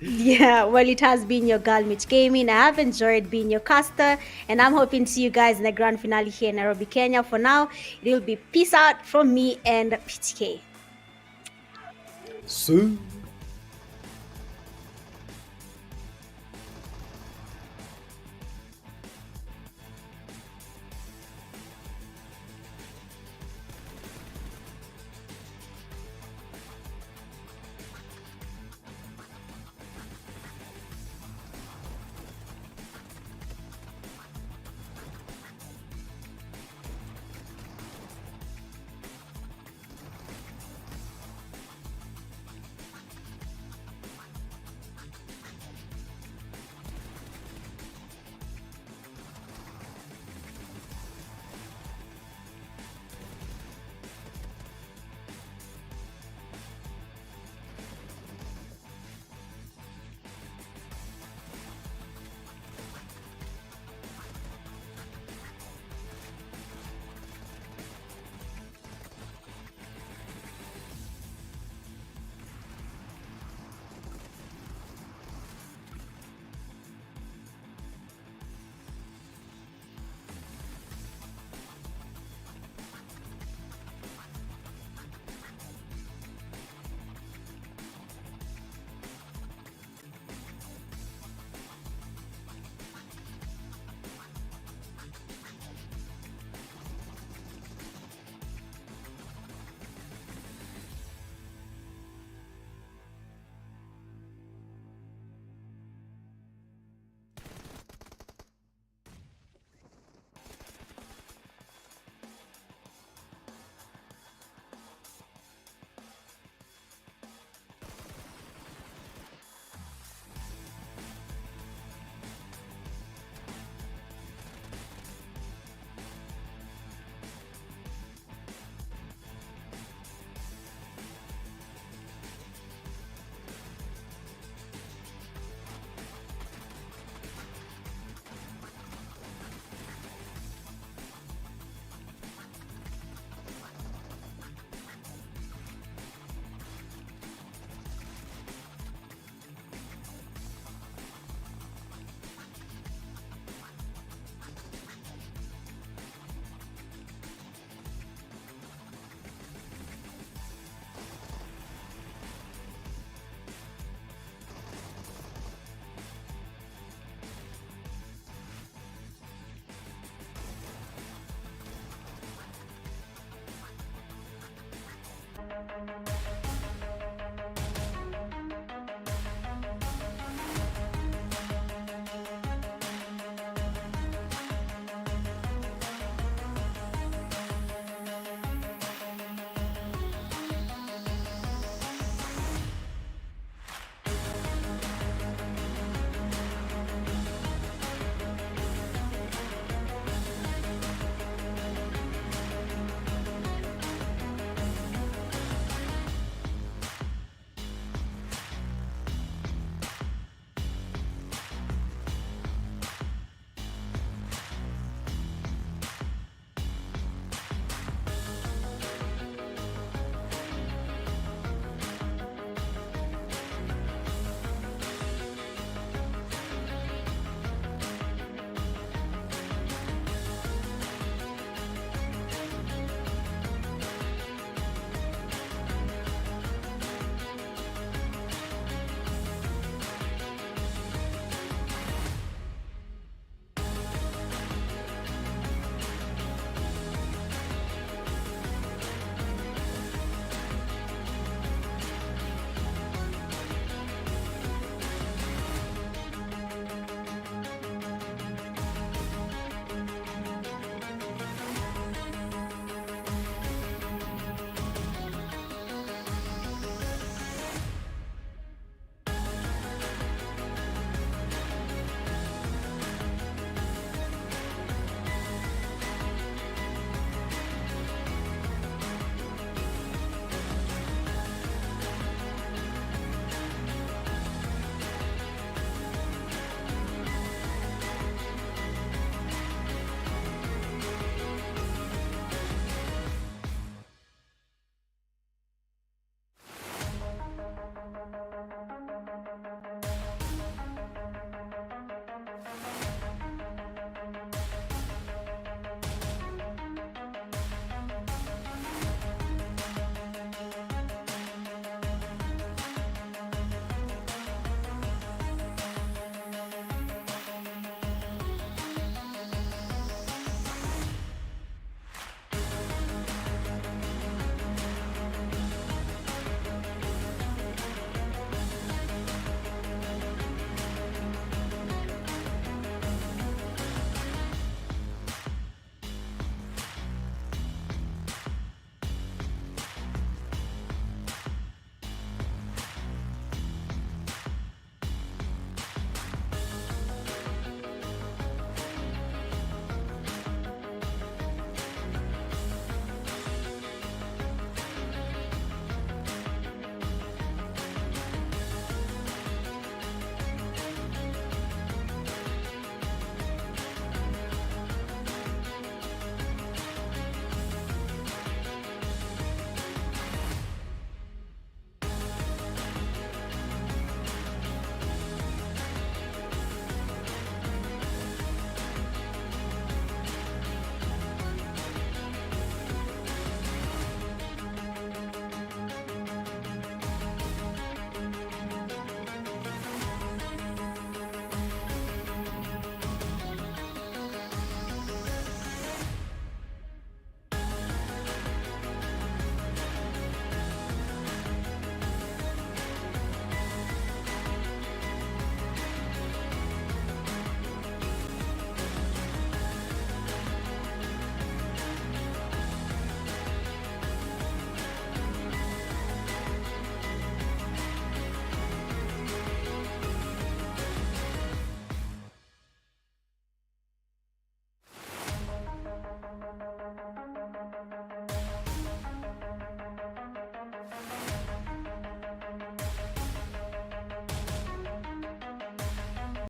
[SPEAKER 3] Yeah, well, it has been your girl, Mitch Gaming. I have enjoyed being your caster, and I'm hoping to see you guys in the grand finale here in Nairobi, Kenya. For now, it will be peace out from me and PTK.
[SPEAKER 4] Soon.